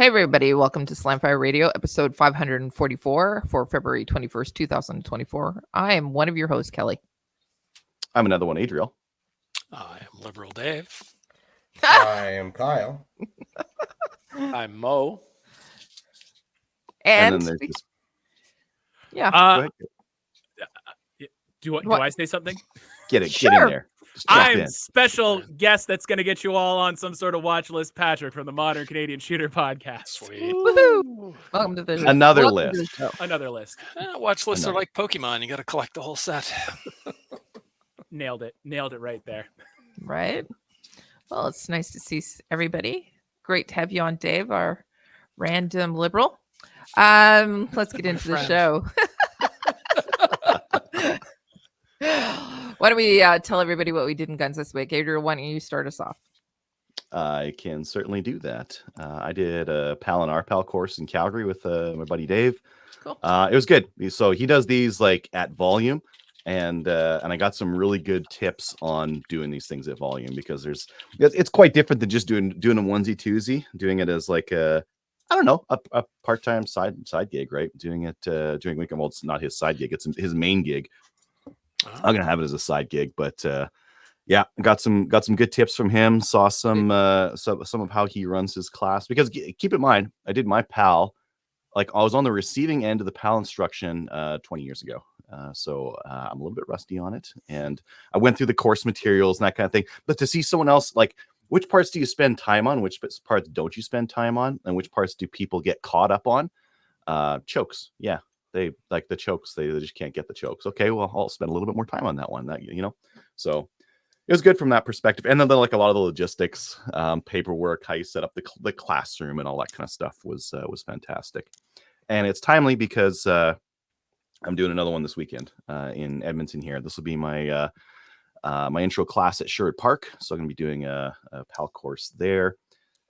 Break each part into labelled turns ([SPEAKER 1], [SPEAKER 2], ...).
[SPEAKER 1] everybody. Welcome to Slamfire Radio, episode 544 for February 21st, 2024. I am one of your hosts, Kelly.
[SPEAKER 2] I'm another one, Adriel.
[SPEAKER 3] I am Liberal Dave.
[SPEAKER 4] I am Kyle.
[SPEAKER 5] I'm Mo.
[SPEAKER 1] And
[SPEAKER 2] then there's this...
[SPEAKER 1] Yeah.
[SPEAKER 5] Do I say something?
[SPEAKER 2] Get in there.
[SPEAKER 5] I'm special guest that's going to get you all on some sort of watch list, Patrick from the Modern Canadian Shooter Podcast.
[SPEAKER 3] Sweet.
[SPEAKER 1] Woohoo! Welcome to the
[SPEAKER 2] Another
[SPEAKER 1] welcome
[SPEAKER 2] list.
[SPEAKER 1] to the show.
[SPEAKER 5] Another list.
[SPEAKER 3] Watch lists are like Pokemon. You got to collect the whole set.
[SPEAKER 5] Nailed it right there.
[SPEAKER 1] Right. Well, it's nice to see everybody. Great to have you on, Dave, our random liberal. Let's get into the show. Why don't we tell everybody what we did in guns this week? Adriel, why don't you start us off?
[SPEAKER 2] I can certainly do that. I did a PAL and RPAL course in Calgary with my buddy Dave.
[SPEAKER 1] Cool.
[SPEAKER 2] It was good. So he does these like at volume, and I got some really good tips on doing these things at volume because it's quite different than just doing a onesie twosie, doing it as like a part-time side gig, right? Doing it during weekend. Well, it's not his side gig; it's his main gig. I'm gonna have it as a side gig, but yeah, got some good tips from him. Saw some of how he runs his class. Because keep in mind, I did my PAL, like I was on the receiving end of the PAL instruction 20 years ago. So I'm a little bit rusty on it, and I went through the course materials and that kind of thing. But to see someone else, like which parts do you spend time on, which parts don't you spend time on, and which parts do people get caught up on? Chokes, yeah. They like the chokes. They just can't get the chokes. Okay, well, I'll spend a little bit more time on that one. So it was good from that perspective. And then like a lot of the logistics, paperwork, how you set up the classroom, and all that kind of stuff was fantastic. And it's timely because I'm doing another one this weekend in Edmonton here. This will be my my intro class at Sherwood Park. So I'm going to be doing a PAL course there,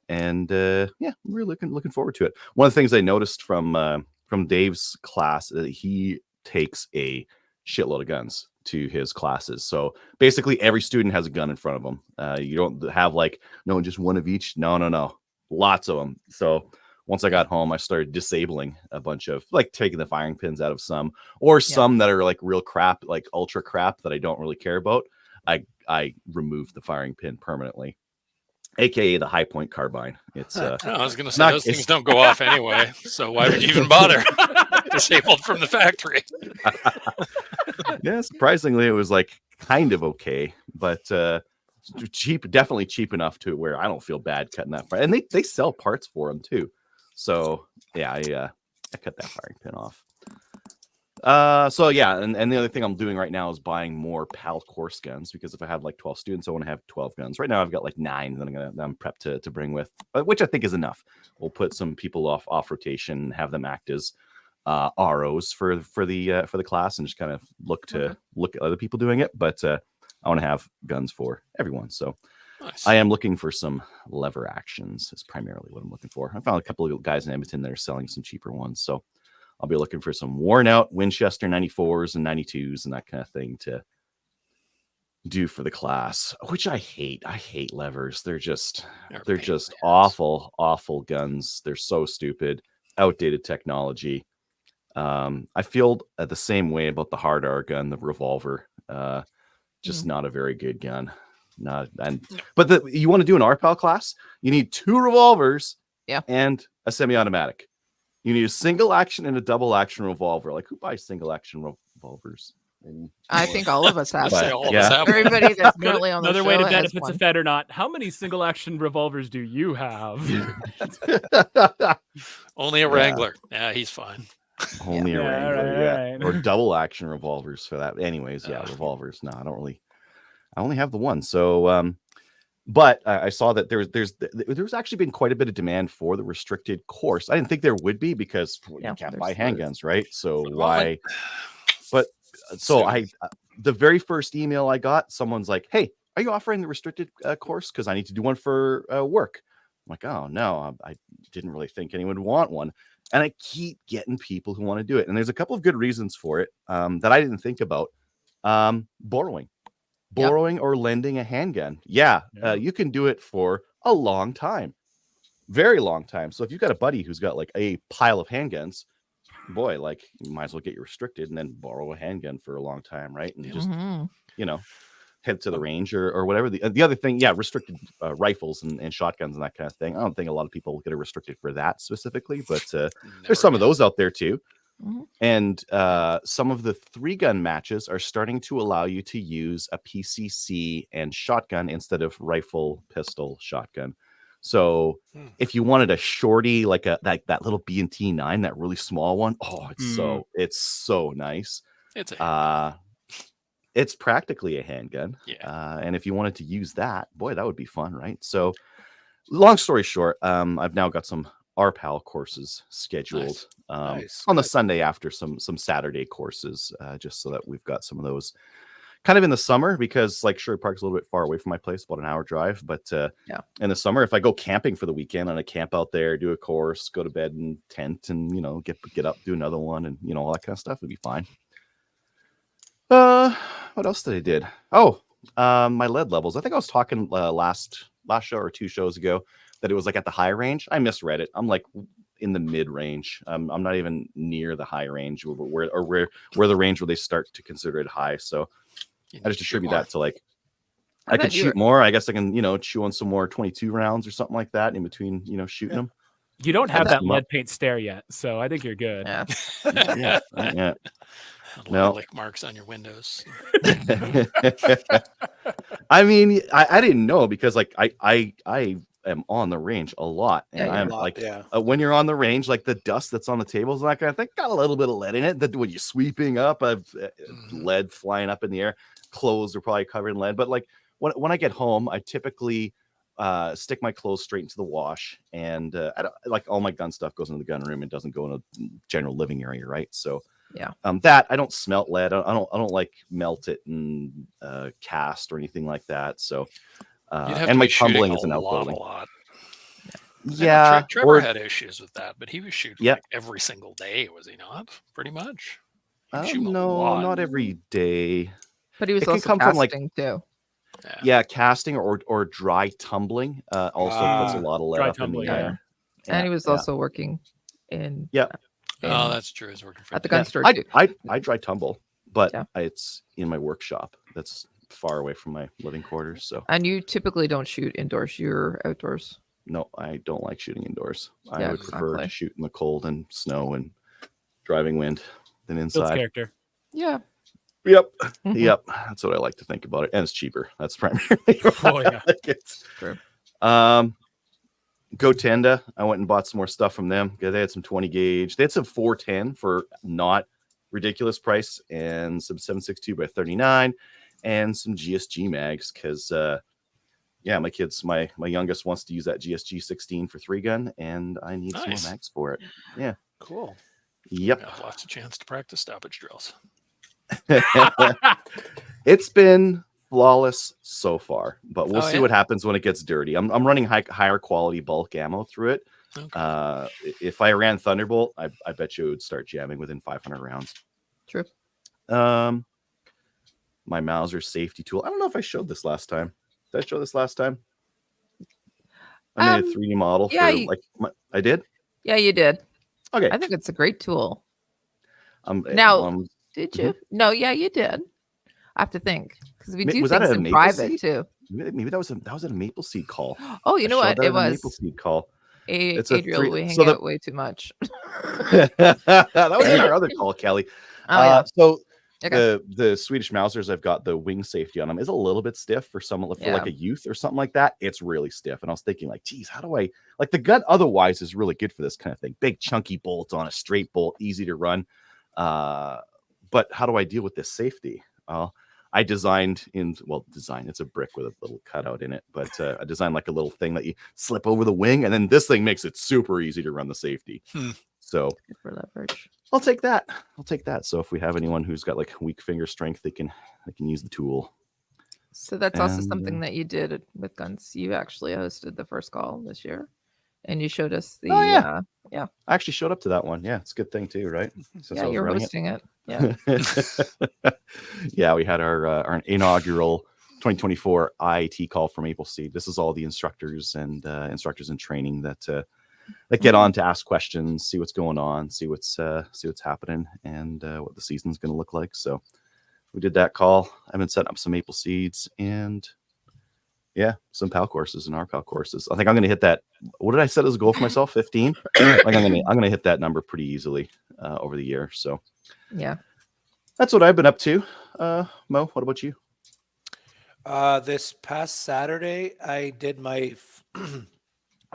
[SPEAKER 2] and yeah, I'm really looking forward to it. One of the things I noticed from Dave's class, he takes a shitload of guns to his classes. So basically every student has a gun in front of them. You don't have like, no, just one of each. No. Lots of them. So once I got home, I started disabling a bunch of, like taking the firing pins out of some, or some that are like real crap, like ultra crap that I don't really care about. I removed the firing pin permanently. AKA the high point carbine. It's
[SPEAKER 3] I was going to say those things don't go off anyway, so why would you even bother? Disabled from the factory.
[SPEAKER 2] Yeah, surprisingly, it was like kind of okay, but definitely cheap enough to where I don't feel bad cutting that fire. And they sell parts for them too. So yeah, I cut that firing pin off. So yeah, and the other thing I'm doing right now is buying more PAL course guns, because if I have like 12 students, I want to have 12 guns. Right now I've got like 9 that I'm prepped to bring with, which I think is enough. We'll put some people off rotation, have them act as ROs for the class, and just kind of look at other people doing it. But I want to have guns for everyone. So nice. I am looking for some lever actions is primarily what I'm looking for. I found a couple of guys in Edmonton that are selling some cheaper ones. So I'll be looking for some worn out Winchester 94s and 92s and that kind of thing to do for the class, which I hate. I hate levers. They're just awful guns. They're so stupid, outdated technology. I feel the same way about the hard R gun, the revolver. Just not a very good gun. But you want to do an RPAL class, you need 2 revolvers and a semi-automatic. You need a single action and a double action revolver. Like, who buys single action revolvers?
[SPEAKER 1] I think all of us have.
[SPEAKER 5] Everybody
[SPEAKER 1] that's currently on the show.
[SPEAKER 5] Another way to bet if it's a Fed or not. How many single action revolvers do you have?
[SPEAKER 3] Only a Wrangler. Yeah, he's fine.
[SPEAKER 2] Only a Wrangler,
[SPEAKER 5] right.
[SPEAKER 2] Or double action revolvers for that. Anyways, revolvers. No, I only have the one. So, but I saw that there's actually been quite a bit of demand for the restricted course. I didn't think there would be because you can't buy handguns, right? So why? But so the very first email I got, someone's like, "Hey, are you offering the restricted course? Because I need to do one for work." I'm like, "Oh no, I didn't really think anyone would want one." And I keep getting people who want to do it, and there's a couple of good reasons for it that I didn't think about. Borrowing or lending a handgun. You can do it for a long time. very long time. So if you've got a buddy who's got like a pile of handguns, boy, like you might as well get you restricted and then borrow a handgun for a long time, right? And just head to the range or whatever. The other thing, restricted rifles and shotguns and that kind of thing. I don't think a lot of people get restricted for that specifically, but there's some of those out there too. And some of the 3-gun matches are starting to allow you to use a PCC and shotgun instead of rifle, pistol, shotgun. So if you wanted a shorty like that little B&T 9, that really small one, it's so nice. It's practically a handgun. And if you wanted to use that, boy, that would be fun, right? So long story short, I've now got some RPAL courses scheduled on the Sunday after some Saturday courses, just so that we've got some of those kind of in the summer, because like Sherwood Park's a little bit far away from my place, about an hour drive. But in the summer, if I go camping for the weekend and I camp out there, do a course, go to bed in tent, and get up, do another one, and all that kind of stuff, it'd be fine. What else did I did? My lead levels. I think I was talking last show or 2 shows ago that it was like at the high range. I misread it. I'm like in the mid range. I'm not even near the high range where the range where they start to consider it high. So I just attribute that to like I could shoot more. I guess I can chew on some more 22 rounds or something like that in between shooting them.
[SPEAKER 5] You don't have that lead paint stare yet, so I think you're good.
[SPEAKER 3] Yeah.
[SPEAKER 2] No
[SPEAKER 3] lick marks on your windows.
[SPEAKER 2] I mean, I didn't know, because like I am on the range a lot, and I'm when you're on the range, like the dust that's on the tables and that kind of thing got a little bit of lead in it. That when you're sweeping up, lead flying up in the air. Clothes are probably covered in lead, but like when I get home, I typically stick my clothes straight into the wash, and I don't, like all my gun stuff goes into the gun room. It doesn't go in a general living area, right? So that I don't smelt lead. I don't like melt it and cast or anything like that. So and my tumbling is an outbuilding.
[SPEAKER 3] A lot.
[SPEAKER 2] Yeah,
[SPEAKER 3] Trevor had issues with that, but he was shooting like every single day, was he not? Pretty much.
[SPEAKER 2] No, not every day.
[SPEAKER 1] But he was also casting too.
[SPEAKER 2] Yeah, casting or dry tumbling also puts a lot of lead up in the air.
[SPEAKER 1] And he was also working in.
[SPEAKER 3] That's true. He's working
[SPEAKER 1] at the gun store too.
[SPEAKER 2] I dry tumble, but it's in my workshop. That's far away from my living quarters. So. And
[SPEAKER 1] you typically don't shoot indoors. You're outdoors.
[SPEAKER 2] No, I don't like shooting indoors. I would prefer to shoot in the cold and snow and driving wind than inside.
[SPEAKER 5] Builds character.
[SPEAKER 1] Yeah.
[SPEAKER 2] Yep. That's what I like to think about it, and it's cheaper. That's primarily. It's
[SPEAKER 1] true.
[SPEAKER 2] Gotenda, I went and bought some more stuff from them. They had some 20 gauge. They had some 410 for not ridiculous price, and some 7.62 by 39, and some GSG mags, because my kids, my youngest wants to use that GSG 16 for 3-gun, and I need some more mags for it. Yeah.
[SPEAKER 3] Cool.
[SPEAKER 2] Yep.
[SPEAKER 3] Lots of chance to practice stoppage drills.
[SPEAKER 2] It's been flawless so far, but we'll see what happens when it gets dirty. I'm running higher quality bulk ammo through it. Okay. If I ran Thunderbolt, I bet you it would start jamming within 500 rounds.
[SPEAKER 1] True.
[SPEAKER 2] My Mauser safety tool. I don't know if I showed this last time. Did I show this last time? I made a 3D model. I did?
[SPEAKER 1] Yeah, you did.
[SPEAKER 2] Okay.
[SPEAKER 1] I think it's a great tool. Did you?
[SPEAKER 2] Mm-hmm.
[SPEAKER 1] No, you did. I have to think, because we do
[SPEAKER 2] was
[SPEAKER 1] things
[SPEAKER 2] that
[SPEAKER 1] in private too.
[SPEAKER 2] Maybe that was at a Maple Seed call.
[SPEAKER 1] Oh, you know what? It was
[SPEAKER 2] Maple Seed call.
[SPEAKER 1] Adriel, we hang out way too much.
[SPEAKER 2] That was in our other call, Kelly. So
[SPEAKER 1] okay.
[SPEAKER 2] the Swedish Mausers, I've got the wing safety on them, is a little bit stiff for someone for like a youth or something like that. It's really stiff, and I was thinking like, geez, how do I like the gun? Otherwise, is really good for this kind of thing. Big chunky bolt on a straight bolt, easy to run. But how do I deal with this safety? I designed it's a brick with a little cutout in it, but I designed like a little thing that you slip over the wing, and then this thing makes it super easy to run the safety. So
[SPEAKER 1] good for leverage.
[SPEAKER 2] I'll take that. So if we have anyone who's got like weak finger strength, they can use the tool.
[SPEAKER 1] So that's also something that you did with guns. You actually hosted the first call this year, and you showed us the. I
[SPEAKER 2] actually showed up to that one. Yeah, it's a good thing too, right? Since
[SPEAKER 1] you're hosting it.
[SPEAKER 2] Yeah, we had our inaugural 2024 IAT call for Maple Seed. This is all the instructors and instructors in training that get on to ask questions, see what's going on, see what's happening, and what the season's going to look like. So we did that call. I've been setting up some Maple Seeds and some PAL courses and RPAL courses. I think I'm going to hit that. What did I set as a goal for myself? 15. I'm going to hit that number pretty easily over the year. So
[SPEAKER 1] Yeah.
[SPEAKER 2] that's what I've been up to. Mo, what about you?
[SPEAKER 6] This past Saturday, I did my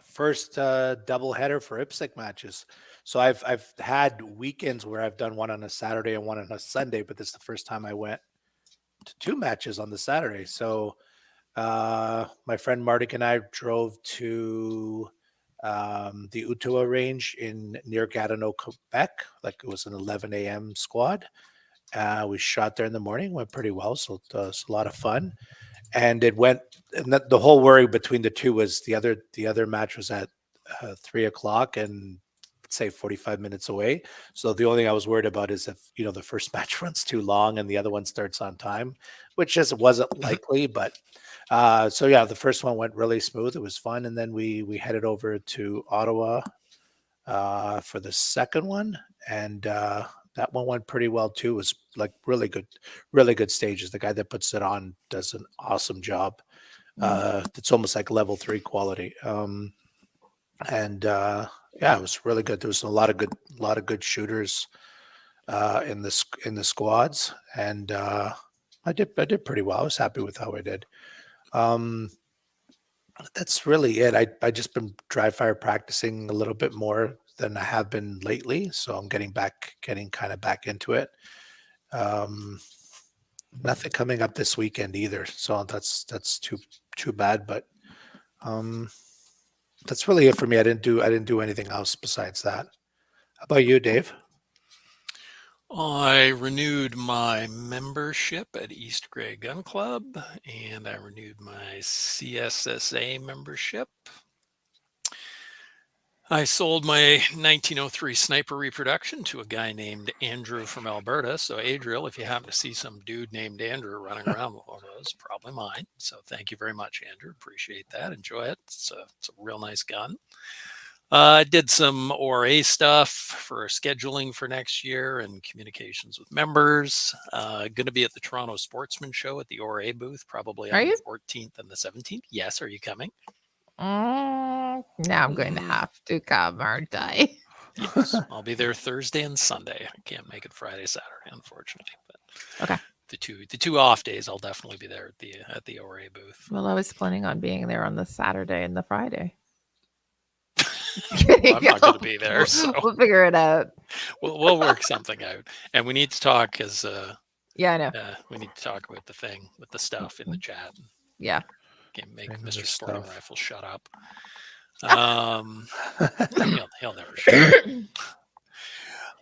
[SPEAKER 6] first double header for IPSC matches. So I've had weekends where I've done one on a Saturday and one on a Sunday, but this is the first time I went to 2 matches on the Saturday. So my friend Mardik and I drove to the Utua range near Gatineau, Quebec. Like it was an 11 a.m. squad. We shot there in the morning, went pretty well. So it was a lot of fun. And it went, and the whole worry between the two was the other match was at 3 o'clock and say 45 minutes away. So the only thing I was worried about is if, the first match runs too long and the other one starts on time, which just wasn't likely. But the first one went really smooth. It was fun. And then we headed over to Ottawa for the second one. And that one went pretty well too. It was like really good stages. The guy that puts it on does an awesome job. It's almost like level 3 quality. It was really good. There was a lot of good shooters in the squads, and I did pretty well. I was happy with how I did. That's really it. I just been dry fire practicing a little bit more than I have been lately, so I'm getting kind of back into it. Nothing coming up this weekend either, so that's too bad. But that's really it for me. I didn't do anything else besides that. How about you, Dave?
[SPEAKER 3] I renewed my membership at East Grey Gun Club, and I renewed my CSSA membership. I sold my 1903 sniper reproduction to a guy named Andrew from Alberta. So, Adriel, if you happen to see some dude named Andrew running around with one of those, probably mine. So thank you very much, Andrew. Appreciate that. Enjoy it. It's a real nice gun. I did some ORA stuff for scheduling for next year and communications with members. Going to be at the Toronto Sportsman Show at the ORA booth, probably on the 14th and the 17th. Yes, are you coming?
[SPEAKER 1] Now I'm going to have to come, aren't I?
[SPEAKER 3] Yes, I'll be there Thursday and Sunday. I can't make it Friday, Saturday, unfortunately. But
[SPEAKER 1] okay,
[SPEAKER 3] the two off days, I'll definitely be there at the ORA booth.
[SPEAKER 1] Well, I was planning on being there on the Saturday and the Friday.
[SPEAKER 3] Well, I'm not going to be there, so
[SPEAKER 1] we'll figure it out.
[SPEAKER 3] We'll work something out, and we need to talk because
[SPEAKER 1] I know
[SPEAKER 3] we need to talk about the thing with the stuff in the chat.
[SPEAKER 1] Yeah.
[SPEAKER 3] Can't make Mr. Sporting Rifle shut up. He'll never shut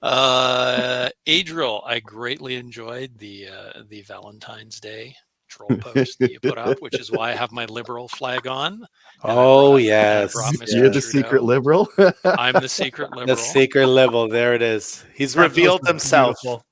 [SPEAKER 3] up. Adriel, I greatly enjoyed the Valentine's Day troll post that you put up, which is why I have my liberal flag on.
[SPEAKER 6] Yes.
[SPEAKER 2] You're the secret liberal?
[SPEAKER 3] I'm the secret liberal.
[SPEAKER 6] The secret liberal. There it is. He's revealed himself.
[SPEAKER 5] Beautiful.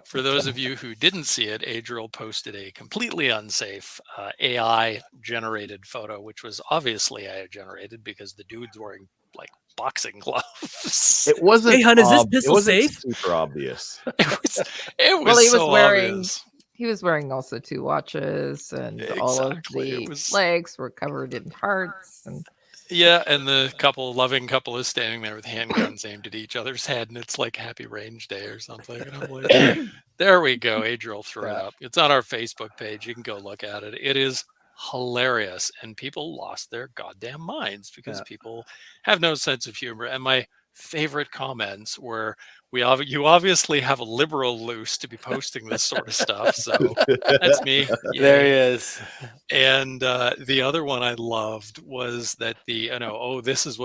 [SPEAKER 3] For those of you who didn't see it, Adriel posted a completely unsafe AI-generated photo, which was obviously AI-generated because the dude's wearing like boxing gloves.
[SPEAKER 2] It wasn't.
[SPEAKER 5] Hey, hun, is this pistol safe?
[SPEAKER 2] Super obvious.
[SPEAKER 3] It was.
[SPEAKER 1] Well, he was
[SPEAKER 3] so
[SPEAKER 1] wearing.
[SPEAKER 3] obvious.
[SPEAKER 1] He was wearing also 2 watches, and all of the legs were covered in hearts. And
[SPEAKER 3] and the loving couple is standing there with handguns aimed at each other's head, and it's like Happy Range Day or something. And I'm like, there we go. Adriel threw it up. It's on our Facebook page. You can go look at it. It is hilarious, and people lost their goddamn minds because people have no sense of humor. And my favorite comments were, you obviously have a liberal loose to be posting this sort of stuff. So that's me. Yay.
[SPEAKER 6] There he is.
[SPEAKER 3] And the other one I loved was that this is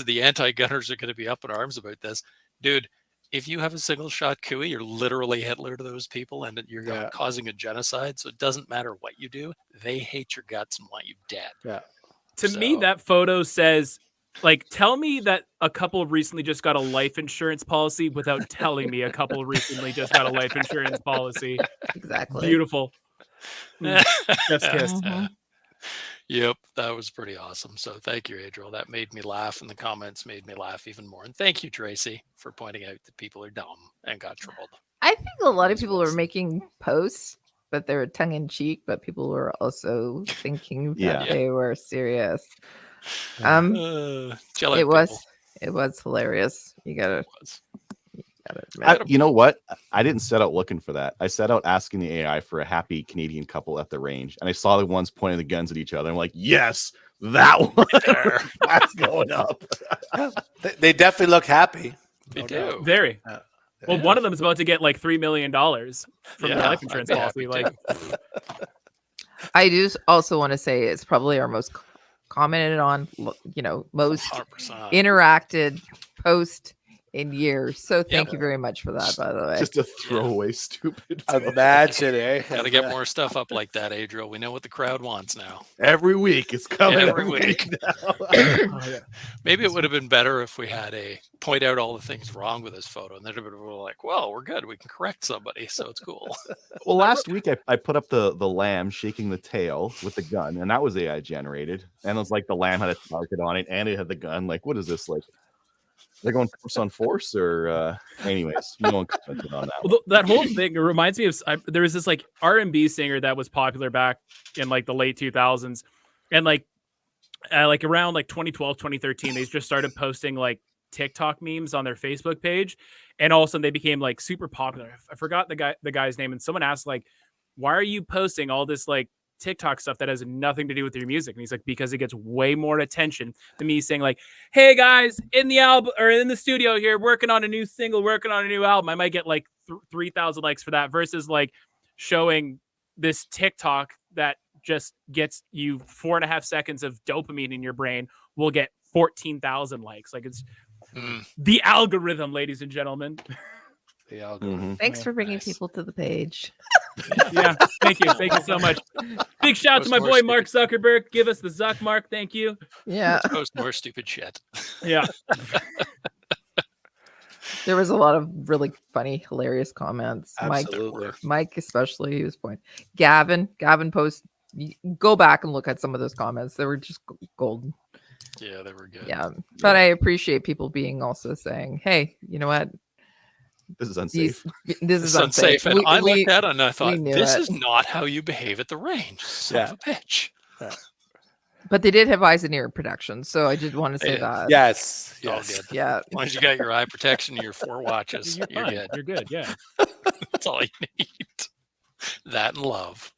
[SPEAKER 3] the anti-gunners are going to be up in arms about this. Dude, if you have a single shot Cooey, you're literally Hitler to those people, and you're causing a genocide. So it doesn't matter what you do. They hate your guts and want you dead.
[SPEAKER 6] Yeah.
[SPEAKER 5] To me, that photo says, like, tell me that a couple recently just got a life insurance policy without telling me a couple recently just got a life insurance policy.
[SPEAKER 1] Exactly.
[SPEAKER 5] Beautiful. Chef's kiss.
[SPEAKER 1] Mhm.
[SPEAKER 3] Yep, that was pretty awesome. So thank you, Adriel. That made me laugh, and the comments made me laugh even more. And thank you, Tracy, for pointing out that people are dumb and got trolled.
[SPEAKER 1] I think a lot of
[SPEAKER 3] As
[SPEAKER 1] people
[SPEAKER 3] well
[SPEAKER 1] were
[SPEAKER 3] said.
[SPEAKER 1] making posts, but they were tongue in cheek, but people were also thinking that
[SPEAKER 2] Yeah.
[SPEAKER 1] they were serious.
[SPEAKER 3] Chill out, people.
[SPEAKER 1] It was hilarious. You gotta
[SPEAKER 3] It was.
[SPEAKER 1] admit.
[SPEAKER 2] You know what? I didn't set out looking for that. I set out asking the AI for a happy Canadian couple at the range, and I saw the ones pointing the guns at each other. I'm like, yes, that one.
[SPEAKER 3] There.
[SPEAKER 2] That's going up.
[SPEAKER 6] They definitely look happy.
[SPEAKER 3] They
[SPEAKER 6] No
[SPEAKER 3] do.
[SPEAKER 6] doubt.
[SPEAKER 5] Very.
[SPEAKER 6] Yeah.
[SPEAKER 5] Well, one of them is about to get like $3 million from
[SPEAKER 3] Yeah,
[SPEAKER 5] the life
[SPEAKER 3] I'd
[SPEAKER 5] insurance
[SPEAKER 3] be
[SPEAKER 5] policy.
[SPEAKER 3] happy
[SPEAKER 5] Like,
[SPEAKER 3] too.
[SPEAKER 1] I do also want to say it's probably our most commented on, most
[SPEAKER 3] 100%.
[SPEAKER 1] interacted post in years. So thank you very much for that, by the way.
[SPEAKER 2] Just a throwaway, stupid. photo.
[SPEAKER 6] Imagine, eh?
[SPEAKER 3] Got to get more stuff up like that, Adriel. We know what the crowd wants now.
[SPEAKER 2] Every week it's coming.
[SPEAKER 3] Every week.
[SPEAKER 2] now.
[SPEAKER 5] oh, yeah.
[SPEAKER 3] Maybe it would have been better if we had a point out all the things wrong with this photo, and then we were like, "Well, we're good. We can correct somebody, so it's cool."
[SPEAKER 2] Well, last week I put up the lamb shaking the tail with the gun, and that was AI generated. And it was like the lamb had a target on it, and it had the gun. Like, what is this like? They're going force on force, or anyways, no one commented on that.
[SPEAKER 5] Well, that whole thing reminds me of there was this like R&B singer that was popular back in like the late 2000s, and like around like 2012, 2013, they just started posting like TikTok memes on their Facebook page, and all of a sudden they became like super popular. I forgot the guy's name, and someone asked like, "Why are you posting all this like TikTok stuff that has nothing to do with your music?" And he's like, "Because it gets way more attention than me saying like, hey guys, in the album or in the studio here, working on a new single, working on a new album." I might get like 3,000 likes for that versus like showing this TikTok that just gets you 4.5 seconds of dopamine in your brain will get 14,000 likes. Like it's the algorithm, ladies and gentlemen.
[SPEAKER 6] The algorithm.
[SPEAKER 1] Thanks for bringing
[SPEAKER 3] Nice.
[SPEAKER 1] people to the page.
[SPEAKER 5] Yeah, thank you so much. Big shout out to my
[SPEAKER 3] Post
[SPEAKER 5] boy
[SPEAKER 3] more
[SPEAKER 5] Mark Zuckerberg. Give us the Zuck mark. Thank you.
[SPEAKER 1] Yeah.
[SPEAKER 3] Post more stupid shit.
[SPEAKER 5] Yeah.
[SPEAKER 1] There was a lot of really funny, hilarious comments.
[SPEAKER 6] Absolutely.
[SPEAKER 1] Mike especially, he was pointing. Gavin post. Go back and look at some of those comments. They were just golden.
[SPEAKER 3] Yeah, they were good.
[SPEAKER 1] Yeah, but I appreciate people being also saying, "Hey, you know what?
[SPEAKER 2] This is unsafe.
[SPEAKER 1] This is
[SPEAKER 3] It's unsafe. And I
[SPEAKER 1] We-
[SPEAKER 3] looked at it and I thought,
[SPEAKER 1] knew
[SPEAKER 3] this
[SPEAKER 1] it.
[SPEAKER 3] is not how you behave at the range. Son of a bitch.
[SPEAKER 1] But they did have eyes and ear protection, so I did want to
[SPEAKER 3] They
[SPEAKER 1] say
[SPEAKER 3] did.
[SPEAKER 1] that.
[SPEAKER 6] Yes.
[SPEAKER 3] All
[SPEAKER 6] Yes.
[SPEAKER 3] good.
[SPEAKER 1] Yeah.
[SPEAKER 3] As long as you got your eye protection and your 4 watches,
[SPEAKER 5] You're
[SPEAKER 3] you're
[SPEAKER 5] fine.
[SPEAKER 3] good.
[SPEAKER 5] You're good. Yeah.
[SPEAKER 3] That's all you need. That and love.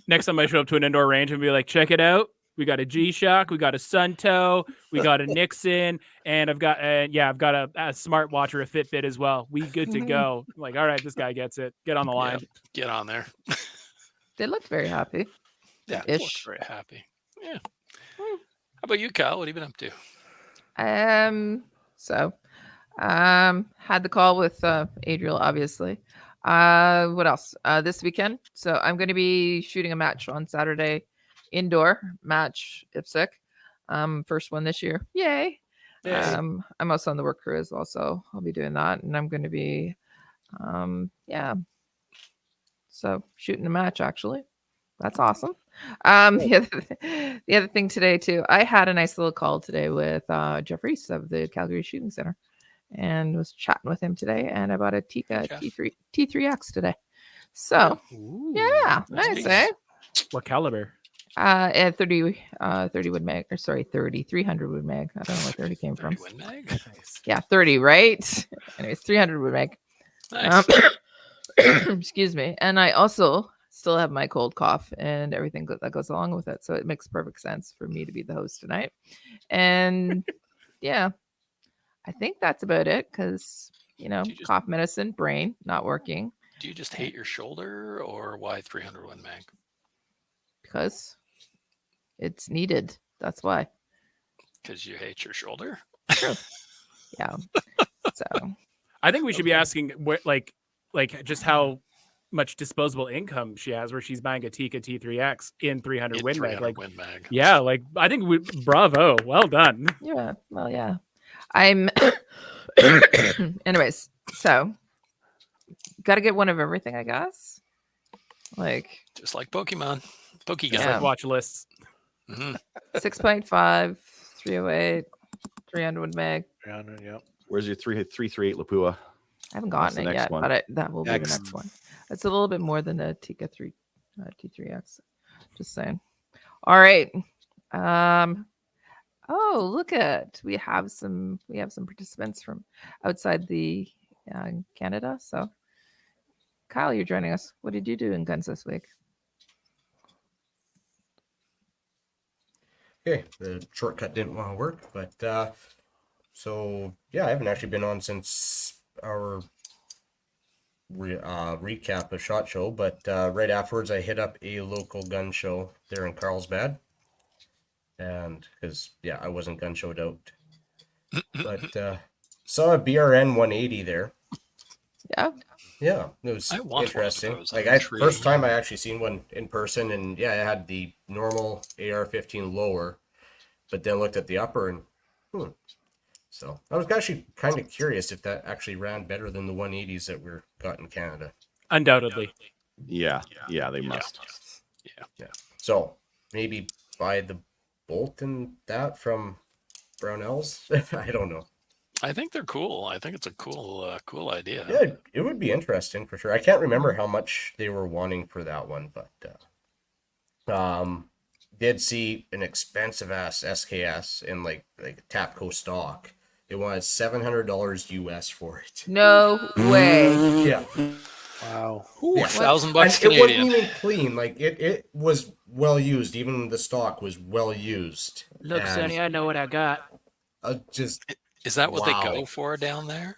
[SPEAKER 5] Next time I show up to an indoor range and be like, check it out. We got a G-Shock, we got a Suntoe, we got a Nixon, and I've got a smartwatch or a Fitbit as well. We good to go. I'm like, all right, this guy gets it. Get on the line.
[SPEAKER 3] Yep. Get on there.
[SPEAKER 1] They looked very happy.
[SPEAKER 3] Yeah.
[SPEAKER 1] Ish.
[SPEAKER 3] Look very happy. Yeah. How about you, Kyle? What have you been up to?
[SPEAKER 1] Had the call with Adriel, obviously. What else? This weekend. So I'm going to be shooting a match on Saturday, indoor match, IPSC. First one this year. Yay. I'm also on the work crew as well, so I'll be doing that, and I'm going to be, so shooting a match actually. That's awesome. The other thing today too, I had a nice little call today with Jeff Reese of the Calgary Shooting Center, and was chatting with him today, and I bought a Tika T3X today. So yeah, nice, eh?
[SPEAKER 5] What caliber?
[SPEAKER 1] At 30 wood mag, or sorry, 300 wood mag. I don't know where 30 came from.
[SPEAKER 3] 30 Win Mag?
[SPEAKER 5] Nice.
[SPEAKER 1] Yeah, 30, right? Anyways, 300 wood mag.
[SPEAKER 3] Nice.
[SPEAKER 1] Excuse me. And I also still have my cold cough and everything that goes along with it. So it makes perfect sense for me to be the host tonight. And yeah, I think that's about it because, cough medicine, brain not working.
[SPEAKER 3] Do you just hate your shoulder, or why 300 Win Mag?
[SPEAKER 1] Because it's needed. That's why.
[SPEAKER 3] Because you hate your shoulder?
[SPEAKER 1] Yeah. So
[SPEAKER 5] I think we should be asking what like just how much disposable income she has, where she's buying a Tika T3X in 300 Win Mag. Like,
[SPEAKER 3] Win Mag.
[SPEAKER 5] yeah, like I think bravo, well done.
[SPEAKER 1] yeah, well, yeah. I'm anyways, so gotta get one of everything, I guess. Like
[SPEAKER 3] Just like Pokemon. Pokegun.
[SPEAKER 5] Just
[SPEAKER 1] Yeah.
[SPEAKER 5] like watch lists.
[SPEAKER 3] Mhm.
[SPEAKER 1] 6.5, 308, 300 meg.
[SPEAKER 6] 300, yep.
[SPEAKER 2] Where's your 338 Lapua?
[SPEAKER 1] I haven't
[SPEAKER 2] What's
[SPEAKER 1] gotten
[SPEAKER 2] the
[SPEAKER 1] it
[SPEAKER 2] next
[SPEAKER 1] yet,
[SPEAKER 2] one?
[SPEAKER 1] but that will be the
[SPEAKER 6] Next.
[SPEAKER 1] next one. It's a little bit more than the Tika T3X. Just saying. All right. Oh, look at we have some participants from outside the Canada. So, Kyle, you're joining us. What did you do in guns this week?
[SPEAKER 4] Okay, the shortcut didn't want to work, but so yeah, I haven't actually been on since our recap of SHOT Show, but right afterwards I hit up a local gun show there in Carlsbad, and because yeah, I wasn't gun showed out, but saw a BRN 180 there.
[SPEAKER 1] Yeah.
[SPEAKER 4] Yeah, it was
[SPEAKER 3] I want one of
[SPEAKER 4] interesting.
[SPEAKER 3] those.
[SPEAKER 4] Like
[SPEAKER 3] I'm
[SPEAKER 4] first
[SPEAKER 3] intrigued.
[SPEAKER 4] time I actually seen one in person, and yeah, I had the normal AR-15 lower, but then looked at the upper and so I was actually kind of curious if that actually ran better than the 180s that we're got in Canada.
[SPEAKER 5] Undoubtedly.
[SPEAKER 2] Yeah, they must.
[SPEAKER 4] So maybe buy the bolt and that from Brownells. I don't know.
[SPEAKER 3] I think they're cool. I think it's a cool idea.
[SPEAKER 4] Yeah, it would be interesting for sure. I can't remember how much they were wanting for that one, but did see an expensive ass SKS in like Tapco stock. They wanted $700 US for it.
[SPEAKER 1] No way.
[SPEAKER 4] Yeah.
[SPEAKER 6] Wow.
[SPEAKER 3] Ooh,
[SPEAKER 4] Yeah.
[SPEAKER 3] $1,000
[SPEAKER 4] And it
[SPEAKER 3] Canadian.
[SPEAKER 4] wasn't even clean. Like it was well used. Even the stock was well used.
[SPEAKER 5] Look,
[SPEAKER 4] And,
[SPEAKER 5] Sonny, I know what I got.
[SPEAKER 4] just
[SPEAKER 3] Is that what
[SPEAKER 4] Wow.
[SPEAKER 3] they go for down there?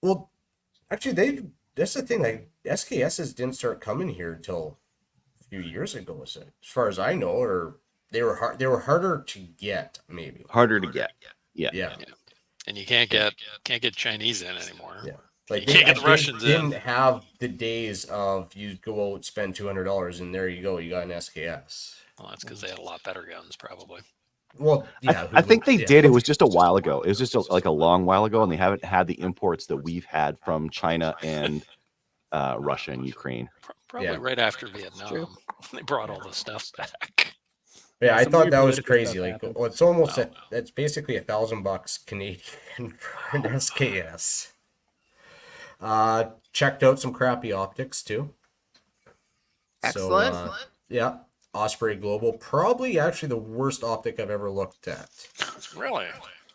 [SPEAKER 4] well, actually, that's the thing. Like SKSs didn't start coming here until a few years ago. As far as I know, or they were hard. They were harder to get, maybe.
[SPEAKER 2] Harder to get. Yeah.
[SPEAKER 4] Yeah.
[SPEAKER 3] And you can't get Chinese in anymore.
[SPEAKER 4] Yeah.
[SPEAKER 3] You
[SPEAKER 4] Like
[SPEAKER 3] can't get the Russians in.
[SPEAKER 4] didn't have the days of you go out spend $200 and there you go, you got an SKS.
[SPEAKER 3] Well, that's because they had a lot better guns, probably.
[SPEAKER 4] Well, yeah,
[SPEAKER 2] I think they
[SPEAKER 4] yeah.
[SPEAKER 2] did. It was just a while ago. It was just like a long while ago, and they haven't had the imports that we've had from China and Russia and Ukraine.
[SPEAKER 3] Probably
[SPEAKER 4] Yeah.
[SPEAKER 3] right after Vietnam.
[SPEAKER 1] True.
[SPEAKER 3] They brought all the stuff back.
[SPEAKER 4] Yeah, I
[SPEAKER 5] Some
[SPEAKER 4] thought
[SPEAKER 5] weird
[SPEAKER 4] that was
[SPEAKER 5] political
[SPEAKER 4] crazy.
[SPEAKER 5] stuff
[SPEAKER 4] Like,
[SPEAKER 5] happened.
[SPEAKER 4] well, it's almost
[SPEAKER 3] Wow.
[SPEAKER 4] that's basically $1,000 Canadian for an SKS. Checked out some crappy optics too.
[SPEAKER 1] Excellent.
[SPEAKER 4] So, yeah, Osprey Global, probably actually the worst optic I've ever looked at.
[SPEAKER 3] Really?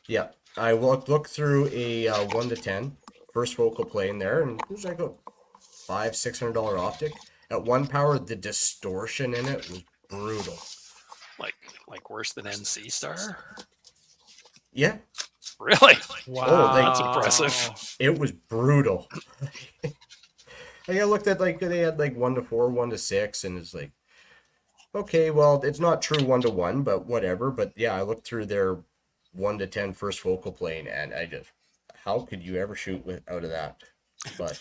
[SPEAKER 4] Yeah, I looked through a 1 to 10 first focal plane there, and it was like a $500-$600 optic. At 1 power, the distortion in it was brutal.
[SPEAKER 3] Like worse than NC Star?
[SPEAKER 4] Yeah,
[SPEAKER 3] Really?
[SPEAKER 6] Wow.
[SPEAKER 3] That's impressive.
[SPEAKER 4] it was brutal. Like I looked at like they had like 1 to 4, 1 to 6, and it's like, okay, well, it's not true 1 to 1, but whatever. But yeah, I looked through their 1 to 10 first focal plane, and I just, how could you ever shoot out of that? But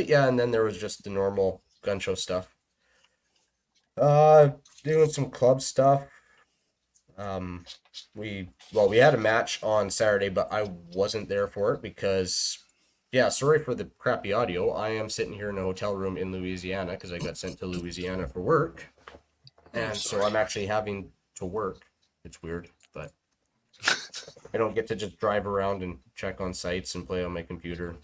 [SPEAKER 4] yeah, and then there was just the normal gun show stuff. Doing some club stuff. We had a match on Saturday, but I wasn't there for it because, yeah, sorry for the crappy audio. I am sitting here in a hotel room in Louisiana because I got sent to Louisiana for work, and so I'm actually having to work. It's weird, but I don't get to just drive around and check on sites and play on my computer.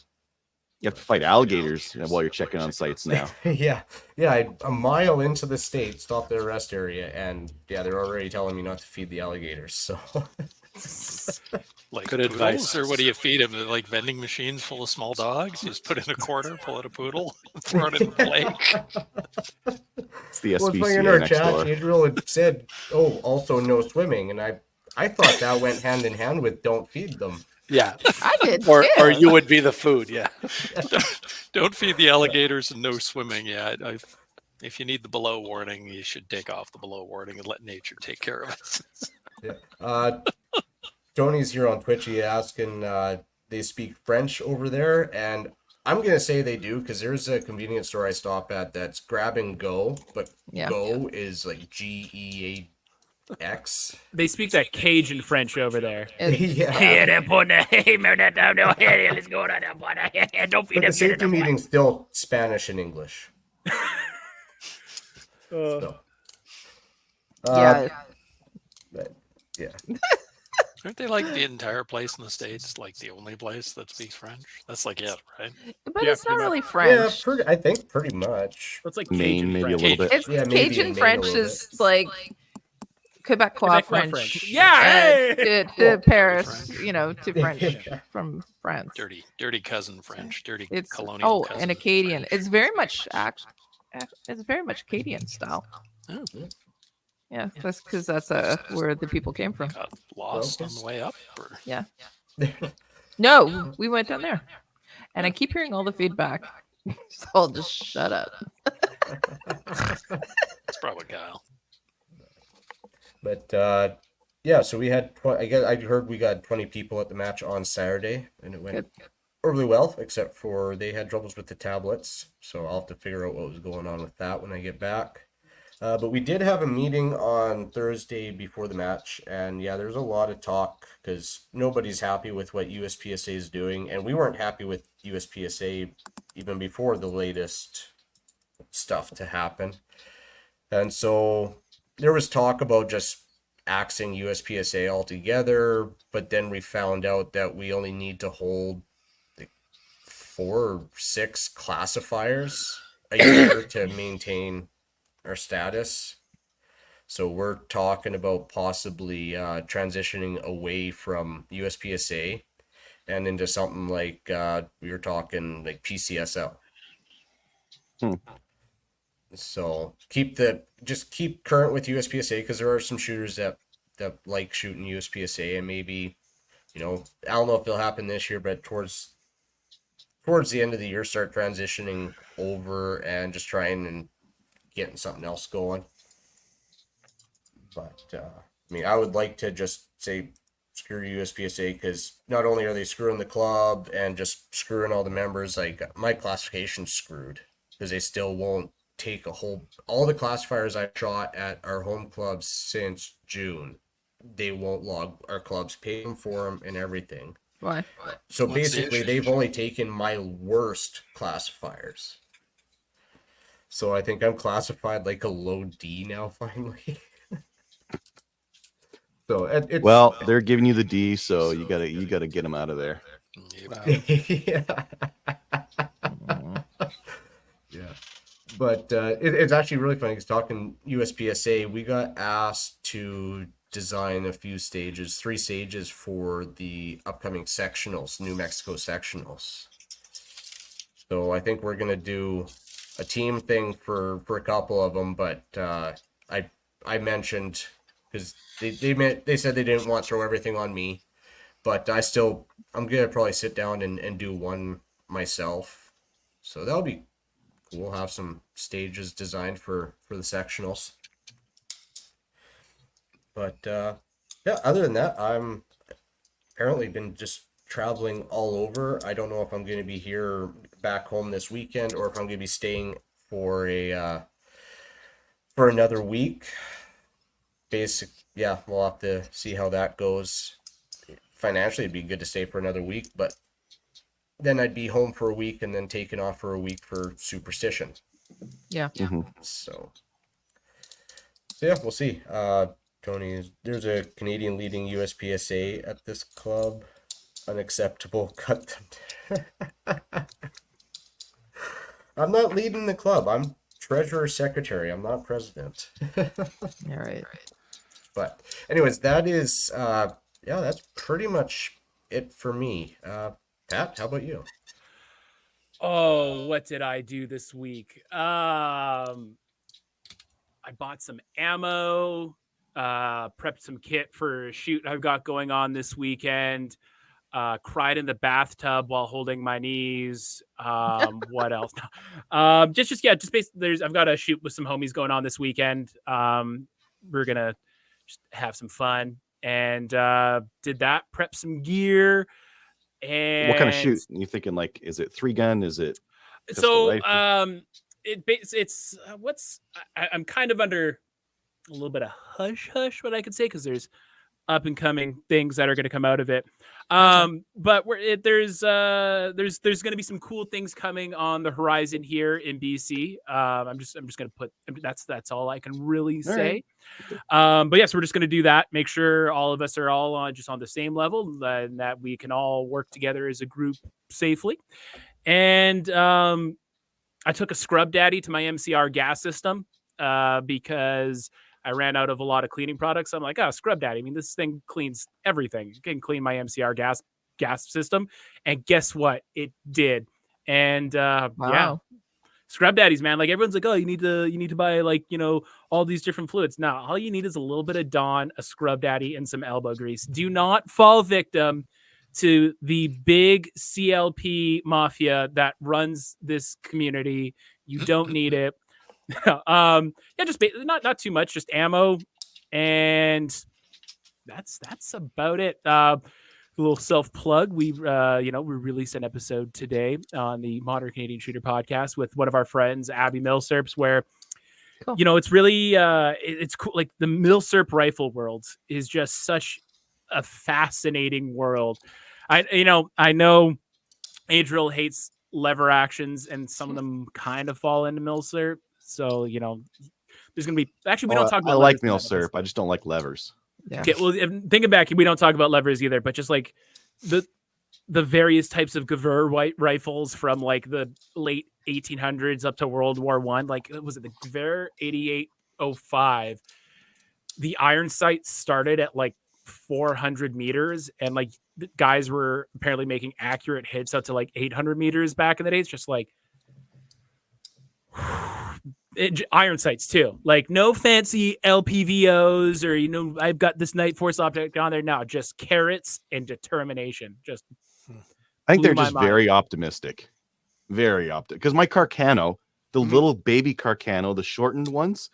[SPEAKER 2] You have to fight alligators while you're checking on sites now.
[SPEAKER 4] Yeah, a mile into the state, stop the rest area, and yeah, they're already telling me not to feed the alligators. So
[SPEAKER 3] Like
[SPEAKER 6] Good
[SPEAKER 3] poodles,
[SPEAKER 6] advice.
[SPEAKER 3] or what do you feed them? Like vending machines full of small dogs? You just put in a quarter, pull out a poodle, throw it in the lake.
[SPEAKER 2] It's the
[SPEAKER 4] well, it's funny in our
[SPEAKER 2] SPCA next
[SPEAKER 4] chat,
[SPEAKER 2] door.
[SPEAKER 4] Adriel had said, "Oh, also no swimming," and I thought that went hand in hand with "don't feed them."
[SPEAKER 6] Yeah.
[SPEAKER 1] I did.
[SPEAKER 6] Or
[SPEAKER 1] too.
[SPEAKER 6] you would be the food. Yeah.
[SPEAKER 3] Don't feed the alligators and no swimming. Yeah, if you need the below warning, you should take off the below warning and let nature take care of it.
[SPEAKER 4] Yeah. Tony's here on Twitch. He asking, they speak French over there, and I'm gonna say they do because there's a convenience store I stop at that's grab and go, but
[SPEAKER 1] Yeah.
[SPEAKER 4] go is like GEA X.
[SPEAKER 5] They speak that Cajun French over there.
[SPEAKER 1] It's,
[SPEAKER 4] Yeah.
[SPEAKER 5] Let's go on. Don't feed
[SPEAKER 4] But the safety meeting's still Spanish and English. So,
[SPEAKER 1] yeah.
[SPEAKER 4] but, yeah.
[SPEAKER 3] Aren't they like the entire place in the States, like the only place that speaks French? That's like it, right?
[SPEAKER 1] But
[SPEAKER 5] Yeah,
[SPEAKER 1] it's not
[SPEAKER 5] pretty
[SPEAKER 1] really
[SPEAKER 4] Yeah,
[SPEAKER 1] French.
[SPEAKER 4] I think pretty much.
[SPEAKER 5] It's like
[SPEAKER 2] Maine,
[SPEAKER 5] Cajun
[SPEAKER 2] maybe a
[SPEAKER 5] French.
[SPEAKER 2] little bit.
[SPEAKER 1] It's
[SPEAKER 4] Yeah, maybe
[SPEAKER 1] Cajun
[SPEAKER 4] in Maine a
[SPEAKER 1] French
[SPEAKER 4] little
[SPEAKER 1] is like Quebecois
[SPEAKER 5] Quebecois
[SPEAKER 1] French.
[SPEAKER 5] French. Yeah, hey!
[SPEAKER 1] To Paris,
[SPEAKER 3] French.
[SPEAKER 1] you know, to French from France.
[SPEAKER 3] Dirty cousin French, dirty
[SPEAKER 1] It's
[SPEAKER 3] colonial cousin.
[SPEAKER 1] and Acadian.
[SPEAKER 3] French.
[SPEAKER 1] It's very much it's very much Acadian style.
[SPEAKER 3] Oh.
[SPEAKER 1] Yeah, that's because that's where the people came from.
[SPEAKER 3] Got lost on the way up. Or...
[SPEAKER 1] No, we went down there, and I keep hearing all the feedback, so I'll just shut up.
[SPEAKER 3] It's probably Kyle.
[SPEAKER 4] But yeah, so we had I heard we got 20 people at the match on Saturday, and it went really well, except for they had troubles with the tablets. So I'll have to figure out what was going on with that when I get back. But we did have a meeting on Thursday before the match, and yeah, there's a lot of talk because nobody's happy with what USPSA is doing, and we weren't happy with USPSA even before the latest stuff to happen. And so there was talk about just axing USPSA altogether, but then we found out that we only need to hold like 4 or 6 classifiers a year to maintain our status. So we're talking about possibly transitioning away from USPSA and into something like we were talking like PCSL. So keep current with USPSA, because there are some shooters that like shooting USPSA, and maybe, you know, I don't know if it'll happen this year, but towards the end of the year start transitioning over and just trying and getting something else going. But I mean, I would like to just say screw USPSA, because not only are they screwing the club and just screwing all the members, like my classification's screwed because they still won't take all the classifiers I shot at our home clubs since June. They won't log our clubs, pay them for them and everything.
[SPEAKER 1] Why?
[SPEAKER 4] So
[SPEAKER 3] What's the
[SPEAKER 4] basically,
[SPEAKER 3] issue?
[SPEAKER 4] they've only taken my worst classifiers. So I think I'm classified like a low D now, finally. So it's
[SPEAKER 2] Well, they're giving you the D, so you gotta get them out of there.
[SPEAKER 4] yeah. Yeah. But it's actually really funny because talking USPSA, we got asked to design a few stages, 3 stages for the upcoming sectionals, New Mexico sectionals. So I think we're gonna do a team thing for a couple of them, but I mentioned, because they said they didn't want to throw everything on me, but I'm gonna probably sit down and do one myself. So that'll be cool. We'll have some stages designed for the sectionals. But yeah, other than that, I'm apparently been just traveling all over. I don't know if I'm going to be here back home this weekend or if I'm going to be staying for another week. Yeah, we'll have to see how that goes. Financially, it'd be good to stay for another week, but then I'd be home for a week and then taking off for a week for Superstition.
[SPEAKER 1] Yeah.
[SPEAKER 4] So yeah, we'll see. Tony, there's a Canadian leading USPSA at this club. Unacceptable. Cut them. I'm not leading the club. I'm treasurer secretary. I'm not president.
[SPEAKER 1] All right.
[SPEAKER 4] But anyways, that is that's pretty much it for me. Pat, how about you?
[SPEAKER 5] Oh, what did I do this week? I bought some ammo, prepped some kit for a shoot I've got going on this weekend. Cried in the bathtub while holding my knees. What else? Just basically, I've got a shoot with some homies going on this weekend. We're gonna just have some fun, and did that. Prep some gear. And
[SPEAKER 2] What kind of shoot? You thinking, like, is it 3-gun? Is it pistol
[SPEAKER 5] so?
[SPEAKER 2] rifle?
[SPEAKER 5] I'm kind of under a little bit of hush hush, what I could say, because there's up and coming things that are going to come out of it. But there's going to be some cool things coming on the horizon here in BC. I'm just going to put that's all I can really say. But yes, we're just going to do that. Make sure all of us are all on the same level, and that we can all work together as a group safely. And I took a scrub daddy to my MCR gas system because I ran out of a lot of cleaning products. I'm like, oh, scrub daddy. I mean, this thing cleans everything. It can clean my MCR gas system. And guess what? It did. And yeah, scrub daddies, man. Like everyone's like, oh, you need to buy like, all these different fluids. No, all you need is a little bit of Dawn, a scrub daddy, and some elbow grease. Do not fall victim to the big CLP mafia that runs this community. You don't need it. Yeah, just not too much, just ammo, and that's about it. A little self plug. We released an episode today on the Modern Canadian Shooter podcast with one of our friends, Abby Millserps, where it's really it's cool. Like the Millserp rifle world is just such a fascinating world. I know Adriel hates lever actions, and some of them kind of fall into Millserp. So, there's going to be... Actually, we don't talk about
[SPEAKER 2] I like Millserp. I just don't like levers.
[SPEAKER 5] Yeah. Okay, well, thinking back, we don't talk about levers either, but just like the various types of Gewehr rifles from like the late 1800s up to World War I. Like, was it the Gewehr 8805? The iron sights started at like 400 meters, and like guys were apparently making accurate hits out to like 800 meters back in the day. It's just like... iron sights too, like no fancy LPVOs or I've got this night force object on there now, just carrots and determination. Just
[SPEAKER 2] I think they're just very optimistic, because my Carcano, the little baby Carcano, the shortened ones,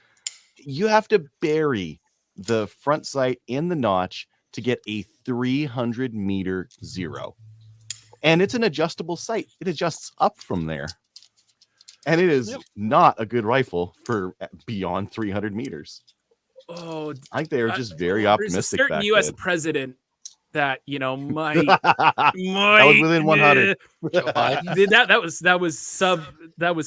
[SPEAKER 2] you have to bury the front sight in the notch to get a 300 meter zero, and it's an adjustable sight. It adjusts up from there. And it is not a good rifle for beyond 300 meters.
[SPEAKER 5] Oh,
[SPEAKER 2] I think they are just very optimistic.
[SPEAKER 5] There's a certain U.S. president that might
[SPEAKER 2] that was within 100.
[SPEAKER 5] that was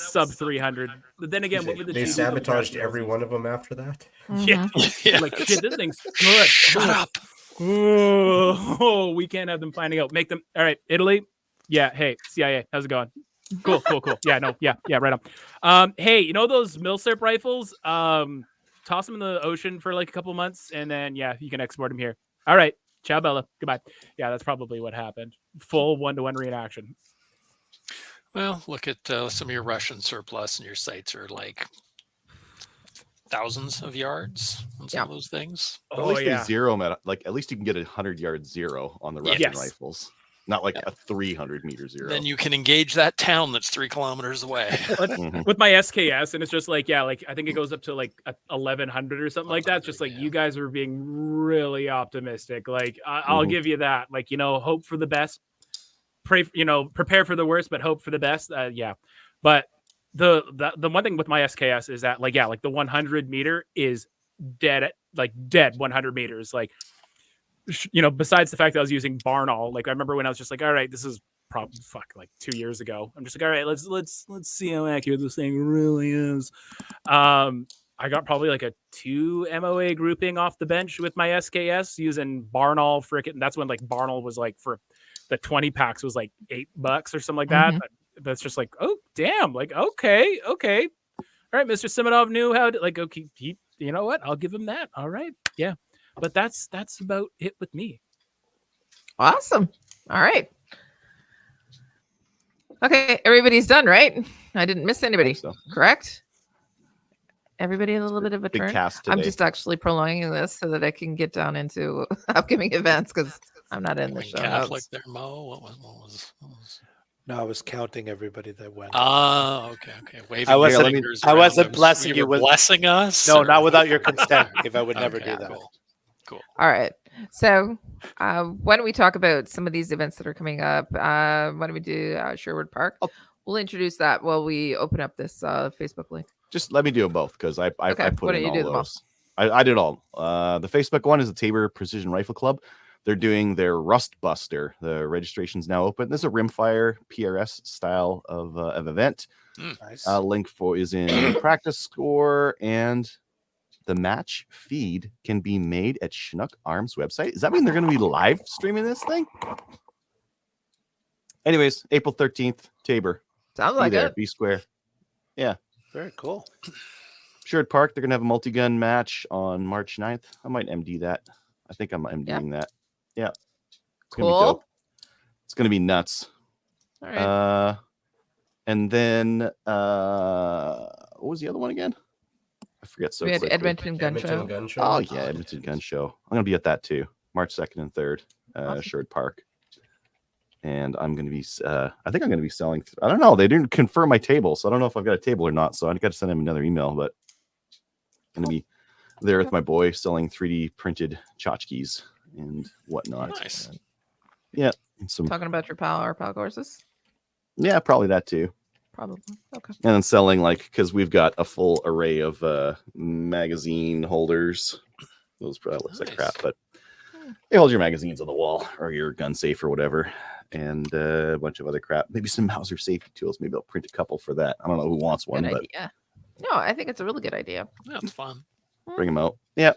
[SPEAKER 5] sub 300. But then again,
[SPEAKER 4] they sabotaged every one of them after that.
[SPEAKER 5] Yeah. Like shit, this thing's good.
[SPEAKER 3] Shut up.
[SPEAKER 5] Oh, we can't have them finding out. Make them all right, Italy. Yeah, hey, CIA, how's it going? Cool. Yeah, right on. Hey, those Millserp rifles? Toss them in the ocean for like a couple months, and then you can export them here. All right, ciao, Bella. Goodbye. Yeah, that's probably what happened. Full 1-to-1 reenaction.
[SPEAKER 3] Well, look at some of your Russian surplus, and your sights are like thousands of yards on some of those things.
[SPEAKER 2] At least they zero them at least you can get 100-yard zero on the Russian rifles. Not like a 300 meter zero.
[SPEAKER 3] Then you can engage that town that's 3 kilometers away.
[SPEAKER 5] With my SKS, and it's just like, I think it goes up to like 1,100 or something like that. It's just like you guys are being really optimistic. Like I'll give you that. Like, hope for the best. Prepare for the worst, but hope for the best. But the one thing with my SKS is that like the 100 meter is dead 100 meters. Like, besides the fact that I was using Barnall, like I remember when I was just like, all right, this is probably like 2 years ago. I'm just like, all right, let's see how accurate this thing really is. I got probably like a 2 MOA grouping off the bench with my SKS using Barnall frickin'. That's when like Barnall was like for the 20 packs was like $8 or something like that. But that's just like, oh damn, like okay. All right, Mr. Simonov knew how to like okay, you know what? I'll give him that. All right, yeah. But that's about it with me.
[SPEAKER 1] Awesome. All right. Okay, everybody's done, right? I didn't miss anybody, correct? Everybody a little bit of a turn. I'm just actually prolonging this so that I can get down into upcoming events because I'm not in the show
[SPEAKER 3] Catholic there, Mo. What was?
[SPEAKER 6] No, I was counting everybody that went.
[SPEAKER 3] Oh, okay. Waving
[SPEAKER 6] I wasn't blessing you with
[SPEAKER 3] blessing us.
[SPEAKER 6] No, not without your consent. If I would never do that.
[SPEAKER 3] Cool.
[SPEAKER 1] All right. So why don't we talk about some of these events that are coming up? Why don't we do Sherwood Park? We'll introduce that while we open up this Facebook link.
[SPEAKER 2] Just let me do them both because I put in all those. I did all. The Facebook one is the Tabor Precision Rifle Club. They're doing their Rust Buster. The registration's now open. This is a rimfire PRS style of event.
[SPEAKER 6] Nice.
[SPEAKER 2] Link for is in practice score, and the match feed can be made at Chinook Arms website. Does that mean they're going to be live streaming this thing? Anyways, April 13th, Tabor.
[SPEAKER 1] Sounds
[SPEAKER 2] Be
[SPEAKER 1] like
[SPEAKER 2] there.
[SPEAKER 1] it.
[SPEAKER 2] Be square.
[SPEAKER 6] Very cool.
[SPEAKER 2] Sherwood Park, they're going to have a multi-gun match on March 9th. I might MD that. I think I'm MDing that. Yeah. It's going to be
[SPEAKER 1] Cool.
[SPEAKER 2] dope. It's going to be nuts.
[SPEAKER 1] All right.
[SPEAKER 2] And then what was the other one again? I forget so
[SPEAKER 1] we had
[SPEAKER 2] quickly.
[SPEAKER 1] Edmonton Gun
[SPEAKER 4] Edmonton
[SPEAKER 1] Show.
[SPEAKER 4] Gun Show.
[SPEAKER 2] Oh yeah, Edmonton Gun Show. I'm gonna be at that too, March 2nd and 3rd,
[SPEAKER 1] Awesome.
[SPEAKER 2] Sherwood Park. And I'm gonna be, I think I'm gonna be selling. I don't know. They didn't confirm my table, so I don't know if I've got a table or not. So I got to send him another email. But I'm gonna be there with my boy selling 3D printed tchotchkes and whatnot.
[SPEAKER 3] Nice.
[SPEAKER 2] Yeah, and some.
[SPEAKER 1] Talking about your power courses?
[SPEAKER 2] Yeah, probably that too.
[SPEAKER 1] Probably. Okay.
[SPEAKER 2] And then selling because we've got a full array of magazine holders. Those probably looks like
[SPEAKER 3] Nice.
[SPEAKER 2] crap, but they hold your magazines on the wall or your gun safe or whatever, and a bunch of other crap. Maybe some Mauser safety tools. Maybe I'll print a couple for that. I don't know who wants one,
[SPEAKER 1] Good
[SPEAKER 2] but
[SPEAKER 1] idea. No, I think it's a really good idea.
[SPEAKER 3] That's fun.
[SPEAKER 2] bring them out. Yeah.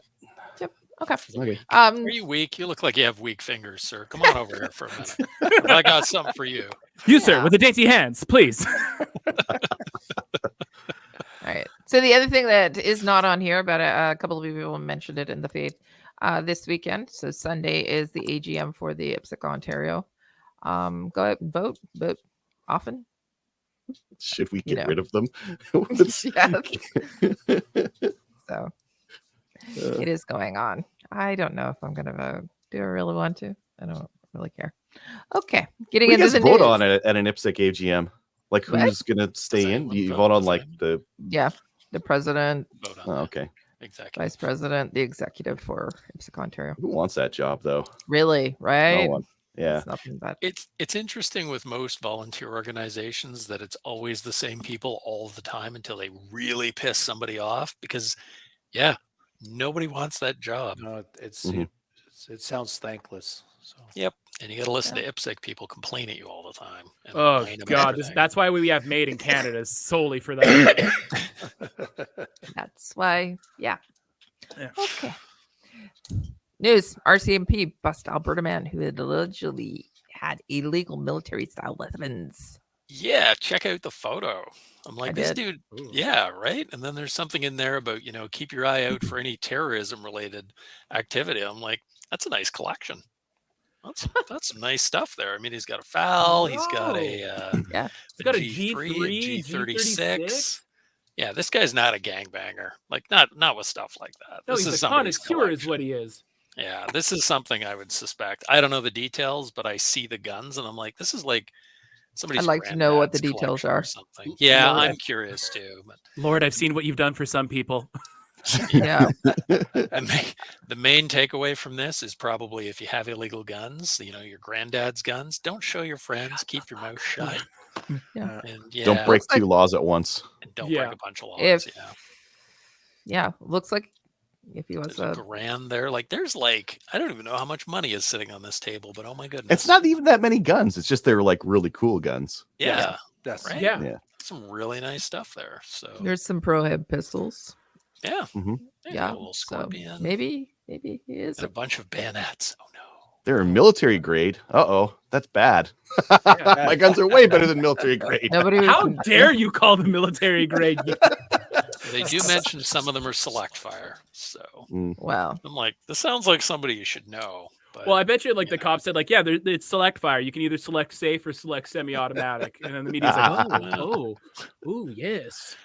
[SPEAKER 1] Okay.
[SPEAKER 2] Okay.
[SPEAKER 3] Are you weak? You look like you have weak fingers, sir. Come on over here for a minute. I got something for you.
[SPEAKER 5] You, sir,
[SPEAKER 1] Yeah.
[SPEAKER 5] with the dainty hands, please.
[SPEAKER 1] All right. So the other thing that is not on here, but a couple of people mentioned it in the feed this weekend. So Sunday is the AGM for the IPSC Ontario. Go out and vote often.
[SPEAKER 2] Should we
[SPEAKER 1] You
[SPEAKER 2] get
[SPEAKER 1] know.
[SPEAKER 2] rid of them?
[SPEAKER 1] Yes. So it is going on. I don't know if I'm going to vote. Do I really want to? I don't really care. Okay. Getting
[SPEAKER 2] We
[SPEAKER 1] into
[SPEAKER 2] guys
[SPEAKER 1] the
[SPEAKER 2] vote
[SPEAKER 1] news.
[SPEAKER 2] on it at an IPSC AGM. Like
[SPEAKER 1] What?
[SPEAKER 2] who's gonna stay in?
[SPEAKER 3] anyone
[SPEAKER 2] Do you
[SPEAKER 3] vote?
[SPEAKER 2] vote on
[SPEAKER 3] Does
[SPEAKER 2] like
[SPEAKER 3] anyone?
[SPEAKER 2] the?
[SPEAKER 1] Yeah. The president,
[SPEAKER 3] Vote on
[SPEAKER 2] Oh,
[SPEAKER 3] that.
[SPEAKER 2] okay.
[SPEAKER 3] Exactly.
[SPEAKER 1] vice president, the executive for IPSC Ontario.
[SPEAKER 2] Who wants that job though?
[SPEAKER 1] Really? Right?
[SPEAKER 2] No one. Yeah.
[SPEAKER 1] It's nothing but
[SPEAKER 3] It's interesting with most volunteer organizations that it's always the same people all the time until they really piss somebody off because nobody wants that job.
[SPEAKER 6] No,
[SPEAKER 2] Mhm.
[SPEAKER 6] it sounds thankless. So
[SPEAKER 3] Yep. And you got to listen to IPSC people complain at you all the time. and
[SPEAKER 5] Oh
[SPEAKER 3] whine about
[SPEAKER 5] God,
[SPEAKER 3] everything.
[SPEAKER 5] that's why we have Made in Canada solely for that.
[SPEAKER 1] that's why. Yeah.
[SPEAKER 5] Yeah.
[SPEAKER 1] Okay. News: RCMP bust Alberta man who had allegedly had illegal military style weapons.
[SPEAKER 3] Yeah, check out the photo. I'm like, this
[SPEAKER 1] did.
[SPEAKER 3] dude,
[SPEAKER 4] Ooh.
[SPEAKER 3] yeah, right. And then there's something in there about, keep your eye out for any terrorism related activity. I'm like, that's a nice collection. That's some nice stuff there. I mean, he's got a FAL, he's got a
[SPEAKER 1] Yeah.
[SPEAKER 5] He's got a
[SPEAKER 3] G3,
[SPEAKER 5] G3,
[SPEAKER 3] G36. Yeah, this guy's not a gangbanger. Like not with stuff like that.
[SPEAKER 5] No,
[SPEAKER 3] This
[SPEAKER 5] he's
[SPEAKER 3] is
[SPEAKER 5] a
[SPEAKER 3] somebody's
[SPEAKER 5] connoisseur, is
[SPEAKER 3] collection.
[SPEAKER 5] what he is.
[SPEAKER 3] Yeah, this is something I would suspect. I don't know the details, but I see the guns and I'm like, this is like somebody's
[SPEAKER 1] like to know what the
[SPEAKER 3] granddad's
[SPEAKER 1] details
[SPEAKER 3] collection or
[SPEAKER 1] are.
[SPEAKER 3] something. Yeah,
[SPEAKER 5] Lord.
[SPEAKER 3] I'm curious too. But
[SPEAKER 5] Lord, I've seen what you've done for some people.
[SPEAKER 1] Yeah.
[SPEAKER 3] the main takeaway from this is probably if you have illegal guns, your granddad's guns, don't show your friends. Keep your mouth shut.
[SPEAKER 1] Yeah.
[SPEAKER 3] And
[SPEAKER 2] Don't break
[SPEAKER 1] Looks like-
[SPEAKER 2] two laws at once.
[SPEAKER 3] and don't
[SPEAKER 5] Yeah.
[SPEAKER 3] break a bunch of laws.
[SPEAKER 1] If
[SPEAKER 3] Yeah.
[SPEAKER 1] yeah, looks like if he was
[SPEAKER 3] There's a grand there. Like there's like I don't even know how much money is sitting on this table, but oh my goodness.
[SPEAKER 2] It's not even that many guns. It's just they're like really cool guns.
[SPEAKER 3] Yeah.
[SPEAKER 6] that's
[SPEAKER 3] Right?
[SPEAKER 5] Yeah.
[SPEAKER 2] Yeah.
[SPEAKER 3] Some really nice stuff there. So
[SPEAKER 1] there's some Prohib pistols.
[SPEAKER 3] yeah.
[SPEAKER 2] Mhm.
[SPEAKER 3] There's
[SPEAKER 1] Yeah.
[SPEAKER 3] a little
[SPEAKER 1] So
[SPEAKER 3] scorpion.
[SPEAKER 1] maybe he is
[SPEAKER 3] and a bunch of bayonets. Oh no.
[SPEAKER 2] They're military grade. That's bad. My guns are way better than military grade.
[SPEAKER 1] nobody.
[SPEAKER 5] How dare you call the military grade?
[SPEAKER 3] They do mention some of them are select fire. So
[SPEAKER 1] Well,
[SPEAKER 3] I'm like, this sounds like somebody you should know. But
[SPEAKER 5] Well, I bet you, like,
[SPEAKER 3] you
[SPEAKER 5] the
[SPEAKER 3] know.
[SPEAKER 5] cop said, like, yeah, it's select fire. You can either select safe or select semi-automatic. And then the media's like, oh, yes.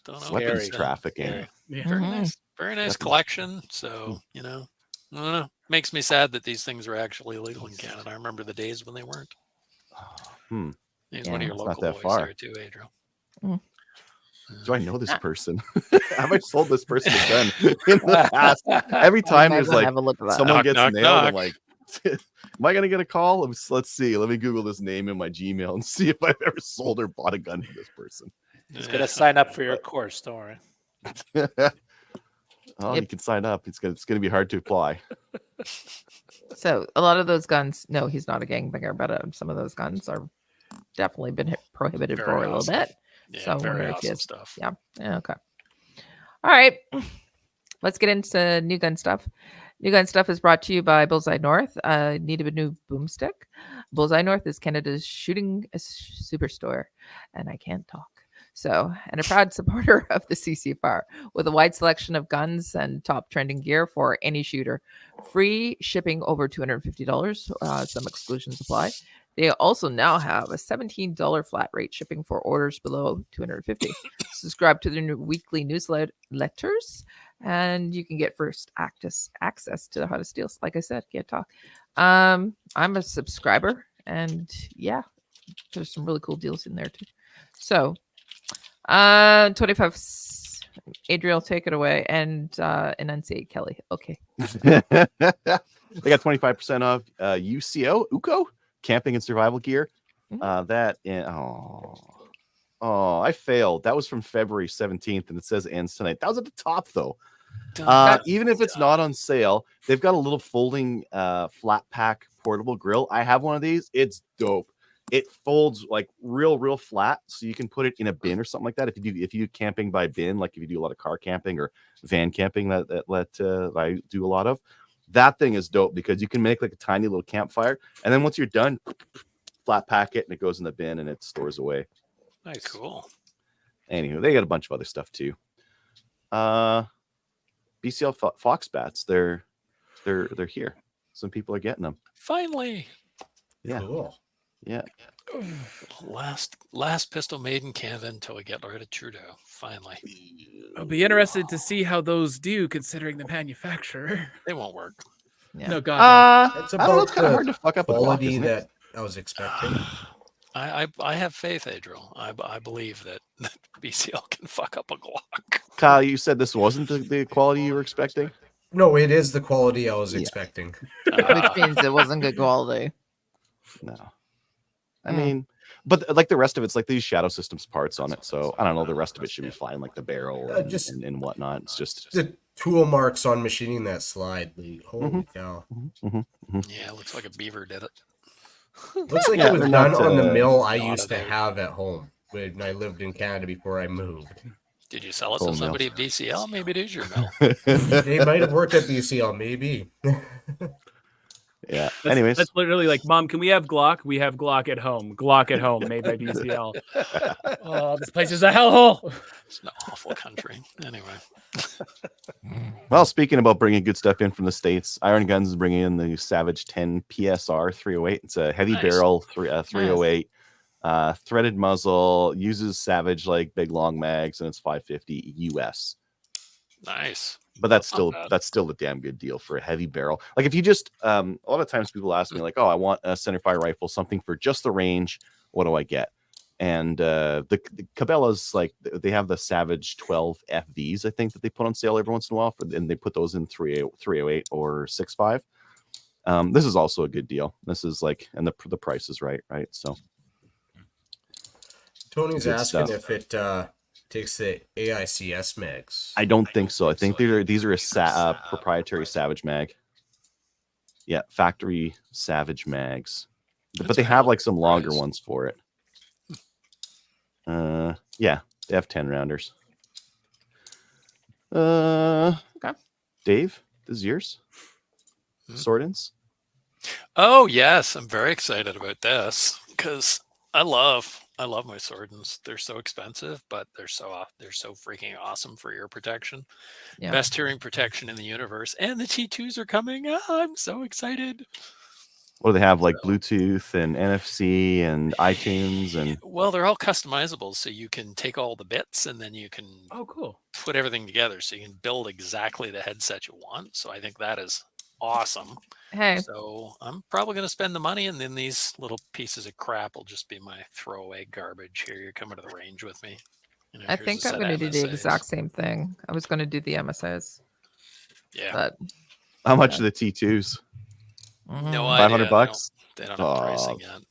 [SPEAKER 3] don't know.
[SPEAKER 2] Weapons
[SPEAKER 6] Scary.
[SPEAKER 2] trafficking.
[SPEAKER 6] Scary.
[SPEAKER 5] Yeah.
[SPEAKER 3] Very
[SPEAKER 1] Mhm.
[SPEAKER 3] nice. Very nice
[SPEAKER 2] Weapons.
[SPEAKER 3] collection. So, I don't know. Makes me sad that these things are actually illegal in Canada. I remember the days when they weren't.
[SPEAKER 2] Hmm.
[SPEAKER 3] He's one of
[SPEAKER 1] Yeah.
[SPEAKER 3] your
[SPEAKER 2] It's not
[SPEAKER 3] local
[SPEAKER 2] that
[SPEAKER 3] boys
[SPEAKER 2] far.
[SPEAKER 3] there too, Adriel.
[SPEAKER 2] Do I know this
[SPEAKER 1] Ah.
[SPEAKER 2] person? Have I sold this person a gun in the past? Every time
[SPEAKER 1] I
[SPEAKER 2] there's
[SPEAKER 1] will
[SPEAKER 2] like
[SPEAKER 1] have a look at that.
[SPEAKER 2] someone
[SPEAKER 3] Knock,
[SPEAKER 2] gets
[SPEAKER 3] knock,
[SPEAKER 2] nailed,
[SPEAKER 3] knock.
[SPEAKER 2] I'm like, am I gonna get a call? Let's see. Let me Google this name in my Gmail and see if I've ever sold or bought a gun to this person.
[SPEAKER 6] He's gonna sign up for your course. Don't worry.
[SPEAKER 2] Oh,
[SPEAKER 1] Yep.
[SPEAKER 2] you can sign up. It's gonna be hard to apply.
[SPEAKER 1] So a lot of those guns, no, he's not a gangbanger, but some of those guns are definitely been prohibited for
[SPEAKER 3] Very
[SPEAKER 1] a little
[SPEAKER 3] awesome.
[SPEAKER 1] bit.
[SPEAKER 3] Yeah,
[SPEAKER 1] So
[SPEAKER 3] very
[SPEAKER 1] wonder if
[SPEAKER 3] awesome
[SPEAKER 1] you-
[SPEAKER 3] stuff.
[SPEAKER 1] Yeah. Okay. All right. Let's get into new gun stuff. New gun stuff is brought to you by Bullseye North. Need a new boomstick? Bullseye North is Canada's shooting superstore, and I can't talk. So, and a proud supporter of the CCFR with a wide selection of guns and top trending gear for any shooter. Free shipping over $250. Some exclusions apply. They also now have a $17 flat rate shipping for orders below $250. Subscribe to their new weekly newsletters, and you can get first access to the hottest deals. Like I said, can't talk. I'm a subscriber, and yeah, there's some really cool deals in there too. So, 25. Adriel, take it away, and enunciate Kelly. Okay.
[SPEAKER 2] They got 25% off UCO camping and survival gear. I failed. That was from February 17th, and it says ends tonight. That was at the top though. Even if it's not on sale, they've got a little folding flat pack portable grill. I have one of these. It's dope. It folds like real flat, so you can put it in a bin or something like that. If you do camping by bin, like if you do a lot of car camping or van camping, that I do a lot of, that thing is dope because you can make like a tiny little campfire, and then once you're done, flat pack it and it goes in the bin and it stores away.
[SPEAKER 3] Nice, cool.
[SPEAKER 2] Anywho, they got a bunch of other stuff too. BCL Fox bats, they're here. Some people are getting them.
[SPEAKER 3] Finally.
[SPEAKER 2] Yeah.
[SPEAKER 4] Cool.
[SPEAKER 2] Yeah.
[SPEAKER 3] Last pistol made in Canada until we get rid of Trudeau. Finally.
[SPEAKER 5] I'll be interested to see how those do, considering the manufacturer.
[SPEAKER 3] They won't work.
[SPEAKER 1] Yeah.
[SPEAKER 5] No, God.
[SPEAKER 4] It's
[SPEAKER 2] I don't know,
[SPEAKER 4] about
[SPEAKER 2] it's kind of
[SPEAKER 4] the
[SPEAKER 2] hard to fuck up a Glock,
[SPEAKER 4] quality
[SPEAKER 2] isn't it?
[SPEAKER 4] that I was expecting.
[SPEAKER 3] I have faith, Adriel. I believe that BCL can fuck up a Glock.
[SPEAKER 2] Kyle, you said this wasn't the quality you were expecting?
[SPEAKER 4] No, it is the quality I was
[SPEAKER 2] Yeah.
[SPEAKER 4] expecting.
[SPEAKER 1] Which means it wasn't good quality.
[SPEAKER 2] No. I mean, but like the rest of it's like these Shadow Systems parts on it. So I don't know. The rest of it should be fine, like the barrel and whatnot. It's just
[SPEAKER 4] The tool marks on machining that slide. Like, holy cow.
[SPEAKER 3] Yeah, it looks like a beaver did it.
[SPEAKER 4] Looks like
[SPEAKER 2] Yeah,
[SPEAKER 4] it was
[SPEAKER 2] they're
[SPEAKER 4] done
[SPEAKER 2] not,
[SPEAKER 4] on the mill I
[SPEAKER 3] not
[SPEAKER 4] used to
[SPEAKER 3] about-
[SPEAKER 4] have at home when I lived in Canada before I moved.
[SPEAKER 3] Did you sell it
[SPEAKER 2] Coal
[SPEAKER 3] to somebody at BCL? Maybe it is your mill.
[SPEAKER 4] They might have worked at BCL, maybe.
[SPEAKER 2] yeah.
[SPEAKER 5] That's,
[SPEAKER 2] Anyways,
[SPEAKER 5] that's literally like, Mom, can we have Glock? We have Glock at home. Glock at home, made by BCL. Oh, this place is a hellhole.
[SPEAKER 3] It's an awful country. Anyway.
[SPEAKER 2] well, speaking about bringing good stuff in from the States, Iron Guns is bringing in the Savage 10 PSR 308. It's a heavy
[SPEAKER 3] Nice.
[SPEAKER 2] barrel 308, threaded muzzle, uses Savage like big long mags, and it's $550 US.
[SPEAKER 3] Nice.
[SPEAKER 2] But that's
[SPEAKER 3] Not bad.
[SPEAKER 2] still a damn good deal for a heavy barrel. Like if you just a lot of times people ask me like, oh, I want a centerfire rifle, something for just the range. What do I get? And the Cabela's, like they have the Savage 12 FVs, I think, that they put on sale every once in a while, and they put those in 308 or 6.5. This is also a good deal. This is like, and the price is right? So
[SPEAKER 4] Tony's
[SPEAKER 2] Good
[SPEAKER 4] asking
[SPEAKER 2] stuff.
[SPEAKER 4] if it takes the AICS mags.
[SPEAKER 2] I don't think so. I think these are a proprietary Savage mag. Yeah, factory Savage mags, but they have like some longer ones for it. Yeah, they have 10 rounders.
[SPEAKER 1] Okay.
[SPEAKER 2] Dave, this is yours. Swordins.
[SPEAKER 3] Oh yes, I'm very excited about this because I love my Swordins. They're so expensive, but they're so freaking awesome for ear protection.
[SPEAKER 1] Yeah.
[SPEAKER 3] Best hearing protection in the universe, and the T2s are coming. I'm so excited.
[SPEAKER 2] What do they have? Like Bluetooth and NFC and iTunes and.
[SPEAKER 3] Well, they're all customizable, so you can take all the bits and then you can
[SPEAKER 5] Oh, cool.
[SPEAKER 3] put everything together, so you can build exactly the headset you want. So I think that is awesome.
[SPEAKER 1] Hey,
[SPEAKER 3] So I'm probably going to spend the money, and then these little pieces of crap will just be my throwaway garbage. Here, you're coming to the range with me. You know,
[SPEAKER 1] I
[SPEAKER 3] here's
[SPEAKER 1] think
[SPEAKER 3] a
[SPEAKER 1] I'm
[SPEAKER 3] set
[SPEAKER 1] going
[SPEAKER 3] of
[SPEAKER 1] to do the
[SPEAKER 3] MSAs.
[SPEAKER 1] exact same thing. I was going to do the MSIs,
[SPEAKER 3] Yeah.
[SPEAKER 1] but
[SPEAKER 2] How much are the T2s?
[SPEAKER 1] mhm.
[SPEAKER 3] No idea.
[SPEAKER 2] $500?
[SPEAKER 3] They don't have pricing yet.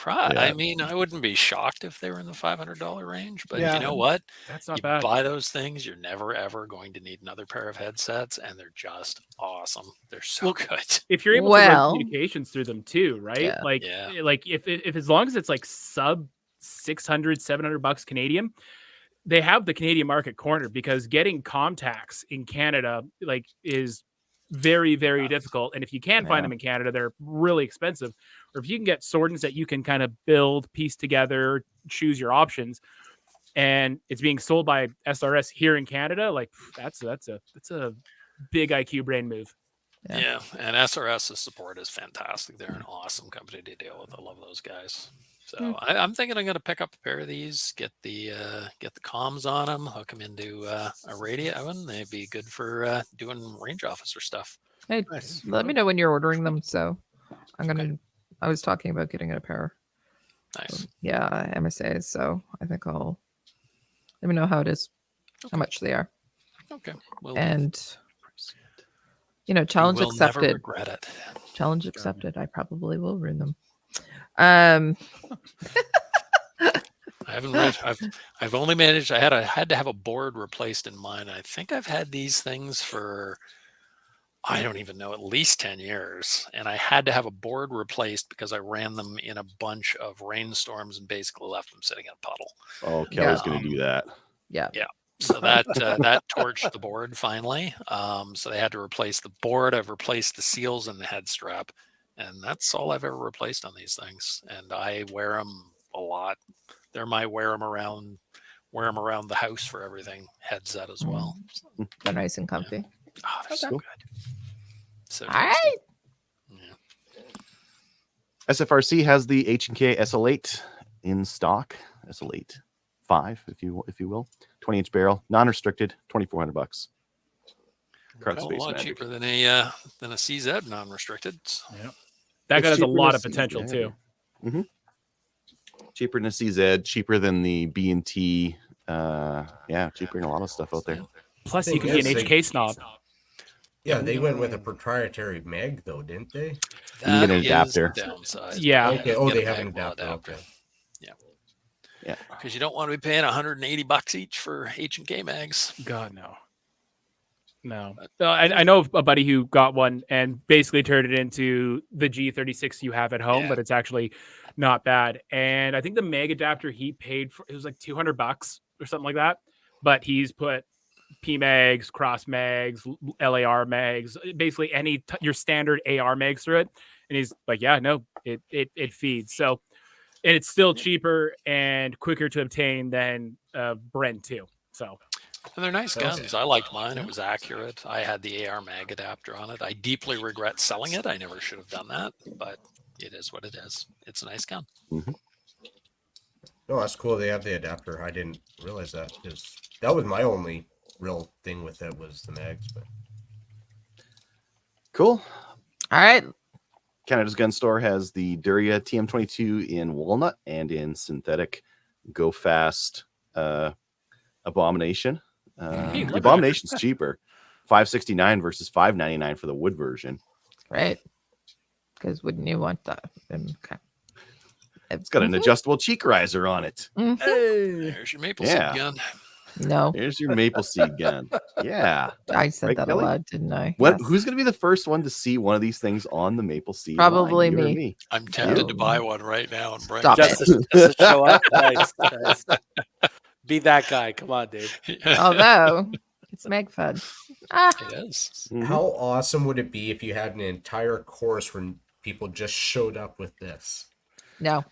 [SPEAKER 3] I
[SPEAKER 2] Yeah.
[SPEAKER 3] mean, I wouldn't be shocked if they were in the $500 range, but
[SPEAKER 6] Yeah.
[SPEAKER 3] you know what?
[SPEAKER 5] That's not
[SPEAKER 3] You
[SPEAKER 5] bad.
[SPEAKER 3] buy those things, you're never ever going to need another pair of headsets, and they're just awesome. They're so
[SPEAKER 5] Well,
[SPEAKER 3] good.
[SPEAKER 5] If you're able to run
[SPEAKER 1] Well,
[SPEAKER 5] communications through them too, right?
[SPEAKER 1] yeah.
[SPEAKER 5] Like,
[SPEAKER 3] Yeah.
[SPEAKER 5] like if as long as it's like sub 600, $700 Canadian, they have the Canadian market cornered, because getting contacts in Canada like is very, very difficult. And if you can find
[SPEAKER 2] Yeah.
[SPEAKER 5] them in Canada, they're really expensive. Or if you can get Sordens that you can kind of build, piece together, choose your options, and it's being sold by SRS here in Canada, like that's a big IQ brain move.
[SPEAKER 1] Yeah.
[SPEAKER 3] Yeah, and SRS's support is fantastic. They're an awesome company to deal with. I love those guys. So I'm thinking I'm going to pick up a pair of these, get the comms on them, hook them into a radio, and they'd be good for doing range officer stuff.
[SPEAKER 1] Hey,
[SPEAKER 6] Nice.
[SPEAKER 1] let me know when you're ordering them. So I'm
[SPEAKER 3] Okay.
[SPEAKER 1] gonna. I was talking about getting a pair.
[SPEAKER 3] Nice.
[SPEAKER 1] Yeah, MSAs. So I think I'll let me know how it is, how much they are,
[SPEAKER 3] Okay. Will do.
[SPEAKER 1] and
[SPEAKER 3] You
[SPEAKER 1] challenge
[SPEAKER 3] will never
[SPEAKER 1] accepted.
[SPEAKER 3] regret it.
[SPEAKER 1] Challenge accepted. I probably will ruin them. Um,
[SPEAKER 3] I haven't read. I've only managed. I had to have a board replaced in mine. I think I've had these things for, I don't even know, at least 10 years. And I had to have a board replaced because I ran them in a bunch of rainstorms and basically left them sitting in a puddle.
[SPEAKER 2] Oh, Kelly's
[SPEAKER 1] Yeah.
[SPEAKER 2] going to do that.
[SPEAKER 1] yeah.
[SPEAKER 3] So that torched the board finally. So they had to replace the board. I've replaced the seals and the head strap, and that's all I've ever replaced on these things. And I wear them a lot. They're my wear them around the house for everything headset as well.
[SPEAKER 1] They're nice and comfy.
[SPEAKER 3] Oh, they're so
[SPEAKER 2] Cool.
[SPEAKER 3] good. So
[SPEAKER 1] All
[SPEAKER 3] tasty.
[SPEAKER 1] right.
[SPEAKER 3] Yeah.
[SPEAKER 2] SFRC has the H&K SL8 in stock. SL8 5, if you will. 20-inch barrel, non-restricted, $2,400. Card
[SPEAKER 3] Well, a
[SPEAKER 2] space
[SPEAKER 3] lot
[SPEAKER 2] magic.
[SPEAKER 3] cheaper than a CZ non-restricted.
[SPEAKER 5] That
[SPEAKER 2] It's
[SPEAKER 5] guy has a
[SPEAKER 2] cheaper
[SPEAKER 5] lot
[SPEAKER 2] than
[SPEAKER 5] of potential
[SPEAKER 2] CZ.
[SPEAKER 5] too.
[SPEAKER 2] Cheaper than a CZ, cheaper than the B&T. Cheaper than a lot of stuff out there.
[SPEAKER 5] Plus,
[SPEAKER 4] Thing
[SPEAKER 5] you can be an
[SPEAKER 4] is,
[SPEAKER 5] HK snob.
[SPEAKER 4] Yeah, they went with a proprietary mag though, didn't they?
[SPEAKER 2] can get an
[SPEAKER 3] That is the
[SPEAKER 2] adapter.
[SPEAKER 3] downside.
[SPEAKER 5] Yeah.
[SPEAKER 4] Okay.
[SPEAKER 3] You
[SPEAKER 4] Oh,
[SPEAKER 3] get
[SPEAKER 4] they
[SPEAKER 3] a
[SPEAKER 4] have an
[SPEAKER 3] Magwell
[SPEAKER 4] adapter. Okay.
[SPEAKER 2] Yeah.
[SPEAKER 3] Because you don't want to be paying $180 each for H&K mags.
[SPEAKER 5] God, no. No. I know a buddy who got one and basically turned it into the G36 you have at home,
[SPEAKER 3] Yeah.
[SPEAKER 5] but it's actually not bad. And I think the mag adapter he paid for, it was like $200 or something like that. But he's put P mags, cross mags, LAR mags, basically your standard AR mags through it. And he's like, yeah, no, it feeds. So, and it's still cheaper and quicker to obtain than Brent too. So,
[SPEAKER 3] And they're nice guns. I liked mine. It was accurate. I had the AR mag adapter on it. I deeply regret selling it. I never should have done that, but it is what it is. It's a nice gun.
[SPEAKER 4] No, that's cool. They have the adapter. I didn't realize that because that was my only real thing with it was the mags. But
[SPEAKER 2] Cool.
[SPEAKER 1] All right.
[SPEAKER 2] Canada's Gun Store has the Duria TM22 in walnut and in synthetic Go Fast Abomination. The Abomination's cheaper, $569 versus $599 for the wood version.
[SPEAKER 1] Right. Because wouldn't you want that? Okay.
[SPEAKER 2] It's got an adjustable cheek riser on it.
[SPEAKER 3] There's your maple seed
[SPEAKER 2] Yeah.
[SPEAKER 3] gun.
[SPEAKER 1] No,
[SPEAKER 2] There's your maple seed gun. Yeah.
[SPEAKER 1] I said
[SPEAKER 2] Right,
[SPEAKER 1] that
[SPEAKER 2] Kelly?
[SPEAKER 1] aloud, didn't I?
[SPEAKER 2] What?
[SPEAKER 1] Yes.
[SPEAKER 2] Who's going to be the first one to see one of these things on the maple seed?
[SPEAKER 1] Probably
[SPEAKER 2] line? You or
[SPEAKER 1] me.
[SPEAKER 3] I'm tempted
[SPEAKER 2] You.
[SPEAKER 3] to buy one right now and bring
[SPEAKER 1] Stop
[SPEAKER 3] it.
[SPEAKER 1] it.
[SPEAKER 6] Just to show up. Nice. Be that guy. Come on, dude.
[SPEAKER 1] Although it's Meg fun.
[SPEAKER 3] It is.
[SPEAKER 2] Mhm.
[SPEAKER 4] how awesome would it be if you had an entire course where people just showed up with this?
[SPEAKER 1] No.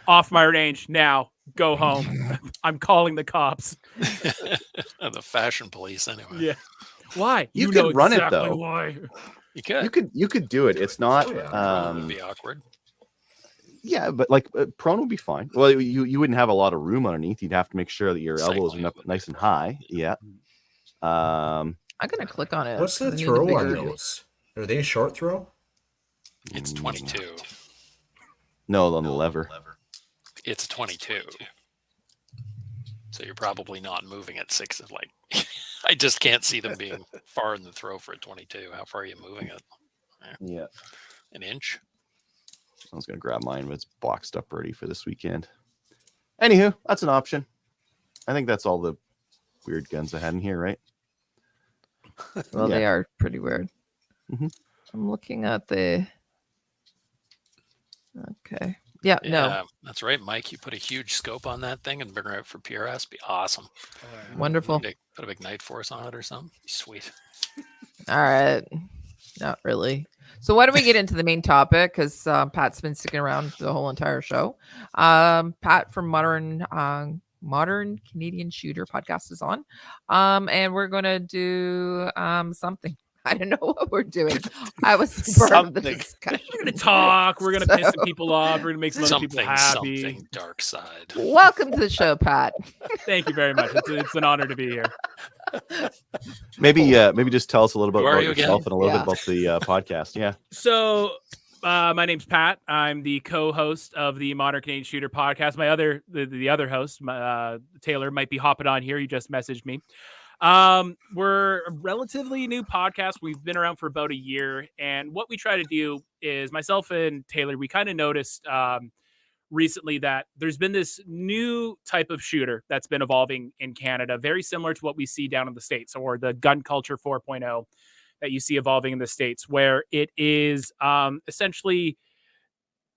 [SPEAKER 5] off my range now. Go home. I'm calling the cops.
[SPEAKER 3] The fashion police, anyway.
[SPEAKER 5] Yeah. Why?
[SPEAKER 2] You
[SPEAKER 5] know
[SPEAKER 2] could run it,
[SPEAKER 5] exactly
[SPEAKER 2] though.
[SPEAKER 5] why.
[SPEAKER 3] You could.
[SPEAKER 2] You could do it. It's not.
[SPEAKER 3] Prone would be awkward.
[SPEAKER 2] Yeah, but like prone would be fine. Well, you wouldn't have a lot of room underneath. You'd have to make sure that your elbows are up nice and high. Yeah.
[SPEAKER 1] I'm gonna click on it.
[SPEAKER 4] What's the
[SPEAKER 1] I need a
[SPEAKER 4] throw on
[SPEAKER 1] bigger-
[SPEAKER 4] those? Are they a short throw?
[SPEAKER 3] It's 22.
[SPEAKER 2] No, on the lever.
[SPEAKER 3] It's 22. So you're probably not moving at 6. Like, I just can't see them being far in the throw for a 22. How far are you moving it?
[SPEAKER 2] Yeah.
[SPEAKER 3] An inch?
[SPEAKER 2] I was gonna grab mine, but it's boxed up ready for this weekend. Anywho, that's an option. I think that's all the weird guns I had in here, right?
[SPEAKER 1] Well,
[SPEAKER 2] Yeah.
[SPEAKER 1] they are pretty weird.
[SPEAKER 2] Mhm.
[SPEAKER 1] I'm looking at the. Okay. Yeah. No.
[SPEAKER 3] Yeah, that's right, Mike. You put a huge scope on that thing and bring it out for PRS. Be awesome.
[SPEAKER 1] Wonderful.
[SPEAKER 3] Put a big night force on it or something. Be sweet.
[SPEAKER 1] All right. Not really. So why don't we get into the main topic? Because Pat's been sticking around the whole entire show. Pat from Modern Canadian Shooter podcast is on. And we're gonna do something. I don't know what we're doing. I was part of the
[SPEAKER 6] Something.
[SPEAKER 1] discussion.
[SPEAKER 5] We're gonna talk. We're gonna piss some
[SPEAKER 1] So-
[SPEAKER 5] people off. We're gonna make some other people happy.
[SPEAKER 3] Something dark side.
[SPEAKER 1] Welcome to the show, Pat.
[SPEAKER 5] Thank you very much. It's an honor to be here.
[SPEAKER 2] Maybe just tell us a little bit
[SPEAKER 3] Who are
[SPEAKER 2] about
[SPEAKER 3] you
[SPEAKER 2] yourself
[SPEAKER 3] again?
[SPEAKER 2] and a little
[SPEAKER 1] Yeah.
[SPEAKER 2] bit about the podcast. Yeah.
[SPEAKER 5] So, my name's Pat. I'm the co-host of the Modern Canadian Shooter podcast. The other host, Taylor, might be hopping on here. You just messaged me. We're a relatively new podcast. We've been around for about a year, and what we try to do is myself and Taylor, we kind of noticed recently that there's been this new type of shooter that's been evolving in Canada, very similar to what we see down in the States, or the gun culture 4.0 that you see evolving in the States, where it is essentially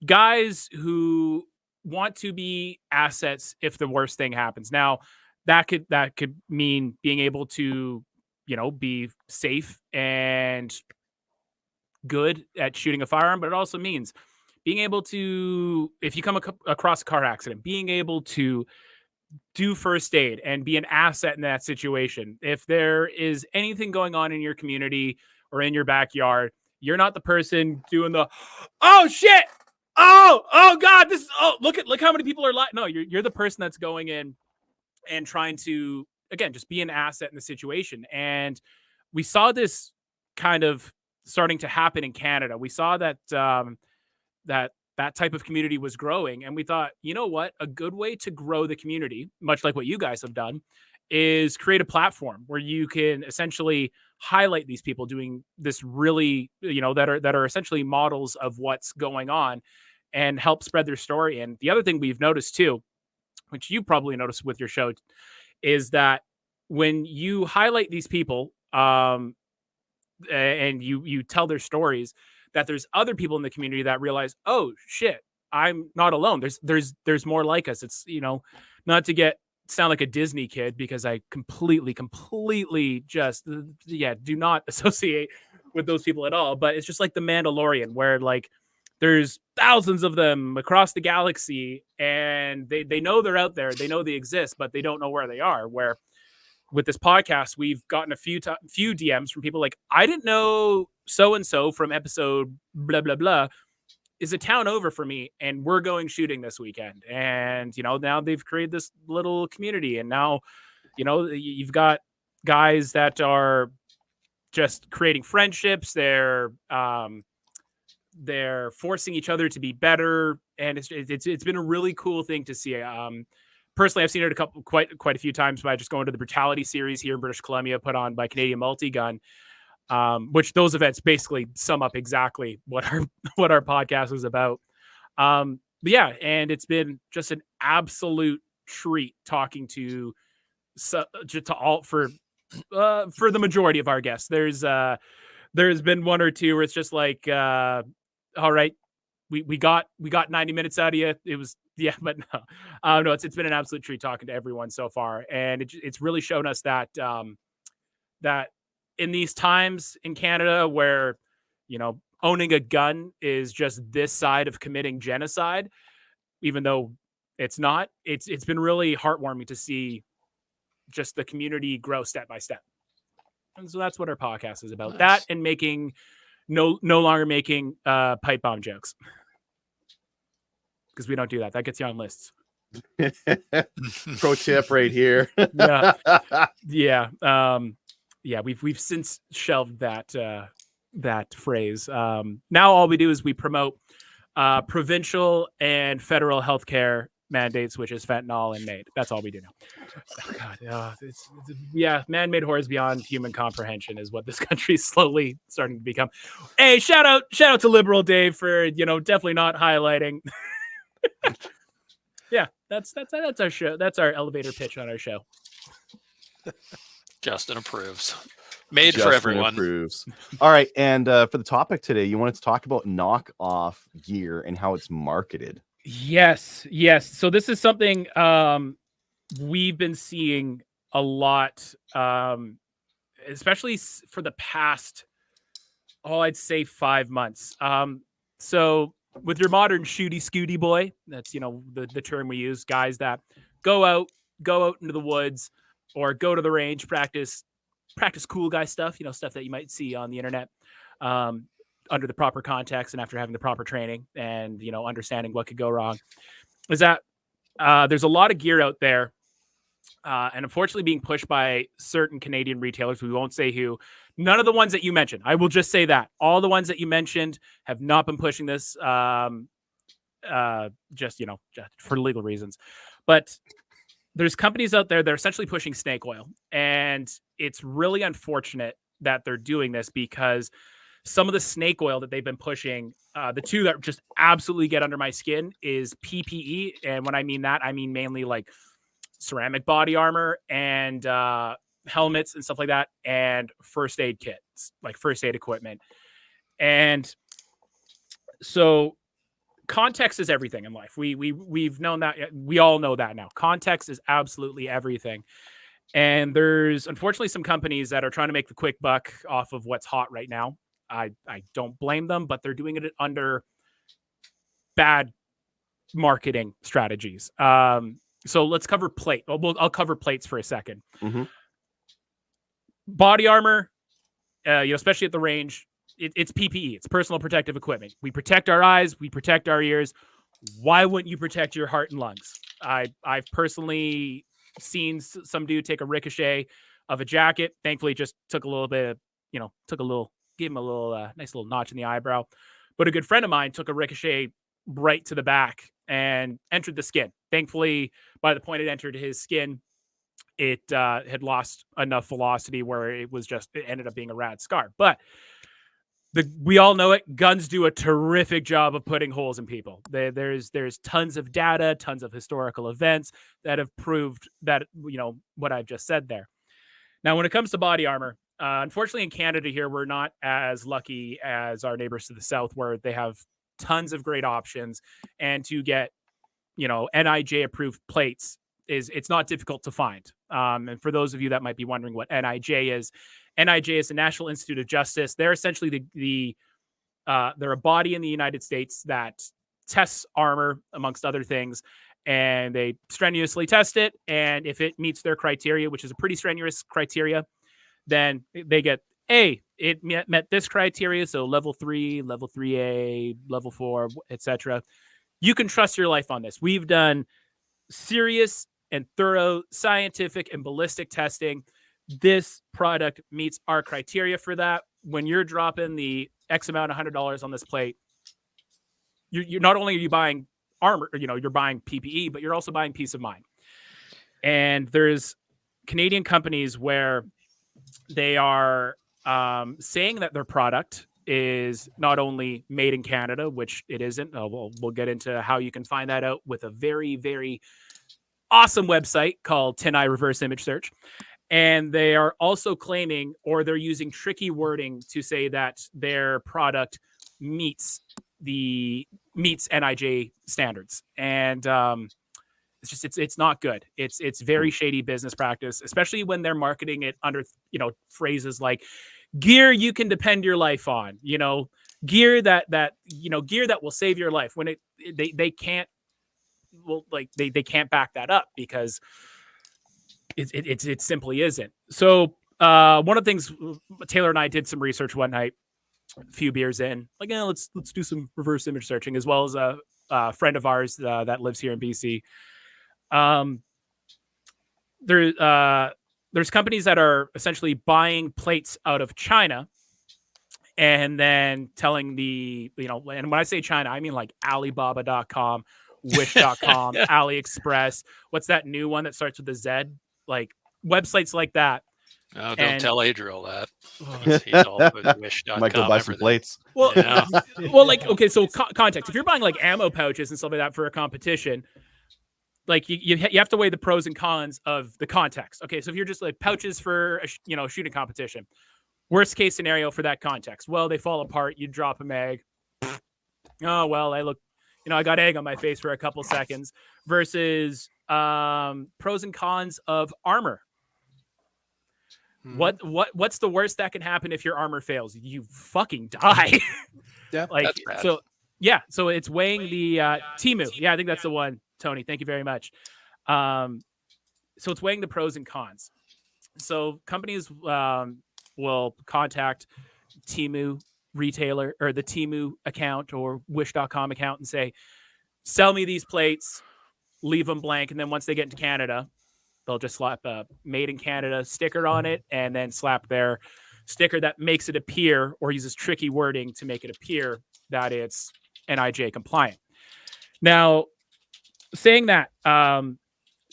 [SPEAKER 5] guys who want to be assets if the worst thing happens. Now, that could mean being able to, be safe and good at shooting a firearm, but it also means being able to, if you come across a car accident, being able to do first aid and be an asset in that situation. If there is anything going on in your community or in your backyard, you're not the person doing the, oh shit, oh God, look how many people are lying. No, you're the person that's going in and trying to, again, just be an asset in the situation. And we saw this kind of starting to happen in Canada. We saw that that type of community was growing, and we thought, you know what, a good way to grow the community, much like what you guys have done, is create a platform where you can essentially highlight these people doing this really, that are essentially models of what's going on and help spread their story. And the other thing we've noticed too, which you probably noticed with your show, is that when you highlight these people and you tell their stories, that there's other people in the community that realize, oh shit, I'm not alone. There's more like us. It's, not to sound like a Disney kid, because I completely just, do not associate with those people at all. But it's just like the Mandalorian, where like there's thousands of them across the galaxy, and they know they're out there, they know they exist, but they don't know where they are. Where with this podcast, we've gotten a few DMs from people like, I didn't know so-and-so from episode blah, blah, blah is a town over for me, and we're going shooting this weekend. And, now they've created this little community, and now, you've got guys that are just creating friendships. They're forcing each other to be better. And it's been a really cool thing to see. Personally, I've seen it quite a few times by just going to the Brutality series here in British Columbia, put on by Canadian Multi-Gun, which those events basically sum up exactly what our podcast is about. But yeah, and it's been just an absolute treat talking to all for the majority of our guests. There's been one or two where it's just like, all right, we got 90 minutes out of you. It was, yeah, but no, it's been an absolute treat talking to everyone so far. And it's really shown us that, that in these times in Canada where, owning a gun is just this side of committing genocide, even though it's not, it's been really heartwarming to see just the community grow step by step. And so that's what our podcast is about.
[SPEAKER 3] Nice.
[SPEAKER 5] That and making no longer making pipe bomb jokes, because we don't do that. That gets you on lists.
[SPEAKER 2] Pro tip right here.
[SPEAKER 5] Yeah. We've since shelved that phrase. Now all we do is we promote provincial and federal healthcare mandates, which is fentanyl and MAID. That's all we do now. Oh, God, yeah, man-made horrors beyond human comprehension is what this country is slowly starting to become. Hey, shout out to Liberal Dave for definitely not highlighting. Yeah, that's our show. That's our elevator pitch on our show.
[SPEAKER 3] Justin approves. Made
[SPEAKER 2] Justin
[SPEAKER 3] for everyone.
[SPEAKER 2] approves. All right, and for the topic today, you wanted to talk about knockoff gear and how it's marketed.
[SPEAKER 5] Yes. So this is something we've been seeing a lot, especially for the past, I'd say 5 months. So with your modern shooty scooty boy, that's the term we use, guys that go out into the woods or go to the range, practice cool guy stuff, stuff that you might see on the internet, under the proper context and after having the proper training and understanding what could go wrong, is that there's a lot of gear out there, and unfortunately being pushed by certain Canadian retailers. We won't say who. None of the ones that you mentioned. I will just say that all the ones that you mentioned have not been pushing this, just for legal reasons. But there's companies out there that are essentially pushing snake oil, and it's really unfortunate that they're doing this, because some of the snake oil that they've been pushing, the two that just absolutely get under my skin is PPE. And when I mean that, I mean mainly like ceramic body armor and helmets and stuff like that, and first aid kits, like first aid equipment. And so context is everything in life. We've known that. We all know that now. Context is absolutely everything. And there's unfortunately some companies that are trying to make the quick buck off of what's hot right now. I don't blame them, but they're doing it under bad marketing strategies. So let's cover plate. I'll cover plates for a second.
[SPEAKER 2] Mm-hmm.
[SPEAKER 5] Body armor, especially at the range, it's PPE. It's personal protective equipment. We protect our eyes. We protect our ears. Why wouldn't you protect your heart and lungs? I've personally seen some dude take a ricochet of a jacket. Thankfully, just took a little bit of, gave him a little nice little notch in the eyebrow. But a good friend of mine took a ricochet right to the back and entered the skin. Thankfully, by the point it entered his skin, it had lost enough velocity where it ended up being a rad scar. But we all know it. Guns do a terrific job of putting holes in people. There's tons of data, tons of historical events that have proved that, what I've just said there. Now, when it comes to body armor, unfortunately in Canada here, we're not as lucky as our neighbors to the south, where they have tons of great options. And to get, NIJ approved plates it's not difficult to find. And for those of you that might be wondering what NIJ is the National Institute of Justice. They're essentially they're a body in the United States that tests armor, amongst other things, and they strenuously test it. And if it meets their criteria, which is a pretty strenuous criteria, then they get it met this criteria. So level 3, level 3A, level 4, etc. You can trust your life on this. We've done serious and thorough scientific and ballistic testing. This product meets our criteria for that. When you're dropping the X amount, $100 on this plate, you're not only are you buying armor, you're buying PPE, but you're also buying peace of mind. And there's Canadian companies where they are saying that their product is not only made in Canada, which it isn't. We'll get into how you can find that out with a very, very awesome website called TinEye Reverse Image Search. And they are also claiming, or they're using tricky wording to say that their product meets NIJ standards. And it's not good. It's very shady business practice, especially when they're marketing it under, phrases like gear you can depend your life on, gear that will save your life, when they can't, they can't back that up, because it simply isn't. So one of the things, Taylor and I did some research one night, a few beers in, let's do some reverse image searching, as well as a friend of ours that lives here in BC. There's companies that are essentially buying plates out of China and then telling and when I say China, I mean like Alibaba.com Wish.com, AliExpress. What's that new one that starts with a Z? Like websites like that.
[SPEAKER 3] Oh, don't
[SPEAKER 5] And-
[SPEAKER 3] tell Adriel that. He's all about Wish.com.
[SPEAKER 2] Might go buy some
[SPEAKER 3] everything.
[SPEAKER 2] plates.
[SPEAKER 5] Well,
[SPEAKER 3] Yeah.
[SPEAKER 5] well, like, okay, so context. If you're buying like ammo pouches and stuff like that for a competition, like you have to weigh the pros and cons of the context. Okay, so if you're just like pouches for a shooting competition, worst case scenario for that context, well, they fall apart. You drop a mag. Oh well, I got egg on my face for a couple seconds. Versus pros and cons of armor. What's the worst that can happen if your armor fails? You fucking die.
[SPEAKER 6] Yeah,
[SPEAKER 5] like
[SPEAKER 3] that's bad.
[SPEAKER 5] so. Yeah, so it's weighing the Temu. Yeah, I think that's the one, Tony. Thank you very much. So it's weighing the pros and cons. So companies will contact Temu retailer or the Temu account or Wish.com account and say, sell me these plates, leave them blank. And then once they get into Canada, they'll just slap a made in Canada sticker on it and then slap their sticker that makes it appear or uses tricky wording to make it appear that it's NIJ compliant. Now, saying that,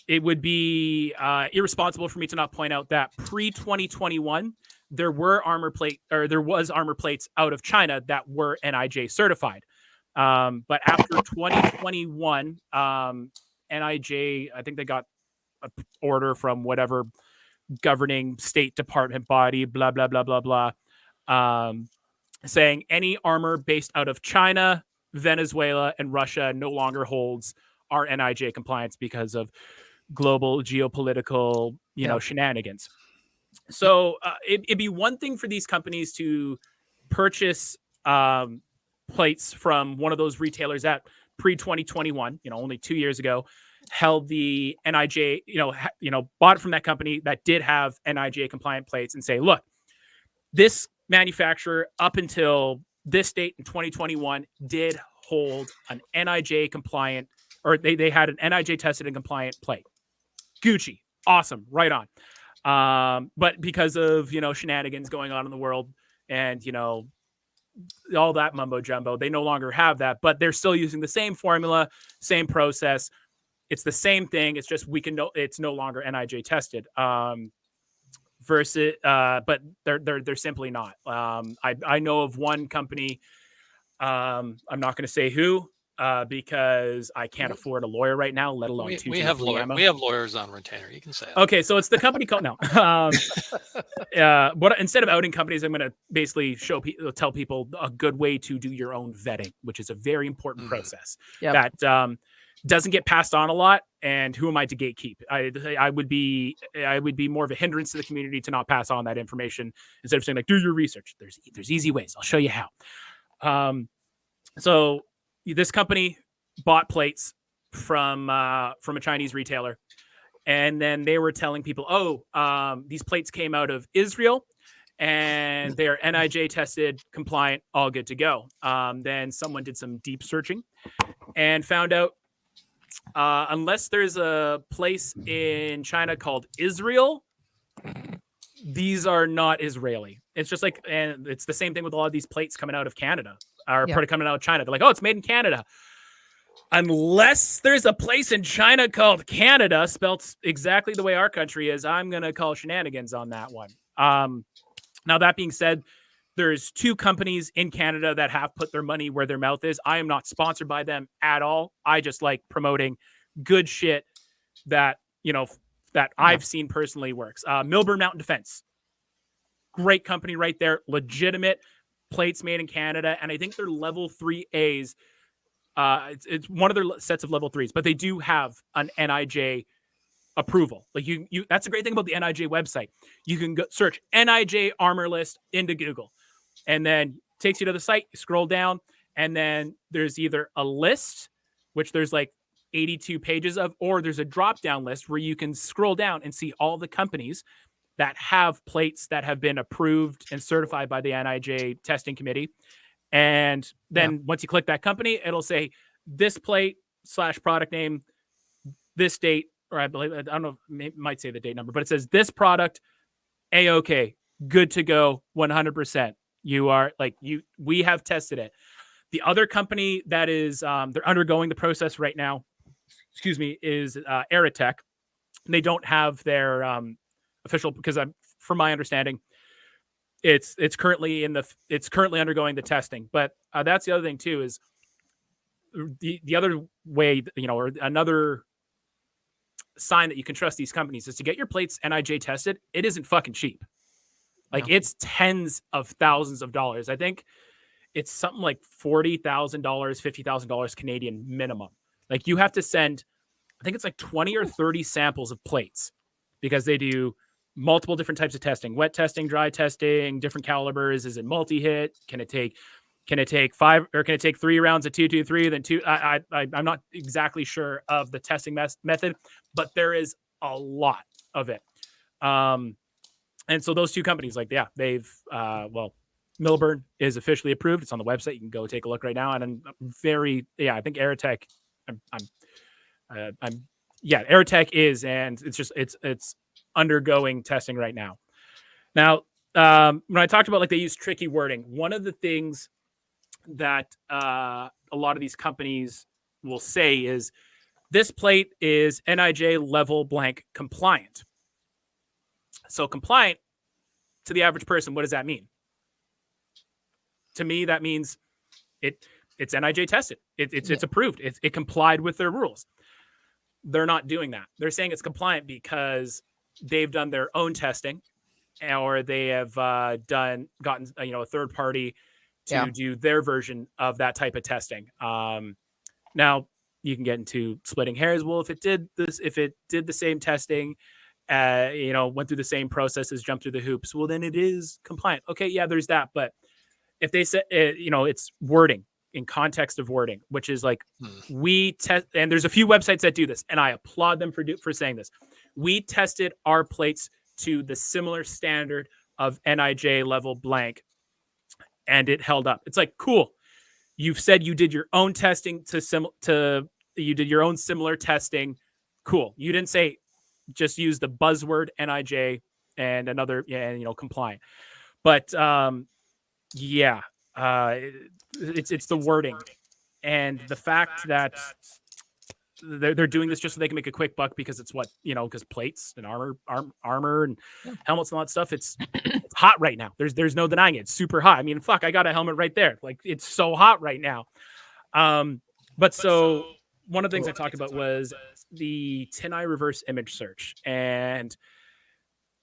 [SPEAKER 5] it would be irresponsible for me to not point out that pre-2021, there was armor plates out of China that were NIJ certified. But after 2021, NIJ, I think they got an order from whatever governing state department body, blah, blah, blah, blah, blah, saying any armor based out of China, Venezuela, and Russia no longer holds our NIJ compliance because of global geopolitical, shenanigans. So it'd be one thing for these companies to purchase plates from one of those retailers that pre-2021, only 2 years ago, held the NIJ, bought it from that company that did have NIJ compliant plates and say, look, this manufacturer up until this date in 2021 did hold an NIJ compliant, or they had an NIJ tested and compliant plate. Gucci, awesome, right on. But because of shenanigans going on in the world and all that mumbo jumbo, they no longer have that, but they're still using the same formula, same process. It's the same thing. It's just it's no longer NIJ tested. But they're simply not. I know of one company. I'm not going to say who because I can't afford a lawyer right now, let alone
[SPEAKER 3] we have lawyers on retainer. You can say it.
[SPEAKER 5] Okay, so it's the company called but instead of outing companies, I'm going to basically tell people a good way to do your own vetting, which is a very important process that doesn't get passed on a lot. And who am I to gatekeep? I would be more of a hindrance to the community to not pass on that information instead of saying like, do your research. There's easy ways. I'll show you how. So this company bought plates from a Chinese retailer, and then they were telling people, these plates came out of Israel and they are NIJ tested, compliant, all good to go. Then someone did some deep searching and found out unless there's a place in China called Israel, these are not Israeli. It's just like, and it's the same thing with a lot of these plates coming out of Canada or coming out of China. They're like, oh, it's made in Canada. Unless there's a place in China called Canada, spelled exactly the way our country is, I'm going to call shenanigans on that one. Now, that being said, there's two companies in Canada that have put their money where their mouth is. I am not sponsored by them at all. I just like promoting good shit that, I've seen personally works. Milburn Mountain Defense. Great company right there. Legitimate plates made in Canada. And I think they're level 3As. It's one of their sets of level 3s, but they do have an NIJ approval. Like you that's the great thing about the NIJ website. You can go search NIJ armor list into Google, and then takes you to the site. You scroll down, and then there's either a list, which there's like 82 pages of, or there's a drop down list where you can scroll down and see all the companies that have plates that have been approved and certified by the NIJ testing committee. And then once you click that company, it'll say this plate / product name, this date, or I don't know, might say the date number, but it says this product, A-OK, good to go, 100%. You are we have tested it. The other company that is they're undergoing the process right now, is Aerotech. They don't have their official, because from my understanding, it's currently undergoing the testing. But that's the other thing too, is the other way, or another sign that you can trust these companies is to get your plates NIJ tested. It isn't fucking cheap. Like it's tens of thousands of dollars. I think it's something like $40,000, $50,000 Canadian minimum. Like you have to send, I think it's like 20 or 30 samples of plates, because they do multiple different types of testing: wet testing, dry testing, different calibers. Is it multi-hit? Can it take 5, or can it take 3 rounds of 223, then 2? I'm not exactly sure of the testing method, but there is a lot of it. And so those two companies, they've Millburn is officially approved. It's on the website. You can go take a look right now. And I'm I think Aerotech, Aerotech is, and it's undergoing testing right now. Now, when I talked about they use tricky wording, one of the things that a lot of these companies will say is, this plate is NIJ level blank compliant. So compliant to the average person, what does that mean? To me, that means it's NIJ tested. It's approved. It complied with their rules. They're not doing that. They're saying it's compliant because they've done their own testing, or they have gotten a third party to do their version of that type of testing. Now you can get into splitting hairs. Well, if it did the same testing, went through the same processes, jumped through the hoops, well, then it is compliant. Okay, yeah, there's that. But if they say, it's wording, in context of wording, which is like, we test, and there's a few websites that do this, and I applaud them for saying this. We tested our plates to the similar standard of NIJ level blank, and it held up. It's like, cool. You've said you did your own testing you did your own similar testing. Cool. You didn't say just use the buzzword NIJ and another, compliant. But it's the wording, and the fact that they're doing this just so they can make a quick buck, because it's because plates and armor and helmets and all that stuff, it's hot right now. There's no denying it. It's super hot. I mean, fuck, I got a helmet right there. Like, it's so hot right now. But so one of the things I talked about was the TinEye reverse image search. And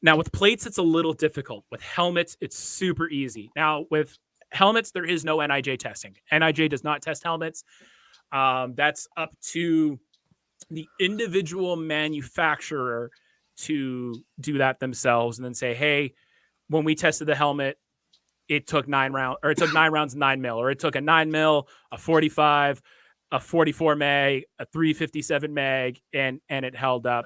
[SPEAKER 5] now with plates, it's a little difficult. With helmets, it's super easy. Now with helmets, there is no NIJ testing. NIJ does not test helmets. That's up to the individual manufacturer to do that themselves, and then say, hey, when we tested the helmet, it took 9 rounds, or it took 9 rounds, 9 mil, or it took a 9 mil, a 45, a 44 mag, a 357 mag, and it held up,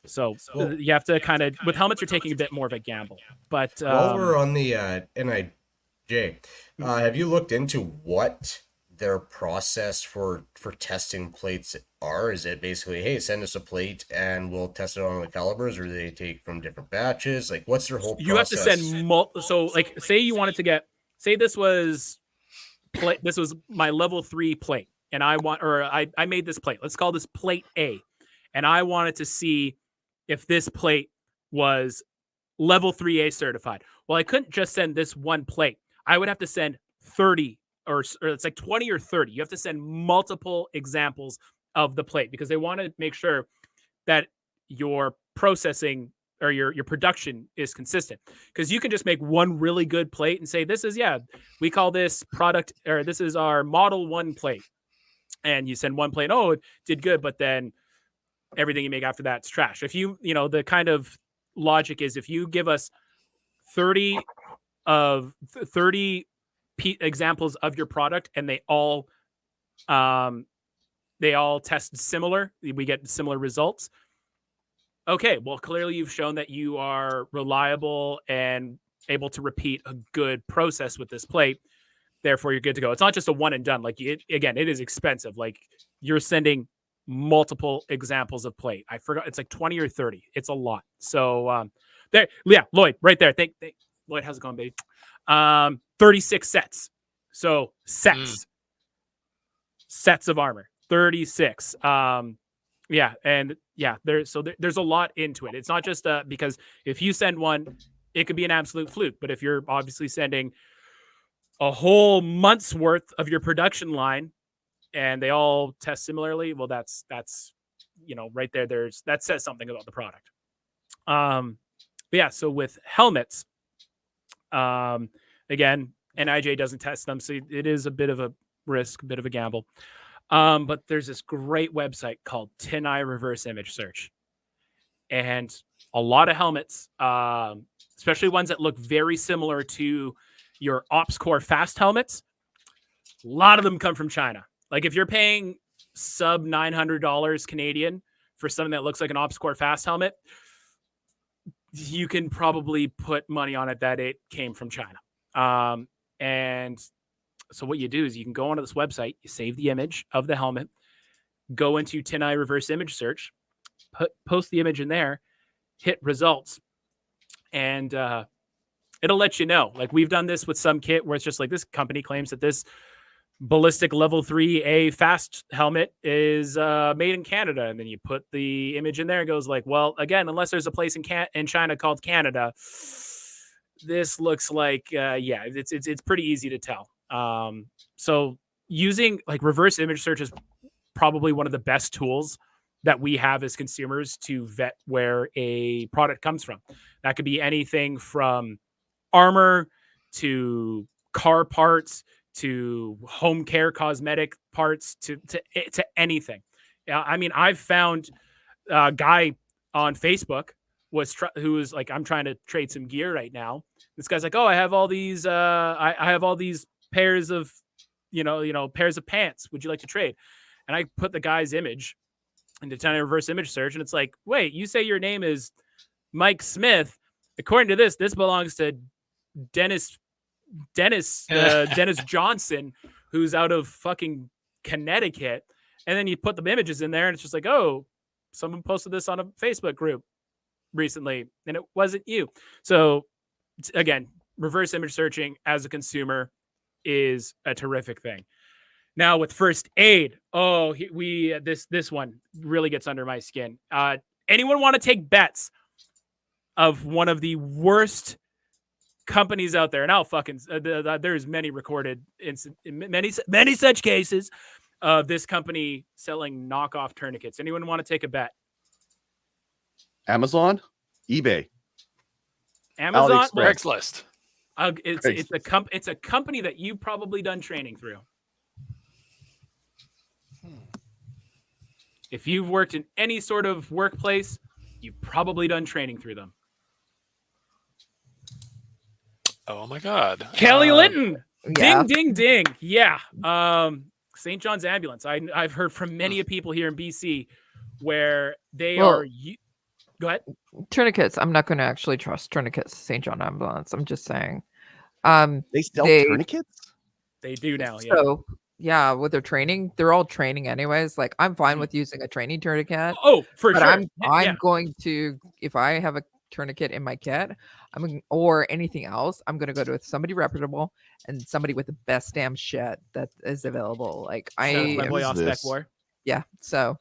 [SPEAKER 5] So you have to kind of, with helmets, you're taking a bit more of a gamble. But
[SPEAKER 4] while we're on the NIJ, have you looked into what their process for testing plates are? Is it basically, hey, send us a plate and we'll test it on the calibers, or do they take from different batches? Like, what's their whole process?
[SPEAKER 5] You have to send so like, say you wanted to get, say this was my level 3 plate, and I made this plate. Let's call this plate A, and I wanted to see if this plate was level 3A certified. Well, I couldn't just send this one plate. I would have to send 30, or it's like 20 or 30. You have to send multiple examples of the plate, because they want to make sure that your processing or your production is consistent. Because you can just make one really good plate and say, this is, we call this product, or this is our model 1 plate. And you send one plate, oh, it did good, but then everything you make after that's trash. If the kind of logic is, if you give us 30 examples of your product, and they all test similar, we get similar results. Okay, well, clearly you've shown that you are reliable and able to repeat a good process with this plate. Therefore, you're good to go. It's not just a one and done. Like, it is expensive. Like, you're sending multiple examples of plate. I forgot, it's like 20 or 30. It's a lot. So there, Lloyd, right there. Thank Lloyd, how's it going, baby? 36 sets. So sets of armor, 36. There's a lot into it. It's not just because if you send one, it could be an absolute fluke. But if you're obviously sending a whole month's worth of your production line and they all test similarly, well, that's right there. That says something about the product. So with helmets, again, NIJ doesn't test them, so it is a bit of a risk, a bit of a gamble. But there's this great website called TinEye Reverse Image Search. And a lot of helmets, especially ones that look very similar to your Ops Core Fast helmets, a lot of them come from China. Like if you're paying sub $900 Canadian for something that looks like an Ops Core Fast helmet, you can probably put money on it that it came from China. And so what you do is you can go onto this website, you save the image of the helmet, go into TinEye Reverse Image Search, post the image in there, hit results, and it'll let you know. Like we've done this with some kit where it's just like this company claims that this ballistic level 3A fast helmet is made in Canada, and then you put the image in there and goes like, well, again, unless there's a place in China called Canada, this looks like it's pretty easy to tell. So using like reverse image search is probably one of the best tools that we have as consumers to vet where a product comes from. That could be anything from armor to car parts to home care cosmetic parts to anything. I mean, I've found a guy on Facebook who was like, I'm trying to trade some gear right now. This guy's like, oh, I have all these I have all these pairs of pairs of pants. Would you like to trade? And I put the guy's image into TinEye Reverse Image Search, and it's like, wait, you say your name is Mike Smith. According to this belongs to Dennis Johnson, who's out of fucking Connecticut. And then you put the images in there, and it's just like, oh, someone posted this on a Facebook group recently, and it wasn't you. So again, reverse image searching as a consumer is a terrific thing. Now with first aid, this one really gets under my skin. Anyone want to take bets of one of the worst companies out there? And I'll fucking there's many recorded many such cases of this company selling knockoff tourniquets. Anyone want to take a bet?
[SPEAKER 2] Amazon, eBay,
[SPEAKER 5] Amazon,
[SPEAKER 3] Craigslist.
[SPEAKER 5] It's a company that you've probably done training through. If you've worked in any sort of workplace, you've probably done training through them.
[SPEAKER 3] Oh my God.
[SPEAKER 5] Kelly Linton.
[SPEAKER 1] Yeah.
[SPEAKER 5] Ding, ding, ding. Yeah. St. John's Ambulance. I've heard from many people here in BC where they are. Go ahead.
[SPEAKER 1] Tourniquets. I'm not going to actually trust tourniquets. St. John Ambulance. I'm just saying.
[SPEAKER 2] They sell tourniquets?
[SPEAKER 5] They do now. Yeah.
[SPEAKER 1] So yeah, with their training, they're all training anyways. Like I'm fine with using a training tourniquet.
[SPEAKER 5] Oh, for
[SPEAKER 1] but
[SPEAKER 5] sure.
[SPEAKER 1] I'm going to, if I have a tourniquet in my kit, or anything else, I'm going to go to somebody reputable and somebody with the best damn shit that is available. Like
[SPEAKER 5] my boy off Spec War.
[SPEAKER 1] Yeah. So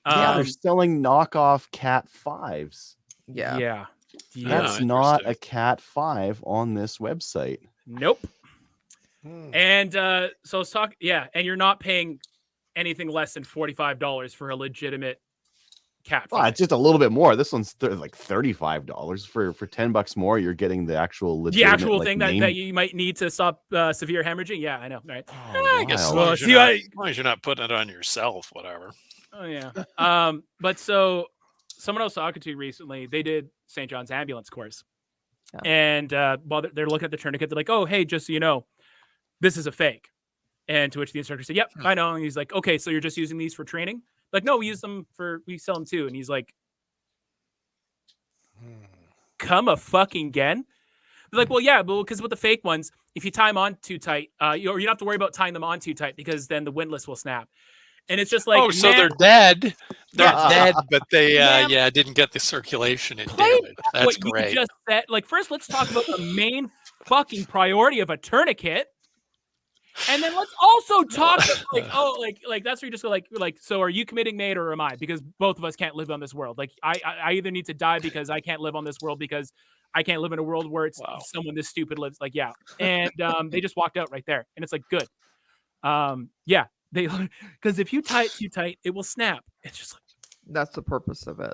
[SPEAKER 2] yeah, they're selling knockoff Cat 5s.
[SPEAKER 1] Yeah.
[SPEAKER 2] That's not a Cat 5 on this website.
[SPEAKER 5] Nope. And so let's talk. Yeah, and you're not paying anything less than $45 for a legitimate Cat 5.
[SPEAKER 2] Well, it's just a little bit more. This one's like $35 for $10 more. You're getting the actual legitimate,
[SPEAKER 5] the actual thing that you might need to stop severe hemorrhaging. Yeah, I know. Right.
[SPEAKER 3] I guess as long as you're not putting it on yourself, whatever.
[SPEAKER 5] Oh yeah. But so someone I was talking to recently, they did St. John's Ambulance course, and while they're looking at the tourniquet, they're like, "Oh, hey, just so you know, this is a fake." And to which the instructor said, "Yep, I know." And he's like, "Okay, so you're just using these for training?" Like, no, we sell them too. And he's like, "Come a fucking again?" They're like, "Well, yeah, because with the fake ones, if you tie them on too tight, you don't have to worry about tying them on too tight because then the windlass will snap." And it's just like,
[SPEAKER 3] oh, so they're dead. They're dead, but they didn't get the circulation and damage. That's
[SPEAKER 5] what
[SPEAKER 3] great.
[SPEAKER 5] You just said. Like, first, let's talk about the main fucking priority of a tourniquet. And then let's also talk like that's where you just go like so are you committing Nate or am I? Because both of us can't live on this world. Like I either need to die because I can't live on this world because I can't live in a world where it's someone this stupid lives. Like yeah, and they just walked out right there, and it's like good. Yeah, they because if you tie it too tight, it will snap. It's just like
[SPEAKER 1] That's the purpose of it.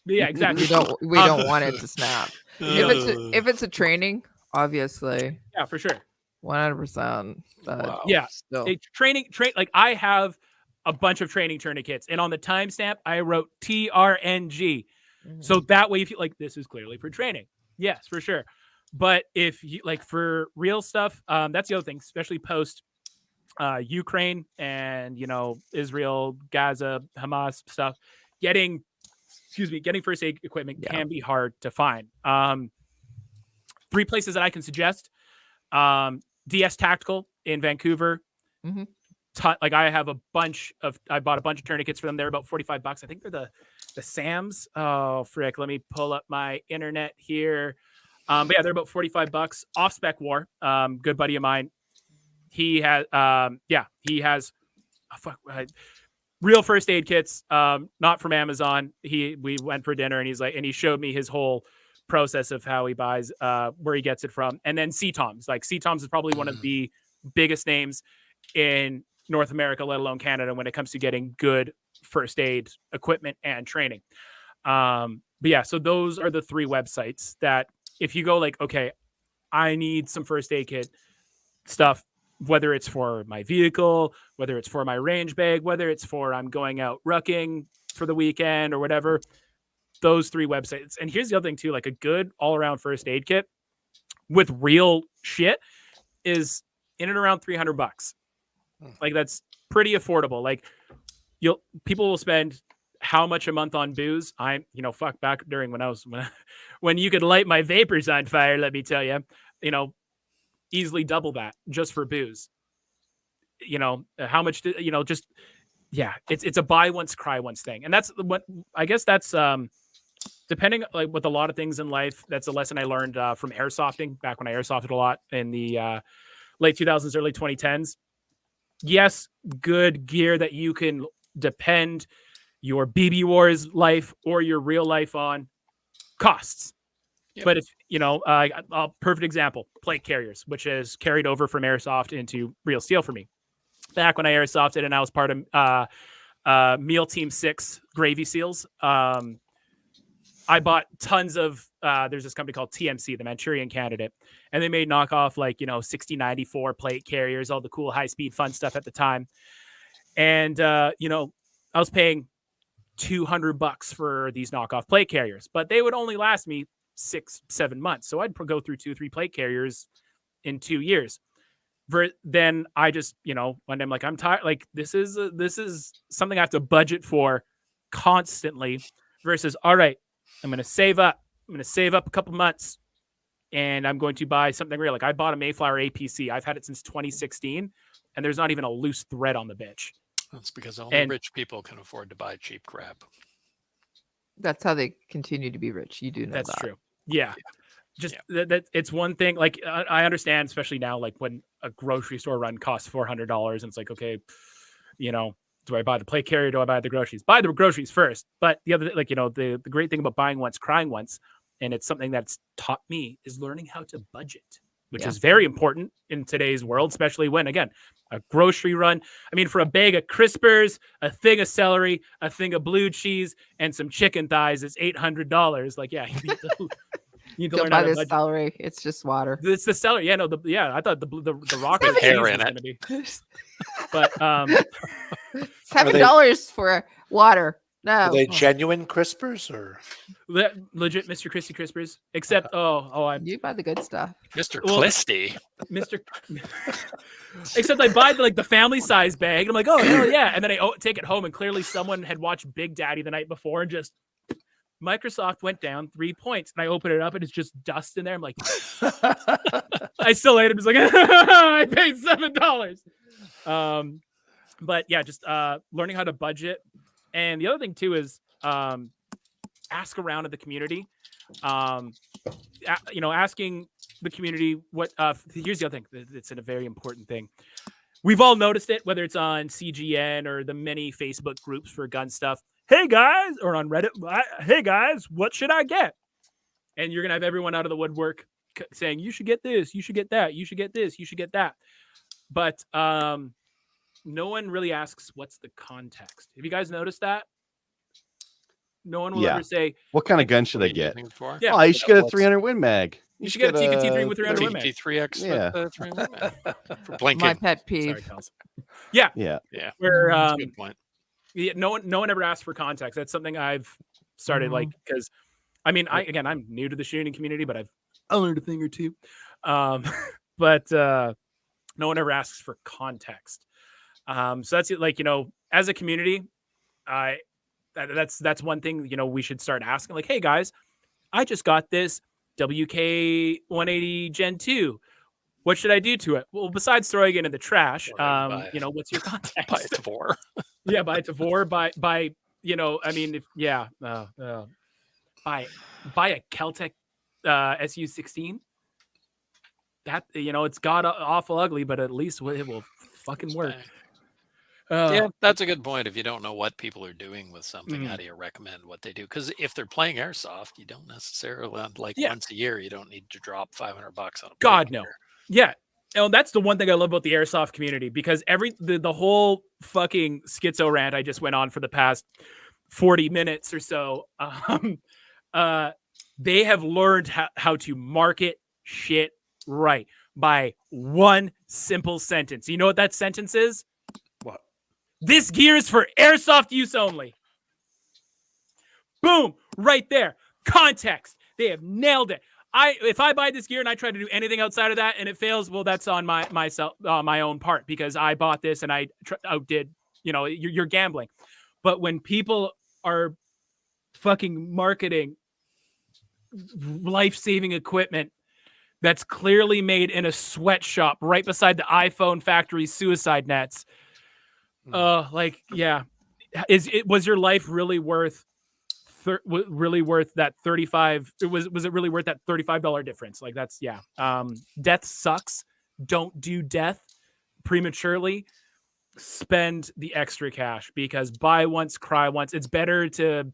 [SPEAKER 5] yeah, exactly.
[SPEAKER 1] We don't want it to snap. If it's a training, obviously,
[SPEAKER 5] yeah, for sure.
[SPEAKER 1] 100%. But
[SPEAKER 5] Yeah,
[SPEAKER 1] still.
[SPEAKER 5] train like I have a bunch of training tourniquets, and on the timestamp I wrote TRNG, so that way if you like this is clearly for training. Yes, for sure. But if you like for real stuff, that's the other thing, especially post Ukraine and Israel, Gaza, Hamas stuff. Getting first aid equipment can be hard to find. 3 places that I can suggest: DS Tactical in Vancouver. Like I bought a bunch of tourniquets for them. They're about $45. I think they're the Sams. Oh frick! Let me pull up my internet here. But yeah, they're about $45. Off Spec War. Good buddy of mine. He has real first aid kits, not from Amazon. We went for dinner and he showed me his whole process of how he buys, where he gets it from. And then CTOMS. Like CTOMS is probably one of the biggest names in North America, let alone Canada, when it comes to getting good first aid equipment and training. But yeah, so those are the 3 websites that if you go like, okay, I need some first aid kit stuff, whether it's for my vehicle, whether it's for my range bag, whether it's for I'm going out rucking for the weekend or whatever, those 3 websites. And here's the other thing too, like a good all-around first aid kit with real shit is in and around $300. Like that's pretty affordable. Like people will spend how much a month on booze? Fuck back during when you could light my vapors on fire, let me tell you, easily double that just for booze. How much it's a buy once cry once thing. And that's what I guess that's depending like with a lot of things in life. That's a lesson I learned from airsofting back when I airsofted a lot in the late 2000s, early 2010s. Yes, good gear that you can depend your BB Wars life or your real life on costs. Yep. But if a perfect example, plate carriers, which is carried over from airsoft into real steel for me. Back when I airsofted and I was part of Meal Team 6 Gravy Seals, I bought tons of, there's this company called TMC, the Manchurian Candidate, and they made knockoff 6094 plate carriers, all the cool high-speed fun stuff at the time. And, I was paying $200 for these knockoff plate carriers, but they would only last me 6-7 months. So I'd go through 2-3 plate carriers in 2 years. Then I just, when I'm like, I'm tired, like this is something I have to budget for constantly versus, all right, I'm going to save up a couple months and I'm going to buy something real. Like I bought a Mayflower APC. I've had it since 2016 and there's not even a loose thread on the bitch.
[SPEAKER 3] That's because only rich people can afford to buy cheap crap.
[SPEAKER 1] That's how they continue to be rich. You do know
[SPEAKER 5] that's
[SPEAKER 1] that.
[SPEAKER 5] true. Yeah. Just that it's one thing. Like I understand, especially now, like when a grocery store run costs $400 and it's like, okay, do I buy the plate carrier? Do I buy the groceries? Buy the groceries first. But the other, the great thing about buying once, crying once, and it's something that's taught me is learning how to budget, which is very important in today's world, especially when, again, a grocery run. I mean, for a bag of Crispers, a thing of celery, a thing of blue cheese, and some chicken thighs, it's $800. Like, yeah, you need to
[SPEAKER 1] Don't buy this celery. It's just water.
[SPEAKER 5] It's the celery. Yeah, no, I thought the rock with
[SPEAKER 3] hair
[SPEAKER 5] cheese
[SPEAKER 3] in
[SPEAKER 5] was
[SPEAKER 3] it.
[SPEAKER 5] going to be. But
[SPEAKER 1] $7 for water. No.
[SPEAKER 6] Are they genuine Crispers or
[SPEAKER 5] legit Mr. Christie Crispers? Except
[SPEAKER 1] you buy the good stuff.
[SPEAKER 3] Mr. Clisty.
[SPEAKER 5] Mr. Except I buy the family size bag and I'm like, oh hell yeah, and then I take it home and clearly someone had watched Big Daddy the night before and just Microsoft went down 3 points and I open it up and it's just dust in there. I'm like, I still ate it. It's like I paid $7. But yeah, just learning how to budget. And the other thing too is ask around in the community. Asking the community what. Here's the other thing. It's a very important thing. we've all noticed it, whether it's on CGN or the many Facebook groups for gun stuff. Hey guys, or on Reddit, hey guys, what should I get? And you're gonna have everyone out of the woodwork saying you should get this, you should get that, you should get this, you should get that. But no one really asks what's the context. Have you guys noticed that? No one will
[SPEAKER 2] Yeah.
[SPEAKER 5] ever say,
[SPEAKER 2] What kind of gun
[SPEAKER 3] What
[SPEAKER 2] should
[SPEAKER 3] are
[SPEAKER 2] I
[SPEAKER 3] you
[SPEAKER 2] get?
[SPEAKER 3] using it for?
[SPEAKER 5] yeah,
[SPEAKER 2] Oh, you should get a
[SPEAKER 6] what's-
[SPEAKER 2] 300 Win Mag.
[SPEAKER 5] you should get a TKT3 with 300 Win Mag.
[SPEAKER 3] TKT3X
[SPEAKER 2] Yeah.
[SPEAKER 3] with 3 Win Mag. For
[SPEAKER 1] My
[SPEAKER 3] blinking.
[SPEAKER 1] pet
[SPEAKER 5] Sorry,
[SPEAKER 1] peeve.
[SPEAKER 5] Kels.
[SPEAKER 2] Yeah.
[SPEAKER 3] Yeah,
[SPEAKER 5] Where
[SPEAKER 3] that's a good point.
[SPEAKER 5] yeah, no one ever asks for context. That's something I've started like because I mean I'm new to the shooting community, but I've learned a thing or two. But no one ever asks for context. So that's it. Like, as a community, that's one thing, we should start asking, like, hey guys, I just got this WK 180 Gen 2. What should I do to it? Well, besides throwing it in the trash,
[SPEAKER 3] Or buy-
[SPEAKER 5] what's your context?
[SPEAKER 3] By Tavor.
[SPEAKER 5] Yeah, buy Tavor, buy I mean, if buy a Keltec SU-16. That it's got awful ugly, but at least it will fucking work.
[SPEAKER 3] Yeah, that's a good point. If you don't know what people are doing with something,
[SPEAKER 5] Mhm.
[SPEAKER 3] how do you recommend what they do? Because if they're playing airsoft, you don't necessarily
[SPEAKER 5] Yeah.
[SPEAKER 3] once a year. You don't need to drop $500 on a
[SPEAKER 5] God,
[SPEAKER 3] plate
[SPEAKER 5] no.
[SPEAKER 3] here.
[SPEAKER 5] Yeah. And that's the one thing I love about the airsoft community, because the whole fucking schizo rant I just went on for the past 40 minutes or so, they have learned how to market shit right by one simple sentence. You know what that sentence is?
[SPEAKER 6] What?
[SPEAKER 5] This gear is for airsoft use only. Boom, right there. Context. They have nailed it. If I buy this gear and I try to do anything outside of that and it fails, well, that's on my own part, because I bought this and I outdid. You're gambling. But when people are fucking marketing life-saving equipment that's clearly made in a sweatshop right beside the iPhone factory suicide nets, was your life really worth that 35? Was it really worth that $35 difference? Like, that's death sucks. Don't do death prematurely. Spend the extra cash, because buy once, cry once. It's better to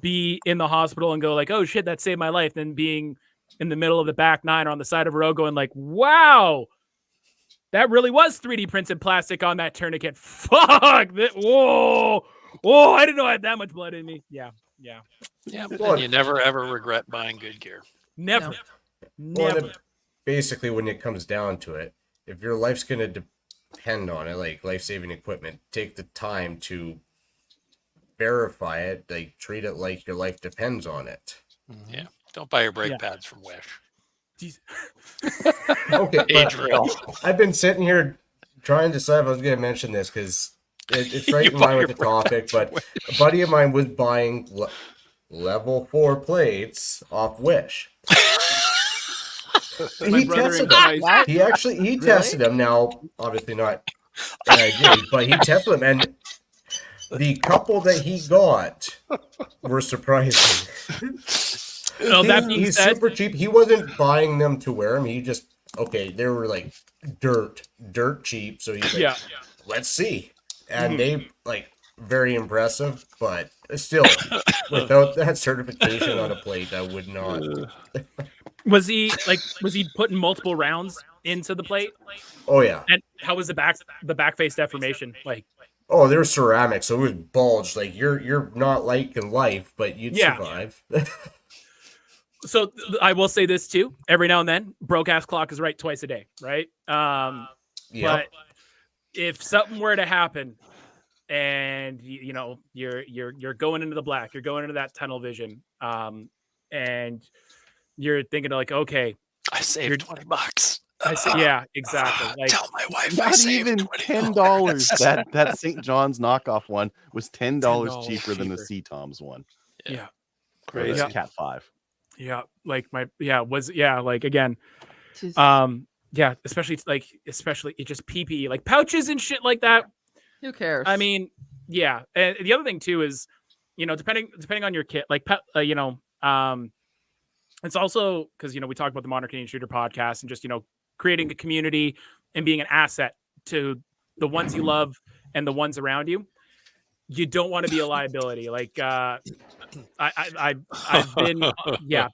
[SPEAKER 5] be in the hospital and go like, oh shit, that saved my life, than being in the middle of the back nine or on the side of a road going like, wow, that really was 3D printed plastic on that tourniquet. Fuck that. Whoa, I didn't know I had that much blood in me. Yeah.
[SPEAKER 3] Yeah,
[SPEAKER 4] Well,
[SPEAKER 3] and you never ever regret buying good gear.
[SPEAKER 5] Never.
[SPEAKER 4] Well,
[SPEAKER 5] Never.
[SPEAKER 4] then basically, when it comes down to it, if your life's going to depend on it, like life-saving equipment, take the time to verify it, like treat it like your life depends on it.
[SPEAKER 3] Yeah, don't buy your brake
[SPEAKER 5] Yeah.
[SPEAKER 3] pads from Wish.
[SPEAKER 5] Jeez.
[SPEAKER 4] Okay, but
[SPEAKER 3] Adriel.
[SPEAKER 4] I've been sitting here trying to decide if I was going to mention this, because it's right
[SPEAKER 3] You
[SPEAKER 4] in
[SPEAKER 3] buy
[SPEAKER 4] line with
[SPEAKER 3] your
[SPEAKER 4] the
[SPEAKER 3] brake
[SPEAKER 4] topic,
[SPEAKER 3] pads from
[SPEAKER 4] but a buddy of mine was buying level 4 plates off Wish.
[SPEAKER 5] My
[SPEAKER 4] He
[SPEAKER 5] brother
[SPEAKER 4] tested
[SPEAKER 5] in
[SPEAKER 4] them.
[SPEAKER 5] Christ.
[SPEAKER 4] He tested them. Now, obviously not an idea, but he tested them, and the couple that he got were surprising.
[SPEAKER 5] Well, that being
[SPEAKER 4] He's
[SPEAKER 5] said,
[SPEAKER 4] super cheap. He wasn't buying them to wear them. He just they were like dirt cheap. So he's like,
[SPEAKER 5] yeah.
[SPEAKER 4] let's see, and they like very impressive, but still, without that certification on a plate, I would not.
[SPEAKER 5] Was he putting multiple rounds into the plate?
[SPEAKER 4] Oh yeah.
[SPEAKER 5] And how was the back face deformation? Like,
[SPEAKER 4] Oh, they're ceramic, so it was bulged. Like you're not liking life, but you'd
[SPEAKER 5] Yeah.
[SPEAKER 4] survive.
[SPEAKER 5] so I will say this too. Every now and then, broke ass clock is right twice a day, right?
[SPEAKER 4] Yeah.
[SPEAKER 5] But if something were to happen, and you're going into the black, you're going into that tunnel vision, and you're thinking like, okay,
[SPEAKER 3] I saved $20.
[SPEAKER 5] yeah, exactly. Like,
[SPEAKER 3] Tell my wife I
[SPEAKER 2] Not
[SPEAKER 3] saved
[SPEAKER 2] even
[SPEAKER 3] $20.
[SPEAKER 2] $10. That St. John's knockoff one was $10
[SPEAKER 5] $10
[SPEAKER 2] cheaper than the
[SPEAKER 5] cheaper.
[SPEAKER 2] C-Toms one.
[SPEAKER 5] yeah,
[SPEAKER 2] Or the
[SPEAKER 5] Yeah.
[SPEAKER 2] Cat 5.
[SPEAKER 5] yeah, like like again,
[SPEAKER 1] Just-
[SPEAKER 5] especially it just PPE, like pouches and shit like that.
[SPEAKER 1] Who cares?
[SPEAKER 5] I mean, yeah. And the other thing too is, depending on your kit, like, it's also because, we talk about the Modern Canadian Shooter podcast and just, creating a community and being an asset to the ones you love and the ones around you, you don't want to be a liability. Like I've been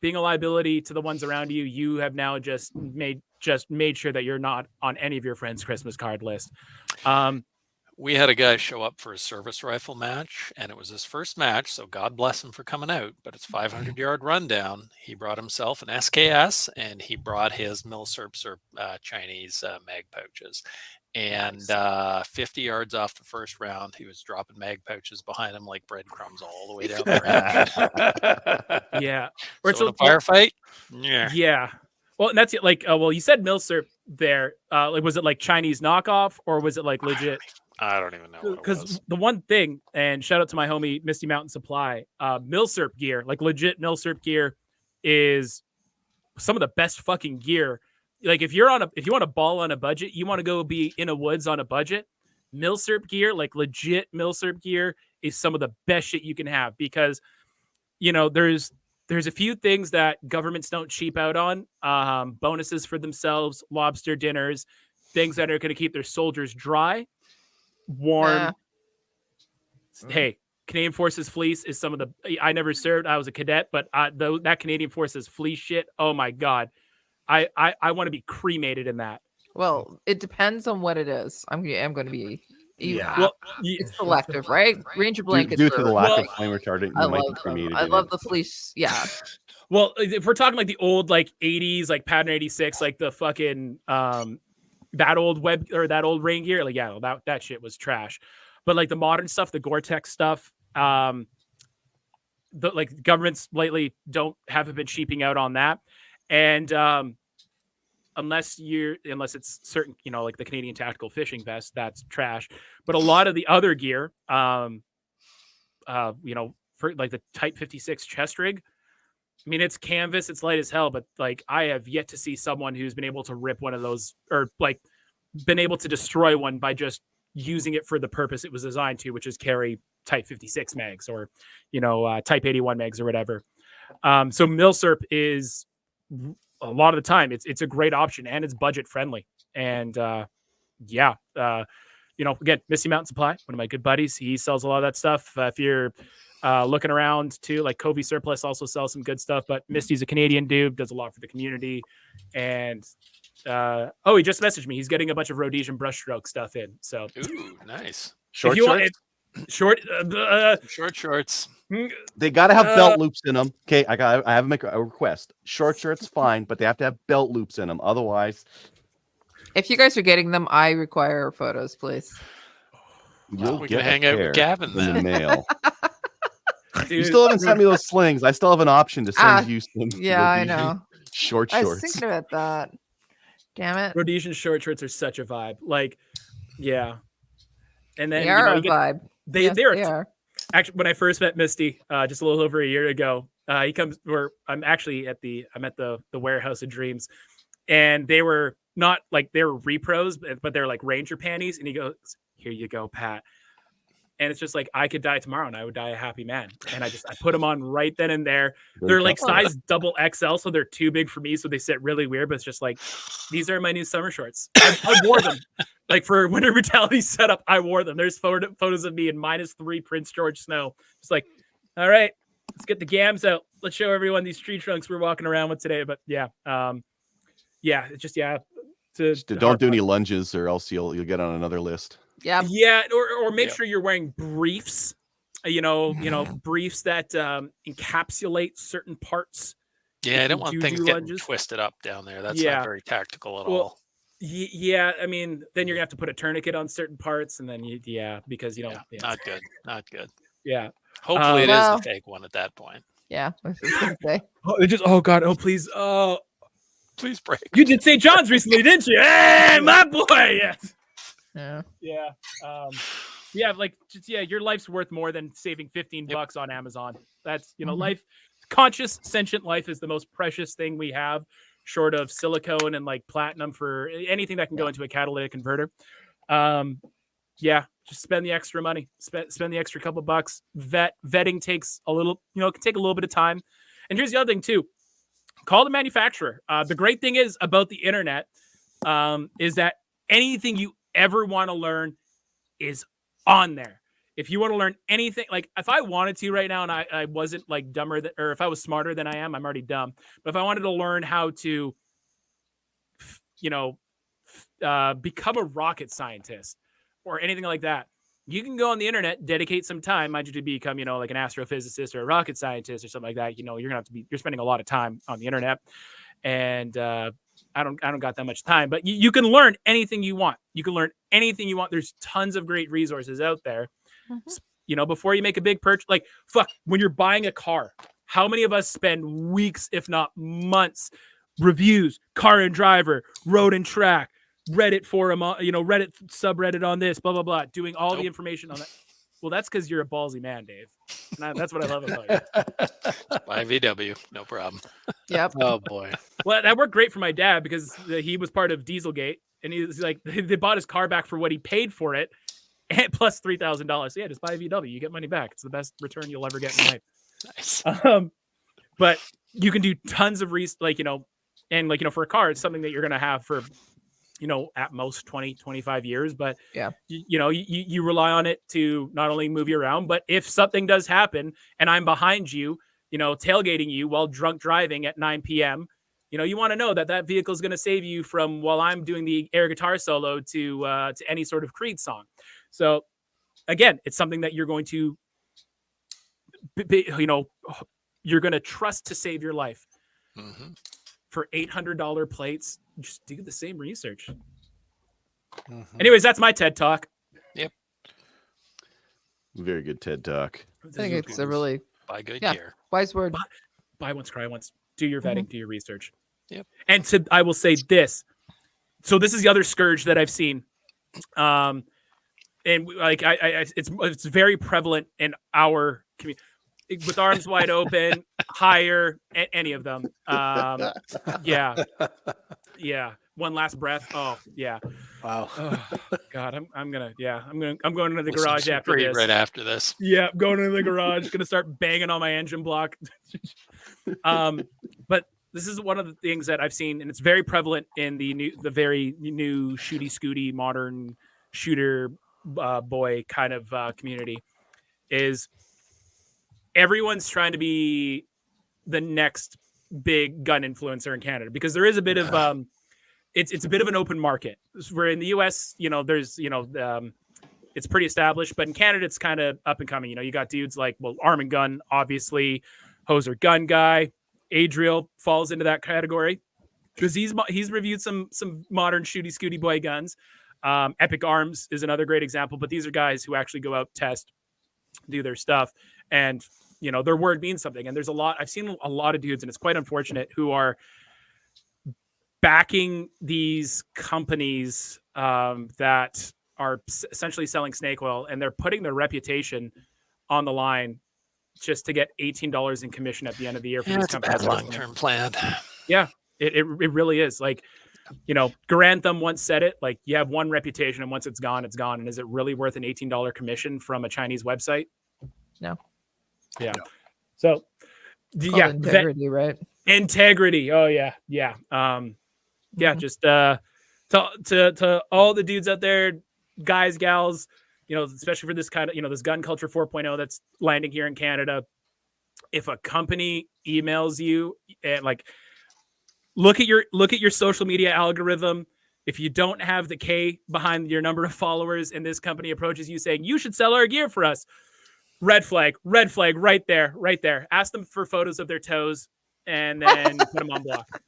[SPEAKER 5] being a liability to the ones around you. You have now just made sure that you're not on any of your friends' Christmas card list.
[SPEAKER 3] We had a guy show up for a service rifle match, and it was his first match, so God bless him for coming out, but it's 500-yard rundown. He brought himself an SKS, and he brought his Milsurp Chinese mag pouches. And 50 yards off the first round, he was dropping mag pouches behind him like breadcrumbs all the way down the range.
[SPEAKER 5] Yeah.
[SPEAKER 3] Or so in a firefight? Yeah.
[SPEAKER 5] Yeah. Well, and that's it. Like, well, you said Milsurp there. Like, was it like Chinese knockoff or was it like legit?
[SPEAKER 3] I don't even know.
[SPEAKER 5] Because the one thing, and shout out to my homie Misty Mountain Supply, Milsurp gear, like legit Milsurp gear, is some of the best fucking gear. Like if you want to ball on a budget, you want to go be in a woods on a budget, Milsurp gear, like legit Milsurp gear, is some of the best shit you can have because, you know, there's a few things that governments don't cheap out on, bonuses for themselves, lobster dinners, things that are going to keep their soldiers dry, warm. Hey, Canadian Forces fleece is some of the. I never served. I was a cadet, but that Canadian Forces fleece shit. Oh my god, I want to be cremated in that.
[SPEAKER 1] Well, it depends on what it is. I'm going to be.
[SPEAKER 5] Well,
[SPEAKER 1] it's selective, right? Ranger blankets.
[SPEAKER 2] Due to the lack of flame retardant, you might be cremated.
[SPEAKER 1] I love the fleece. Yeah.
[SPEAKER 5] Well, if we're talking like the old like 80s, like pattern 86, like the fucking that old web or that old rain gear, like that shit was trash. But like the modern stuff, the Gore-Tex stuff, the like governments lately haven't been cheaping out on that, and unless it's certain, you know, like the Canadian Tactical Fishing Vest, that's trash. But a lot of the other gear, you know, for like the Type 56 chest rig, I mean, it's canvas, it's light as hell, but like I have yet to see someone who's been able to rip one of those or like been able to destroy one by just using it for the purpose it was designed to, which is carry Type 56 mags or, you know, Type 81 mags or whatever. So Milsurp is a lot of the time it's a great option and it's budget friendly. And you know, again, Misty Mountain Supply, one of my good buddies, he sells a lot of that stuff. If you're looking around too, like Covey Surplus also sells some good stuff, but Misty's a Canadian dude, does a lot for the community. And he just messaged me. He's getting a bunch of Rhodesian brushstroke stuff in. So
[SPEAKER 3] ooh, nice.
[SPEAKER 2] Short
[SPEAKER 3] shorts.
[SPEAKER 2] They got to have belt loops in them. Okay, I have to make a request. Short shirts, fine, but they have to have belt loops in them. Otherwise,
[SPEAKER 1] if you guys are getting them, I require photos, please.
[SPEAKER 2] You'll
[SPEAKER 3] we
[SPEAKER 2] get
[SPEAKER 3] can hang out with Gavin
[SPEAKER 2] in the mail.
[SPEAKER 5] dude,
[SPEAKER 2] You still haven't sent me those slings. I still have an option to send you some.
[SPEAKER 1] Yeah, I know.
[SPEAKER 2] Short
[SPEAKER 1] I was
[SPEAKER 2] shorts.
[SPEAKER 1] thinking about that. Damn it.
[SPEAKER 5] Rhodesian short shorts are such a vibe. Like, yeah. And then
[SPEAKER 1] They are a vibe.
[SPEAKER 5] They
[SPEAKER 1] are.
[SPEAKER 5] Actually, when I first met Misty, just a little over a year ago, he comes where I'm at the Warehouse of Dreams, and they were not like they were repros, but they're like Ranger panties. And he goes, "Here you go, Pat." And it's just like I could die tomorrow and I would die a happy man. And I put them on right then and there. They're like size double XL, so they're too big for me, so they sit really weird. But it's just like these are my new summer shorts. I wore them. Like for Winter Brutality setup, I wore them. There's photos of me in -3 Prince George snow. It's like, all right, let's get the gams out. Let's show everyone these tree trunks we're walking around with today. But it's just
[SPEAKER 2] don't do any lunges, or else you'll get on another list.
[SPEAKER 1] Yeah,
[SPEAKER 5] or make sure you're wearing briefs. You know, briefs that encapsulate certain parts.
[SPEAKER 3] Yeah, I don't want things getting twisted up down there. That's not very tactical at all.
[SPEAKER 5] Yeah, I mean, then you're gonna have to put a tourniquet on certain parts, and then because
[SPEAKER 3] not good.
[SPEAKER 5] Yeah,
[SPEAKER 3] hopefully it is the fake one at that point.
[SPEAKER 1] Yeah, I was gonna say.
[SPEAKER 5] Please,
[SPEAKER 3] please break.
[SPEAKER 5] You did St. John's recently, didn't you? Hey, my boy. Yes.
[SPEAKER 1] Yeah.
[SPEAKER 5] Your life's worth more than saving $15 on Amazon. That's life. Conscious, sentient life is the most precious thing we have, short of silicone and like platinum for anything that can go into a catalytic converter. Just spend the extra money, spend the extra couple bucks. Vetting takes a little, can take a little bit of time. And here's the other thing too. Call the manufacturer. The great thing is about the internet is that anything you ever want to learn is on there. If you want to learn anything, like if I wanted to right now and I wasn't like dumber or if I was smarter than I am, I'm already dumb. But if I wanted to learn how to, become a rocket scientist or anything like that, you can go on the internet, dedicate some time, mind you, to become, like an astrophysicist or a rocket scientist or something like that. You're spending a lot of time on the internet, and I don't got that much time, but you can learn anything you want. You can learn anything you want. There's tons of great resources out there. Before you make a big purchase, like when you're buying a car, how many of us spend weeks, if not months, reviews, Car and Driver, Road and Track, Reddit forum, Reddit subreddit on this, blah, blah, blah, doing all the information on that. Well, that's because you're a ballsy man, Dave. And that's what I love about you.
[SPEAKER 3] Buy VW, no problem.
[SPEAKER 1] Yep.
[SPEAKER 3] Oh boy.
[SPEAKER 5] Well, that worked great for my dad because he was part of Dieselgate, and he's like, they bought his car back for what he paid for it, and plus $3,000. So yeah, just buy a VW. You get money back. It's the best return you'll ever get in life.
[SPEAKER 3] Nice.
[SPEAKER 5] But you can do tons of for a car, it's something that you're going to have for, at most 20, 25 years. But
[SPEAKER 1] yeah,
[SPEAKER 5] you rely on it to not only move you around, but if something does happen and I'm behind you, tailgating you while drunk driving at 9 p.m., you want to know that vehicle is going to save you from while I'm doing the air guitar solo to any sort of Creed song. So again, it's something that you're going to, you're going to trust to save your life.
[SPEAKER 3] Mm-hmm.
[SPEAKER 5] For $800 plates, just do the same research.
[SPEAKER 6] Mm-hmm.
[SPEAKER 5] Anyways, that's my TED Talk.
[SPEAKER 3] Yep.
[SPEAKER 2] Very good TED Talk.
[SPEAKER 1] I think it's a really
[SPEAKER 3] buy good gear.
[SPEAKER 1] wise word.
[SPEAKER 5] Buy once, cry once. Do your vetting, do your research.
[SPEAKER 3] Yep.
[SPEAKER 5] And I will say this. So this is the other scourge that I've seen. And like it's very prevalent in our community. With Arms Wide Open, Higher, any of them. Yeah. One Last Breath. Oh, yeah.
[SPEAKER 6] Wow.
[SPEAKER 5] Oh, God, I'm going into the garage after this.
[SPEAKER 3] Right after this.
[SPEAKER 5] Yeah, I'm going into the garage. Gonna start banging on my engine block. But this is one of the things that I've seen, and it's very prevalent in the very new shooty scooty modern shooter boy kind of community. Is everyone's trying to be the next big gun influencer in Canada, because there is a bit of it's a bit of an open market. Where in the US, there's it's pretty established, but in Canada it's kind of up and coming. You got dudes like Arm and Gun, obviously, Hoser Gun Guy, Adriel falls into that category because he's reviewed some modern shooty scooty boy guns. Epic Arms is another great example, but these are guys who actually go out, test, do their stuff, and their word means something. And I've seen a lot of dudes, and it's quite unfortunate, who are backing these companies that are essentially selling snake oil, and they're putting their reputation on the line just to get $18 in commission at the end of the year for these companies.
[SPEAKER 3] That's a bad long-term plan.
[SPEAKER 5] Yeah, it really is. Like, Grantham once said it, like, you have one reputation, and once it's gone, it's gone. And is it really worth an $18 commission from a Chinese website?
[SPEAKER 1] No.
[SPEAKER 5] Yeah. So, yeah,
[SPEAKER 1] integrity, right?
[SPEAKER 5] Integrity. Oh yeah, yeah. Yeah. Just to all the dudes out there, guys, gals, especially for this kind of this gun culture 4.0 that's landing here in Canada. If a company emails you and look at your social media algorithm. If you don't have the K behind your number of followers, and this company approaches you saying you should sell our gear for us, red flag right there. Ask them for photos of their toes and then put them on block.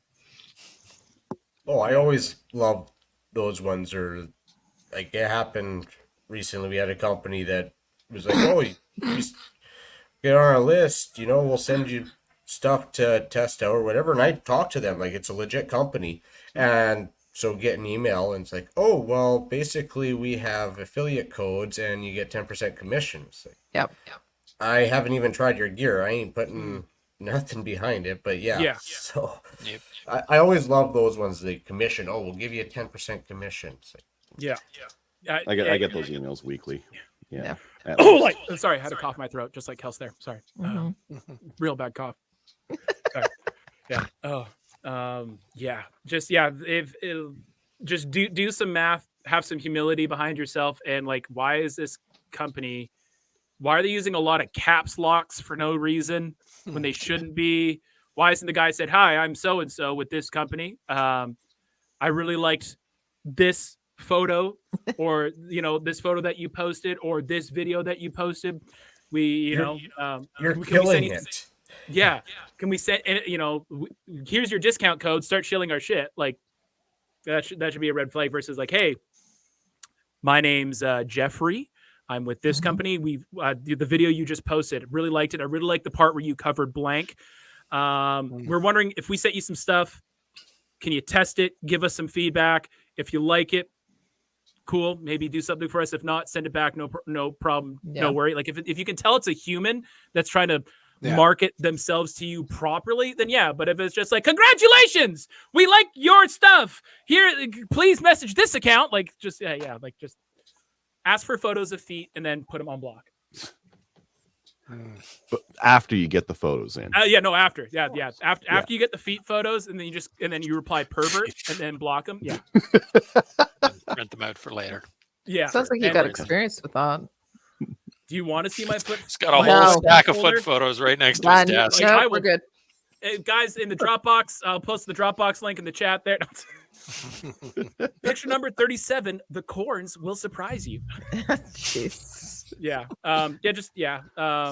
[SPEAKER 4] Oh, I always love those ones. Or like, it happened recently. We had a company that was like, oh, you get on our list, we'll send you stuff to test out or whatever. And I talked to them like it's a legit company. And so get an email and it's like, oh, well, basically we have affiliate codes and you get 10% commission. It's like,
[SPEAKER 1] Yep.
[SPEAKER 4] I haven't even tried your gear. I ain't putting nothing behind it, but yeah. So
[SPEAKER 3] Yep.
[SPEAKER 4] I always love those ones. The commission. Oh, we'll give you a 10% commission. It's like,
[SPEAKER 5] Yeah.
[SPEAKER 2] I get those emails weekly. Yeah.
[SPEAKER 5] Oh, sorry, I had a cough in my throat, just like Kels there. Sorry. Real bad cough. Sorry. Yeah. Oh, yeah. Just, if it'll just do some math, have some humility behind yourself. And like, why is this company? Why are they using a lot of caps locks for no reason when they shouldn't be? Why isn't the guy said, "Hi, I'm so and so with this company. I really liked this photo, or this photo that you posted, or this video that you posted.
[SPEAKER 4] You're
[SPEAKER 5] can we
[SPEAKER 4] killing
[SPEAKER 5] send
[SPEAKER 4] it.
[SPEAKER 5] Yeah, can we send? Here's your discount code. Start shilling our shit. Like that should be a red flag. Versus like, hey, my name's Jeffrey. I'm with this company. We the video you just posted. Really liked it. I really liked the part where you covered blank. We're wondering if we sent you some stuff. Can you test it? Give us some feedback. If you like it, cool. Maybe do something for us. If not, send it back. No problem.
[SPEAKER 1] Yeah.
[SPEAKER 5] No worry. Like if you can tell it's a human that's trying to market themselves to you properly, then yeah. But if it's just like, congratulations, we like your stuff. Here, please message this account. Like just like just ask for photos of feet and then put them on block.
[SPEAKER 2] But after you get the photos in.
[SPEAKER 5] After you get the feet photos, and then you reply pervert and then block them. Yeah.
[SPEAKER 3] Print them out for later.
[SPEAKER 5] Yeah.
[SPEAKER 1] Sounds like you got experience with that.
[SPEAKER 5] Do you want to see my foot?
[SPEAKER 3] He's got a whole stack of foot photos right next to his desk.
[SPEAKER 1] No, we're good.
[SPEAKER 5] Guys, in the Dropbox, I'll post the Dropbox link in the chat there. Picture number 37, the corns will surprise you.
[SPEAKER 1] Jeez.
[SPEAKER 5] Yeah.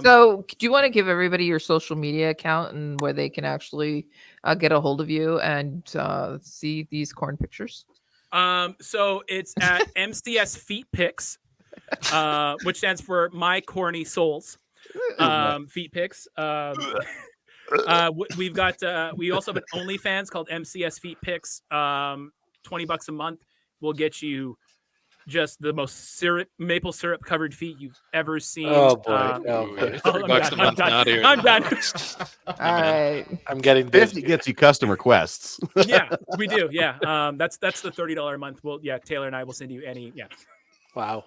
[SPEAKER 1] So do you want to give everybody your social media account and where they can actually get a hold of you and see these corn pictures?
[SPEAKER 5] So it's at MCS Feet Pics, which stands for My Corny Souls. Feet Pics. We've got we also have an OnlyFans called MCS Feet Pics. $20 a month will get you just the most maple syrup covered feet you've ever seen.
[SPEAKER 6] Oh boy!
[SPEAKER 3] $30 a month.
[SPEAKER 5] I'm done.
[SPEAKER 1] All right.
[SPEAKER 6] I'm getting
[SPEAKER 2] 50 gets you custom requests.
[SPEAKER 5] Yeah, we do. Yeah, that's the $30 a month. Well, yeah, Taylor and I will send you any. Yeah.
[SPEAKER 6] Wow.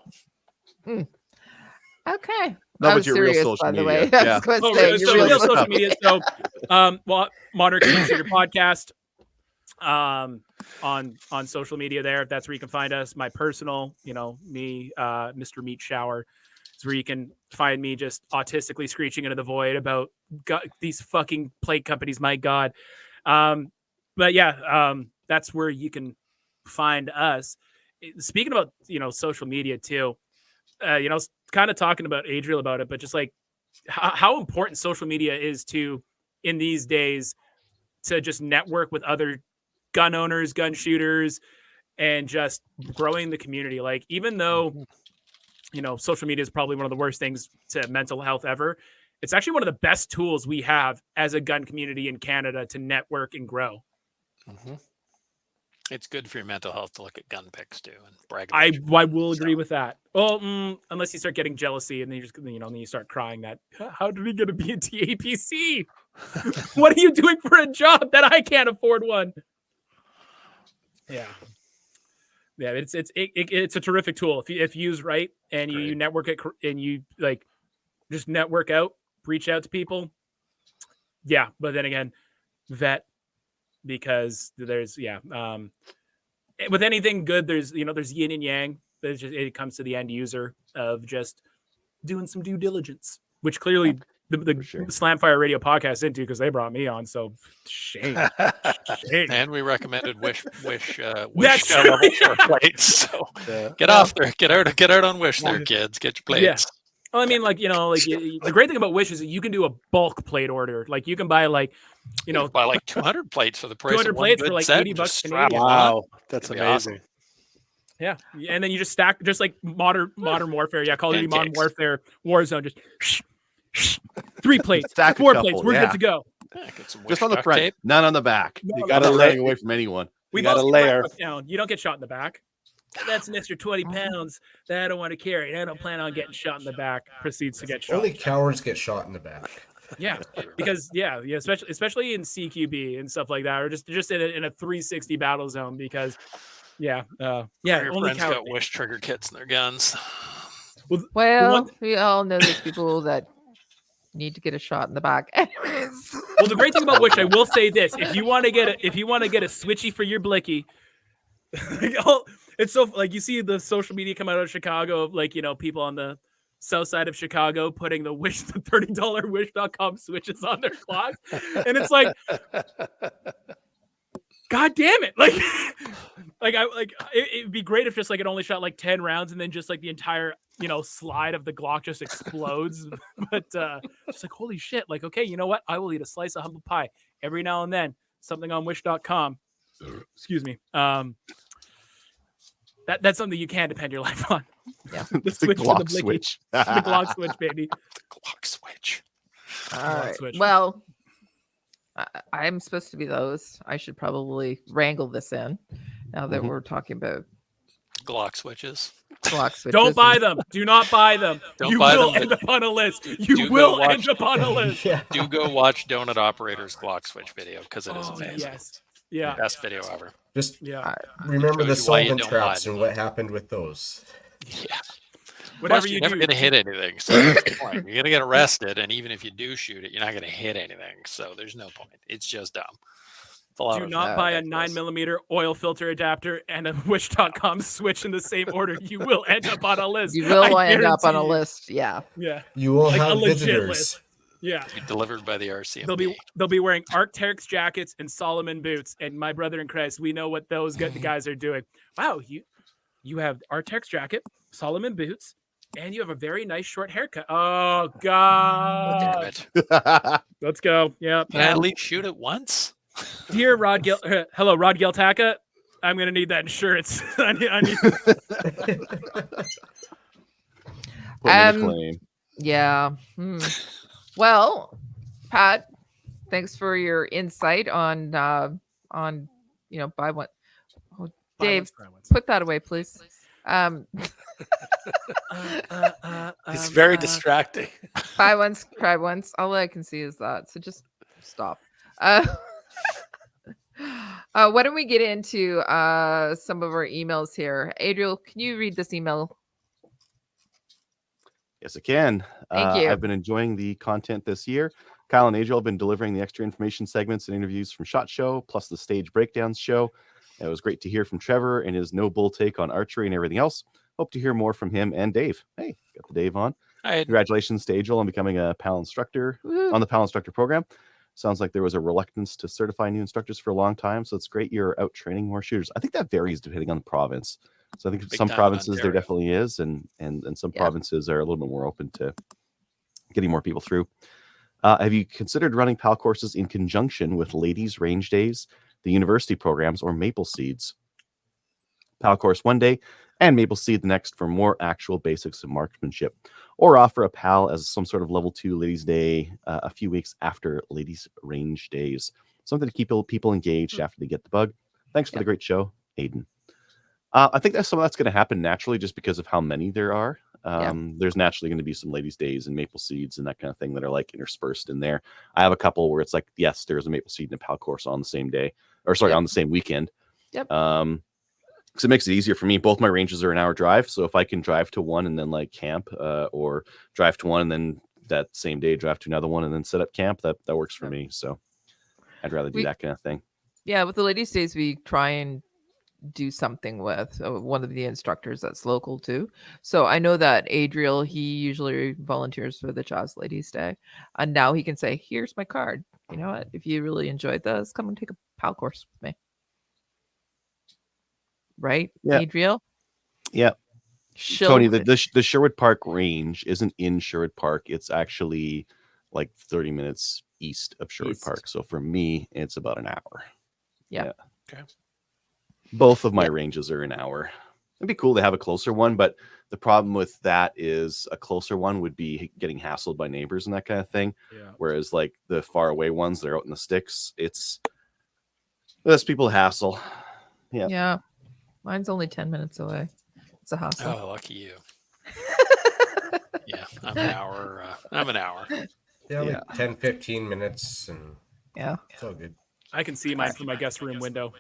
[SPEAKER 1] Okay.
[SPEAKER 2] No,
[SPEAKER 1] I
[SPEAKER 2] but
[SPEAKER 1] was
[SPEAKER 2] your real
[SPEAKER 1] serious,
[SPEAKER 2] social
[SPEAKER 1] by the
[SPEAKER 2] media.
[SPEAKER 1] way. I
[SPEAKER 2] Yeah.
[SPEAKER 1] was gonna
[SPEAKER 5] Oh,
[SPEAKER 1] say,
[SPEAKER 5] so
[SPEAKER 1] your
[SPEAKER 5] real
[SPEAKER 1] real
[SPEAKER 5] social media. So, Modern Communicator Podcast on social media there. That's where you can find us. My personal, me, Mr. Meat Shower, is where you can find me just autistically screeching into the void about these fucking plate companies. My God. But yeah, that's where you can find us. Speaking about, social media too, kind of talking about Adriel about it, but just like how important social media is in these days to just network with other gun owners, gun shooters, and just growing the community. Like, even though, social media is probably one of the worst things to mental health ever, it's actually one of the best tools we have as a gun community in Canada to network and grow.
[SPEAKER 3] Mm-hmm. It's good for your mental health to look at gun pics too and brag.
[SPEAKER 5] I will agree with that. Well, unless you start getting jealousy and then then you start crying that, how did we get to be a TAPC? What are you doing for a job that I can't afford one? Yeah. It's a terrific tool if used right, and you network it and you like just network out, reach out to people. Yeah, but then again, vet, because there's with anything good, there's yin and yang. It comes to the end user of just doing some due diligence, which clearly the Slamfire Radio podcast into, because they brought me on. So shame.
[SPEAKER 3] And we recommended Wish
[SPEAKER 5] That's
[SPEAKER 3] level 4 plates. So get off there, get out on Wish there, kids. Get your plates.
[SPEAKER 5] Yeah. Well, I mean, the great thing about Wish is that you can do a bulk plate order. Like, you can buy buy
[SPEAKER 3] like 200 plates for the price
[SPEAKER 5] 200
[SPEAKER 3] of one
[SPEAKER 5] plates
[SPEAKER 3] good
[SPEAKER 5] for like
[SPEAKER 3] set.
[SPEAKER 5] $80
[SPEAKER 3] Strap
[SPEAKER 5] Canadian.
[SPEAKER 6] Wow, that's
[SPEAKER 3] That'd be
[SPEAKER 6] amazing.
[SPEAKER 3] awesome.
[SPEAKER 5] Yeah, and then you just stack, just like modern warfare. Yeah, Call of Duty Modern Warfare, Warzone. Just 3 plates,
[SPEAKER 2] Stack a
[SPEAKER 5] 4
[SPEAKER 2] couple,
[SPEAKER 5] plates. We're
[SPEAKER 2] yeah.
[SPEAKER 5] good to go.
[SPEAKER 3] Yeah, get some
[SPEAKER 2] Just
[SPEAKER 3] Wish
[SPEAKER 2] on the
[SPEAKER 3] duct
[SPEAKER 2] front,
[SPEAKER 3] tape.
[SPEAKER 2] none on the back.
[SPEAKER 6] You
[SPEAKER 2] I'm
[SPEAKER 6] gotta
[SPEAKER 2] not
[SPEAKER 6] lay.
[SPEAKER 2] running away from anyone.
[SPEAKER 5] We've
[SPEAKER 6] gotta
[SPEAKER 5] all seen
[SPEAKER 6] layer.
[SPEAKER 5] Black Book down. You don't get shot in the back. That's an extra 20 pounds that I don't want to carry. I don't plan on getting shot in the back. Proceeds to get shot.
[SPEAKER 4] Only cowards get shot in the back.
[SPEAKER 5] Yeah, because especially in CQB and stuff like that, or just in a 360 battle zone. Because
[SPEAKER 3] Your
[SPEAKER 5] only
[SPEAKER 3] friends got Wish trigger kits in their guns.
[SPEAKER 1] Well, we all know there's people that need to get a shot in the back. Anyways.
[SPEAKER 5] Well, the great thing about Wish, I will say this: if you want to get a switchy for your blicky, It's so like you see the social media come out of Chicago of like, people on the south side of Chicago putting the $30 wish.com switches on their clocks. And it's like, God damn it. It'd be great if just like it only shot like 10 rounds and then just like the entire, slide of the Glock just explodes. But just like, holy shit. Like, okay, you know what? I will eat a slice of humble pie every now and then. Something on wish.com. Excuse me. That's something you can depend your life on.
[SPEAKER 1] Yeah.
[SPEAKER 2] The Glock switch.
[SPEAKER 5] The Glock switch, baby.
[SPEAKER 6] The Glock switch.
[SPEAKER 1] All
[SPEAKER 5] Glock
[SPEAKER 1] right.
[SPEAKER 5] switch.
[SPEAKER 1] Well, I'm supposed to be those. I should probably wrangle this in now that we're talking about
[SPEAKER 3] Glock switches.
[SPEAKER 1] Glock switches.
[SPEAKER 5] Don't buy them. Do not buy them.
[SPEAKER 3] Don't
[SPEAKER 5] You
[SPEAKER 3] buy
[SPEAKER 5] will
[SPEAKER 3] them,
[SPEAKER 5] end
[SPEAKER 3] but
[SPEAKER 5] up on a list.
[SPEAKER 3] do
[SPEAKER 5] You
[SPEAKER 3] go
[SPEAKER 5] will
[SPEAKER 3] watch-
[SPEAKER 5] end up on a list.
[SPEAKER 4] Yeah.
[SPEAKER 3] Do go watch Donut Operator's Glock switch video because it is
[SPEAKER 5] Oh,
[SPEAKER 3] amazing.
[SPEAKER 5] yes. Yeah.
[SPEAKER 3] Best video ever.
[SPEAKER 4] Just
[SPEAKER 5] Yeah.
[SPEAKER 4] remember the
[SPEAKER 3] Shows you why you
[SPEAKER 4] solvent
[SPEAKER 3] don't
[SPEAKER 4] traps
[SPEAKER 3] buy
[SPEAKER 4] and
[SPEAKER 3] them.
[SPEAKER 4] what happened with those.
[SPEAKER 3] Yeah.
[SPEAKER 5] Whatever
[SPEAKER 3] Plus,
[SPEAKER 5] you
[SPEAKER 3] you're never
[SPEAKER 5] do.
[SPEAKER 3] going to hit anything. So that's the point. You're going to get arrested, and even if you do shoot it, you're not going to hit anything. So there's no point. It's just dumb. It's a lot
[SPEAKER 5] Do
[SPEAKER 3] of
[SPEAKER 5] not buy a
[SPEAKER 3] ridiculous.
[SPEAKER 5] 9mm oil filter adapter and a wish.com switch in the same order. You will end up on a list.
[SPEAKER 1] You will
[SPEAKER 5] I
[SPEAKER 1] end up on a
[SPEAKER 5] guarantee you.
[SPEAKER 1] list. Yeah.
[SPEAKER 5] Yeah.
[SPEAKER 4] You will
[SPEAKER 5] Like a
[SPEAKER 4] have
[SPEAKER 5] legit
[SPEAKER 4] visitors.
[SPEAKER 5] list. Yeah.
[SPEAKER 3] Be delivered by the RCMP.
[SPEAKER 5] They'll be wearing Arc'teryx jackets and Solomon boots. And my brother in Christ, we know what those guys are doing. Wow, you have Arc'teryx jacket, Solomon boots, and you have a very nice short haircut. Oh
[SPEAKER 3] Damn
[SPEAKER 5] God.
[SPEAKER 3] it.
[SPEAKER 5] Let's go. Yeah.
[SPEAKER 3] Can I at least shoot it once?
[SPEAKER 5] Here, hello, Rod Geltaka. I'm gonna need that insurance. I need
[SPEAKER 2] Put in a
[SPEAKER 1] Um,
[SPEAKER 2] claim.
[SPEAKER 1] Yeah. Well, Pat, thanks for your insight on buy one. Oh, Dave, put that away, please.
[SPEAKER 6] It's very distracting.
[SPEAKER 1] Buy once, cry once. All I can see is that. So just stop. Why don't we get into some of our emails here? Adriel, can you read this email?
[SPEAKER 2] Yes, I can.
[SPEAKER 1] Thank you.
[SPEAKER 2] I've been enjoying the content this year. Kyle and Adriel have been delivering the extra information segments and interviews from SHOT Show, plus the stage breakdowns show. It was great to hear from Trevor and his no bull take on archery and everything else. Hope to hear more from him and Dave. Hey, got the Dave on.
[SPEAKER 3] I
[SPEAKER 2] Congratulations to Adriel on becoming a PAL instructor
[SPEAKER 1] Woo.
[SPEAKER 2] on the PAL instructor program. Sounds like there was a reluctance to certify new instructors for a long time. So it's great you're out training more shooters. I think that varies depending on the province. So I think
[SPEAKER 3] Big
[SPEAKER 2] some
[SPEAKER 3] time in
[SPEAKER 2] provinces there
[SPEAKER 3] Ontario.
[SPEAKER 2] definitely is, and some
[SPEAKER 1] Yeah.
[SPEAKER 2] provinces are a little bit more open to getting more people through. Have you considered running PAL courses in conjunction with ladies' range days, the university programs, or Maple Seeds? PAL course one day and Maple Seed the next for more actual basics of marksmanship, or offer a PAL as some sort of level 2 ladies' day a few weeks after ladies' range days. Something to keep people engaged after they get the bug. Thanks for the great show, Aiden. I think that's that's going to happen naturally just because of how many there are. There's naturally going to be some ladies' days and Maple Seeds and that kind of thing that are like interspersed in there. I have a couple where it's like, yes, there's a Maple Seed and a PAL course on the same day, or sorry, on the same weekend.
[SPEAKER 1] Yep.
[SPEAKER 2] Because it makes it easier for me. Both my ranges are an hour drive, so if I can drive to one and then like camp, or drive to one and then that same day drive to another one and then set up camp, that works for me. So I'd rather do that kind of thing.
[SPEAKER 1] Yeah, with the ladies' days, we try and do something with one of the instructors that's local too. So I know that Adriel, he usually volunteers for the Jazz Ladies Day, and now he can say, "Here's my card. You know what? If you really enjoyed this, come and take a PAL course with me." Right,
[SPEAKER 2] Yeah.
[SPEAKER 1] Adriel?
[SPEAKER 2] Yeah.
[SPEAKER 1] She'll-
[SPEAKER 2] Tony, the Sherwood Park range isn't in Sherwood Park. It's actually like 30 minutes east of Sherwood
[SPEAKER 1] East.
[SPEAKER 2] Park. So for me, it's about an hour.
[SPEAKER 1] Yeah.
[SPEAKER 3] Okay.
[SPEAKER 2] Both of my ranges are an hour. It'd be cool to have a closer one, but the problem with that is a closer one would be getting hassled by neighbors and that kind of thing.
[SPEAKER 5] Yeah.
[SPEAKER 2] Whereas like the far away ones, they're out in the sticks. It's less people to hassle. Yeah.
[SPEAKER 1] Yeah. Mine's only 10 minutes away. It's a hassle.
[SPEAKER 3] Oh, lucky you. Yeah, I'm an hour.
[SPEAKER 4] Yeah, like 10, 15 minutes, and
[SPEAKER 1] Yeah.
[SPEAKER 4] it's all good.
[SPEAKER 5] I can see mine from my guest room window.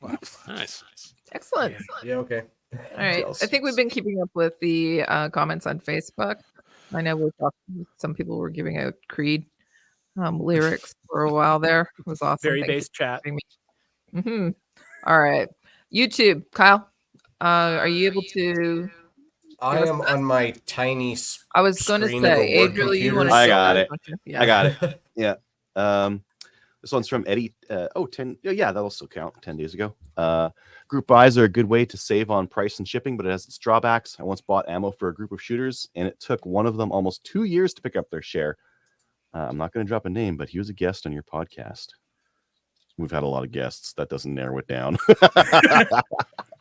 [SPEAKER 3] Wow, nice.
[SPEAKER 1] Excellent.
[SPEAKER 4] Yeah, okay.
[SPEAKER 1] All right. I think we've been keeping up with the comments on Facebook. I know some people were giving out Creed lyrics for a while there. It was awesome.
[SPEAKER 5] Very
[SPEAKER 1] Thank you
[SPEAKER 5] base chat.
[SPEAKER 1] for All right. YouTube, Kyle. Are you able to?
[SPEAKER 4] I am on my tiny
[SPEAKER 1] I was going to
[SPEAKER 4] screen of a
[SPEAKER 1] say,
[SPEAKER 4] work
[SPEAKER 1] Adriel, you
[SPEAKER 4] computer,
[SPEAKER 1] want
[SPEAKER 2] I
[SPEAKER 1] to?
[SPEAKER 2] got it.
[SPEAKER 1] Yeah.
[SPEAKER 2] I got it. Yeah. This one's from Eddie. 10. Yeah, that'll still count. 10 days ago. Group buys are a good way to save on price and shipping, but it has its drawbacks. I once bought ammo for a group of shooters, and it took one of them almost 2 years to pick up their share. I'm not going to drop a name, but he was a guest on your podcast. We've had a lot of guests. That doesn't narrow it down.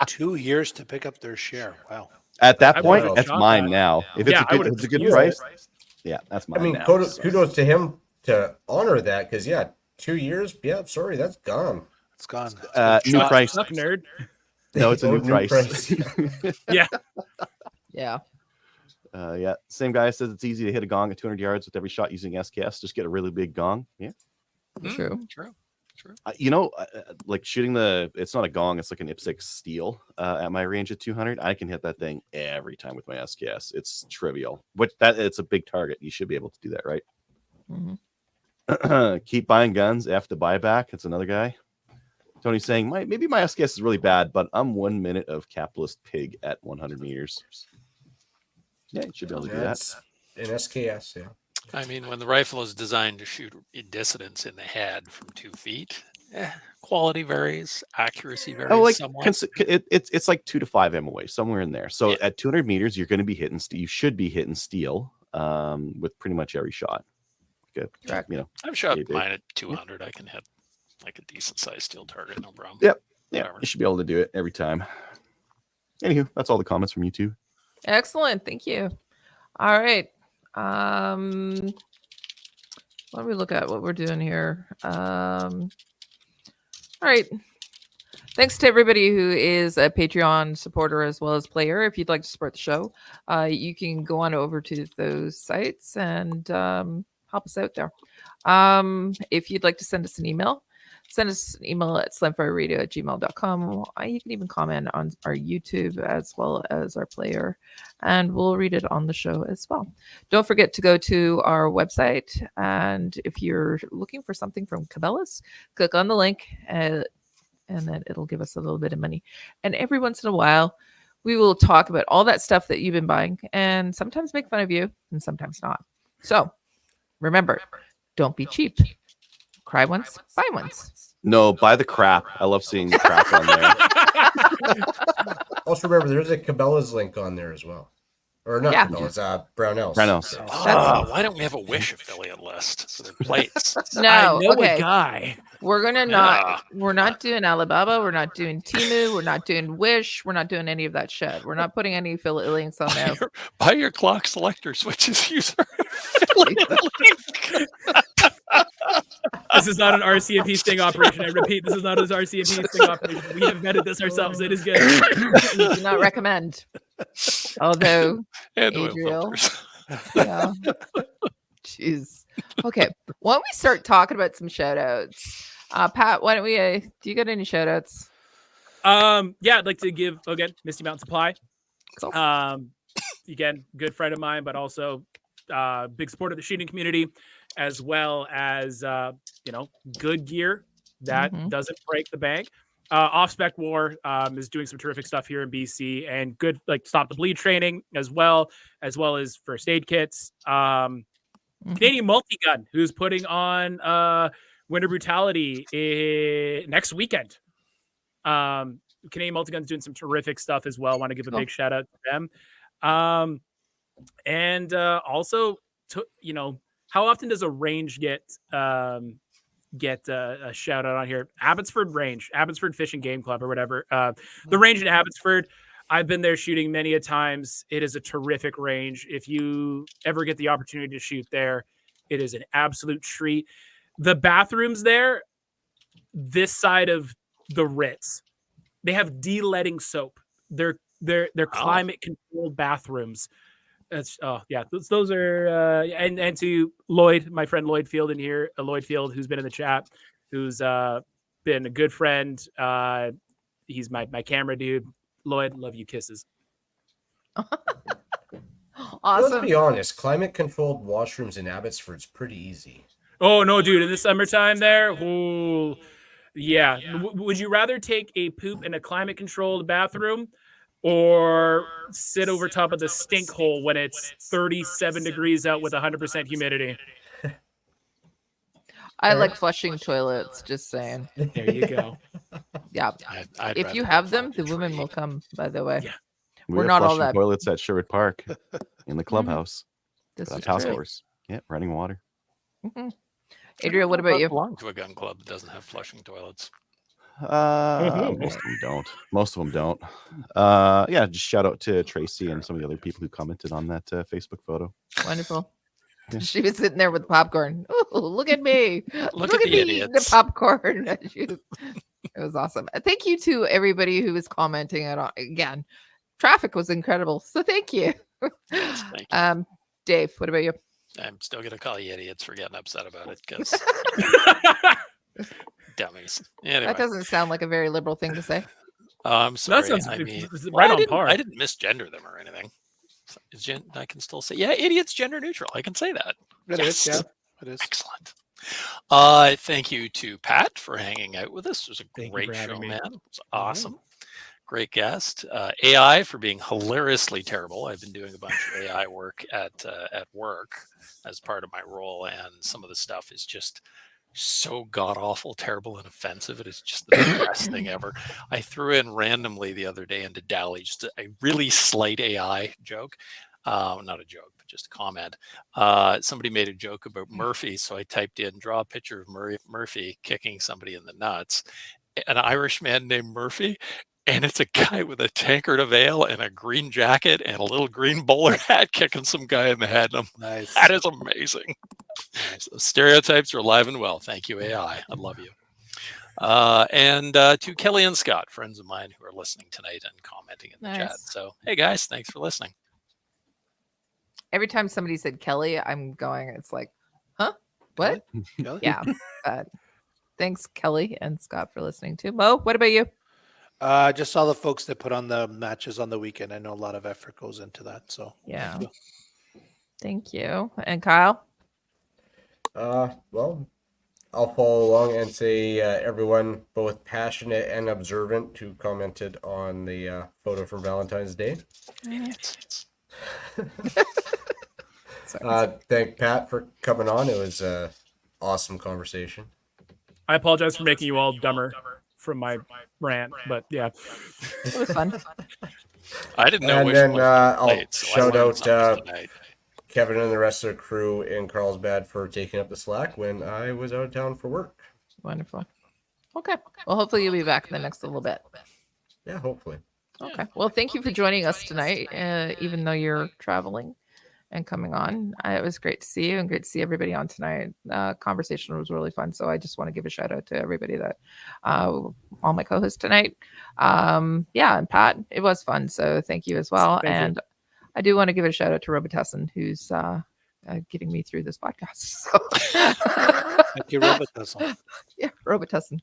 [SPEAKER 6] 2 years to pick up their share. Wow.
[SPEAKER 2] At that
[SPEAKER 5] I
[SPEAKER 2] point,
[SPEAKER 5] would've
[SPEAKER 2] that's
[SPEAKER 5] shot
[SPEAKER 2] mine
[SPEAKER 5] that.
[SPEAKER 2] now. If
[SPEAKER 5] Yeah,
[SPEAKER 2] it's
[SPEAKER 5] I
[SPEAKER 2] a
[SPEAKER 5] would've
[SPEAKER 2] good
[SPEAKER 5] used
[SPEAKER 2] price,
[SPEAKER 5] it.
[SPEAKER 2] yeah, that's
[SPEAKER 4] I
[SPEAKER 2] mine
[SPEAKER 4] mean,
[SPEAKER 2] now.
[SPEAKER 4] kudos to him to honor that, because 2 years. Yeah, sorry, that's gone.
[SPEAKER 6] It's gone.
[SPEAKER 2] New
[SPEAKER 6] shot.
[SPEAKER 2] price.
[SPEAKER 5] Tough nerd.
[SPEAKER 2] No, it's a
[SPEAKER 4] Oh,
[SPEAKER 2] new price.
[SPEAKER 5] Yeah.
[SPEAKER 1] Yeah.
[SPEAKER 2] Yeah. Same guy says it's easy to hit a gong at 200 yards with every shot using SKS. Just get a really big gong. Yeah.
[SPEAKER 1] True.
[SPEAKER 3] True.
[SPEAKER 2] Like shooting it's not a gong, it's like an IPSC steel at my range at 200. I can hit that thing every time with my SKS. It's trivial, but it's a big target. You should be able to do that, right?
[SPEAKER 1] Mm-hmm.
[SPEAKER 2] Keep buying guns after buyback. It's another guy. Tony's saying, maybe my SKS is really bad, but I'm 1 minute of capitalist pig at 100 meters. Yeah, you should be able to do that.
[SPEAKER 4] That's an SKS, yeah.
[SPEAKER 3] I mean, when the rifle is designed to shoot dissidents in the head from 2 feet, quality varies, accuracy varies
[SPEAKER 2] Oh, like
[SPEAKER 3] somewhat.
[SPEAKER 2] it's like 2 to 5 MOA, somewhere in there. So
[SPEAKER 3] Yeah.
[SPEAKER 2] at 200 meters, you're going to be hitting. You should be hitting steel with pretty much every shot. Good,
[SPEAKER 1] Correct.
[SPEAKER 3] I've shot
[SPEAKER 2] Yeah,
[SPEAKER 3] mine at 200. I can hit like a decent sized steel target, no problem.
[SPEAKER 2] Yep. Yeah,
[SPEAKER 3] Whatever.
[SPEAKER 2] you should be able to do it every time. Anywho, that's all the comments from YouTube.
[SPEAKER 1] Excellent. Thank you. All right. Why don't we look at what we're doing here? All right. Thanks to everybody who is a Patreon supporter as well as player. If you'd like to support the show, you can go on over to those sites and help us out there. If you'd like to send us an email, send us an email at slamfireradio@gmail.com. You can even comment on our YouTube as well as our player, and we'll read it on the show as well. Don't forget to go to our website, and if you're looking for something from Cabela's, click on the link, and then it'll give us a little bit of money. And every once in a while, we will talk about all that stuff that you've been buying, and sometimes make fun of you, and sometimes not. So remember, don't be cheap. Cry once, buy once.
[SPEAKER 2] No, buy the crap. I love seeing the crap on there.
[SPEAKER 4] Also remember, there's a Cabela's link on there as well. Or not
[SPEAKER 1] Yeah.
[SPEAKER 4] Cabela's, Brownells.
[SPEAKER 2] Brownells.
[SPEAKER 3] Why don't we have a Wish affiliate list for their plates?
[SPEAKER 1] No,
[SPEAKER 5] I know
[SPEAKER 1] okay.
[SPEAKER 5] a guy.
[SPEAKER 1] We're gonna not. We're not doing Alibaba. We're not doing Temu. We're not doing Wish. We're not doing any of that shit. We're not putting any affiliate links on there.
[SPEAKER 3] Buy your clock selector switches user affiliate link.
[SPEAKER 5] This is not an RCMP sting operation. I repeat, this is not an RCMP sting operation. We have vetted this ourselves. It is good.
[SPEAKER 1] We do not recommend. Although,
[SPEAKER 3] And oil
[SPEAKER 1] Adriel.
[SPEAKER 3] filters.
[SPEAKER 1] yeah. Jeez. Okay. Why don't we start talking about some shout outs? Pat, why don't we do you got any shout outs?
[SPEAKER 5] Yeah, I'd like to give again Misty Mountain Supply.
[SPEAKER 1] Cool.
[SPEAKER 5] Again, good friend of mine, but also big support of the shooting community, as well as good gear that doesn't break the bank. Off Spec War is doing some terrific stuff here in BC, and good like stop the bleed training as well as first aid kits. Canadian Multi-Gun, who's putting on Winter Brutality next weekend. Canadian Multi-Gun's doing some terrific stuff as well. Want to give a big shout out to them. And also, how often does a range get a shout out on here? Abbotsford Range, Abbotsford Fish and Game Club or whatever. The range in Abbotsford, I've been there shooting many a times. It is a terrific range. If you ever get the opportunity to shoot there, it is an absolute treat. The bathrooms there, this side of the Ritz, they have de-leading soap. They're climate controlled bathrooms. Those are and to Lloyd, my friend Lloyd Field in here, Lloyd Field, who's been in the chat, who's been a good friend. He's my camera dude. Lloyd, love you, kisses.
[SPEAKER 1] Awesome.
[SPEAKER 4] Let's be honest, climate controlled washrooms in Abbotsford's pretty easy.
[SPEAKER 5] Oh no, dude! In the summertime, there, ooh, Yeah. Would you rather take a poop in a climate controlled bathroom or sit over top of the stink hole when it's 37 degrees out with 100% humidity?
[SPEAKER 1] I like flushing toilets, just saying.
[SPEAKER 5] There you go.
[SPEAKER 1] Yeah.
[SPEAKER 3] I'd
[SPEAKER 1] If
[SPEAKER 3] rather
[SPEAKER 1] you
[SPEAKER 3] go
[SPEAKER 1] have them,
[SPEAKER 3] find a
[SPEAKER 1] the women
[SPEAKER 3] tree.
[SPEAKER 1] will come, by the way.
[SPEAKER 5] Yeah.
[SPEAKER 1] We're
[SPEAKER 2] We're
[SPEAKER 1] not all
[SPEAKER 2] flushing
[SPEAKER 1] that.
[SPEAKER 2] toilets at Sherwood Park in the clubhouse.
[SPEAKER 1] This
[SPEAKER 2] Got
[SPEAKER 1] is
[SPEAKER 2] task
[SPEAKER 1] true.
[SPEAKER 2] force. Yeah, running water.
[SPEAKER 1] Mhm.
[SPEAKER 3] I
[SPEAKER 1] Adriel,
[SPEAKER 3] don't
[SPEAKER 1] what
[SPEAKER 3] know if
[SPEAKER 1] about
[SPEAKER 3] I
[SPEAKER 1] you?
[SPEAKER 3] belong to a gun club that doesn't have flushing toilets.
[SPEAKER 2] Most of them don't. Most of them don't. Yeah, just shout out to Tracy and some of the other people who commented on that Facebook photo.
[SPEAKER 1] Wonderful.
[SPEAKER 2] Yeah.
[SPEAKER 1] She was sitting there with popcorn. Oh, look at me.
[SPEAKER 3] Look
[SPEAKER 1] Look
[SPEAKER 3] at
[SPEAKER 1] at
[SPEAKER 3] the
[SPEAKER 1] me eating the
[SPEAKER 3] idiots.
[SPEAKER 1] popcorn. It was awesome. Thank you to everybody who was commenting again. Traffic was incredible. So thank you.
[SPEAKER 3] Yes, thank you.
[SPEAKER 1] Dave, what about you?
[SPEAKER 3] I'm still going to call you idiots for getting upset about it because dummies. Anyway,
[SPEAKER 1] That doesn't sound like a very liberal thing to say.
[SPEAKER 3] I'm sorry.
[SPEAKER 5] sounds
[SPEAKER 3] I mean,
[SPEAKER 5] right
[SPEAKER 3] I
[SPEAKER 5] on
[SPEAKER 3] didn't,
[SPEAKER 5] par.
[SPEAKER 3] I didn't misgender them or anything. I can still say, yeah, idiot's gender neutral. I can say that.
[SPEAKER 6] It is, yeah. It is.
[SPEAKER 3] Excellent. Thank you to Pat for hanging out with us. It was a
[SPEAKER 5] Thank you
[SPEAKER 3] great
[SPEAKER 5] for
[SPEAKER 3] show,
[SPEAKER 5] having me.
[SPEAKER 3] man. It was awesome. Great guest. AI for being hilariously terrible. I've been doing a bunch of AI work at work as part of my role, and some of the stuff is just so god awful, terrible, and offensive. It is just the best thing ever. I threw in randomly the other day into Dalle just a really slight AI joke. Not a joke, but just a comment. Somebody made a joke about Murphy, so I typed in draw a picture of Murphy kicking somebody in the nuts. An Irish man named Murphy, and it's a guy with a tankard of ale and a green jacket and a little green bowler hat kicking some guy in the head. And
[SPEAKER 6] Nice.
[SPEAKER 3] that is amazing. So stereotypes are alive and well. Thank you, AI. I love you. And to Kelly and Scott, friends of mine who are listening tonight and commenting in the chat.
[SPEAKER 1] Nice.
[SPEAKER 3] So, hey guys, thanks for listening.
[SPEAKER 1] Every time somebody said Kelly, I'm going, it's like, huh? What?
[SPEAKER 6] Kelly?
[SPEAKER 1] Yeah. Thanks, Kelly and Scott, for listening too. Mo, what about you?
[SPEAKER 6] Just all the folks that put on the matches on the weekend. I know a lot of effort goes into that. So
[SPEAKER 1] Yeah. Thank you. And Kyle?
[SPEAKER 4] Well, I'll follow along and say everyone, both passionate and observant, who commented on the photo for Valentine's Day.
[SPEAKER 3] Idiots.
[SPEAKER 4] Thank Pat for coming on. It was an awesome conversation.
[SPEAKER 5] I apologize for making you all dumber from my rant, but yeah.
[SPEAKER 1] It was fun.
[SPEAKER 3] I didn't know
[SPEAKER 4] And
[SPEAKER 3] which
[SPEAKER 4] then
[SPEAKER 3] one was
[SPEAKER 4] I'll
[SPEAKER 3] played, so I
[SPEAKER 4] shout
[SPEAKER 3] learned
[SPEAKER 4] out
[SPEAKER 3] something tonight.
[SPEAKER 4] Kevin and the rest of the crew in Carlsbad for taking up the slack when I was out of town for work.
[SPEAKER 1] Wonderful. Okay. Well, hopefully you'll be back in the next little bit.
[SPEAKER 4] Yeah, hopefully.
[SPEAKER 1] Okay. Well, thank you for joining us tonight, even though you're traveling and coming on. It was great to see you and great to see everybody on tonight. Conversation was really fun. So I just want to give a shout out to everybody that, all my co-hosts tonight. Yeah, and Pat, it was fun. So thank you as well.
[SPEAKER 5] Thank you.
[SPEAKER 1] I do want to give a shout out to Robitussin, who's getting me through this podcast. So.
[SPEAKER 6] thank you, Robitussin.
[SPEAKER 1] Yeah, Robitussin.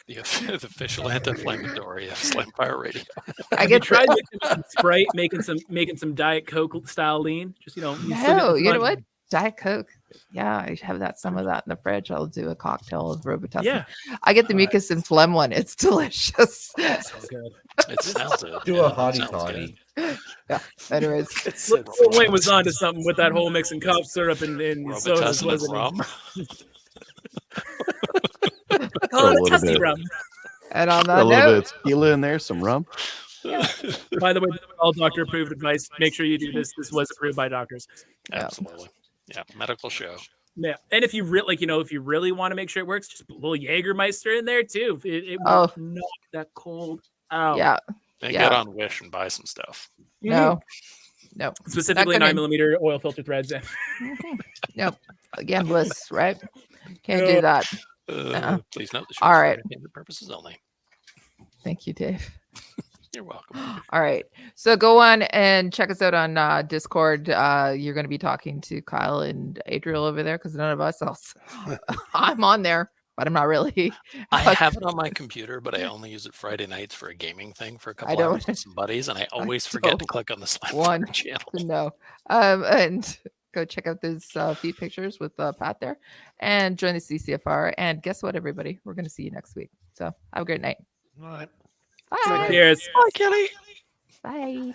[SPEAKER 3] the official anti-inflammatory of Slam Fire Radio.
[SPEAKER 1] I get
[SPEAKER 5] tried mixing some Sprite, making some Diet Coke style lean. Just you still get
[SPEAKER 1] No,
[SPEAKER 5] the
[SPEAKER 1] you know
[SPEAKER 5] fun.
[SPEAKER 1] what? Diet Coke. Yeah, I have some of that in the fridge. I'll do a cocktail of Robitussin.
[SPEAKER 5] Yeah.
[SPEAKER 1] I get the mucus and phlegm one. It's delicious.
[SPEAKER 5] So good.
[SPEAKER 3] It sounds good.
[SPEAKER 4] Do a hottie toddy.
[SPEAKER 1] Yeah, anyways.
[SPEAKER 5] Lil Wayne was onto something with that whole mixing cough syrup and sodas,
[SPEAKER 3] Robitussin
[SPEAKER 5] wasn't
[SPEAKER 3] and
[SPEAKER 5] he?
[SPEAKER 3] rum.
[SPEAKER 5] Oh,
[SPEAKER 2] a little
[SPEAKER 5] Tussie
[SPEAKER 2] bit.
[SPEAKER 5] rum.
[SPEAKER 1] And on
[SPEAKER 2] A
[SPEAKER 1] that
[SPEAKER 2] little bit
[SPEAKER 1] note,
[SPEAKER 2] of tequila in there, some rum.
[SPEAKER 5] By the way, all doctor approved advice. Make sure you do this. This was approved by doctors.
[SPEAKER 3] Absolutely. Yeah, medical show.
[SPEAKER 5] Yeah, and if you really if you really want to make sure it works, just put a little Jägermeister in there too. It will knock that cold out.
[SPEAKER 1] yeah,
[SPEAKER 3] And
[SPEAKER 1] Yeah.
[SPEAKER 3] get on Wish and buy some stuff.
[SPEAKER 1] no,
[SPEAKER 5] Specifically
[SPEAKER 1] Not gonna-
[SPEAKER 5] 9mm oil filter threads.
[SPEAKER 1] nope. Again, bliss, right? Can't do that.
[SPEAKER 3] Please note the show
[SPEAKER 1] All
[SPEAKER 3] for
[SPEAKER 1] right.
[SPEAKER 3] entertainment purposes only.
[SPEAKER 1] Thank you, Dave.
[SPEAKER 3] You're welcome.
[SPEAKER 1] All right. So go on and check us out on Discord. You're going to be talking to Kyle and Adriel over there because none of us else. I'm on there, but I'm not really.
[SPEAKER 3] I have it on my computer, but I only use it Friday nights for a gaming thing for a couple hours with some buddies, and I always forget to
[SPEAKER 1] don't
[SPEAKER 3] click on the Slam
[SPEAKER 1] want
[SPEAKER 3] Fire channel.
[SPEAKER 1] No. And Go check out those feed pictures with Pat there, and join the CCFR. And guess what, everybody? We're going to see you next week. So have a great night.
[SPEAKER 6] All right.
[SPEAKER 1] Bye.
[SPEAKER 5] Cheers.
[SPEAKER 3] Bye, Kelly.
[SPEAKER 1] Bye.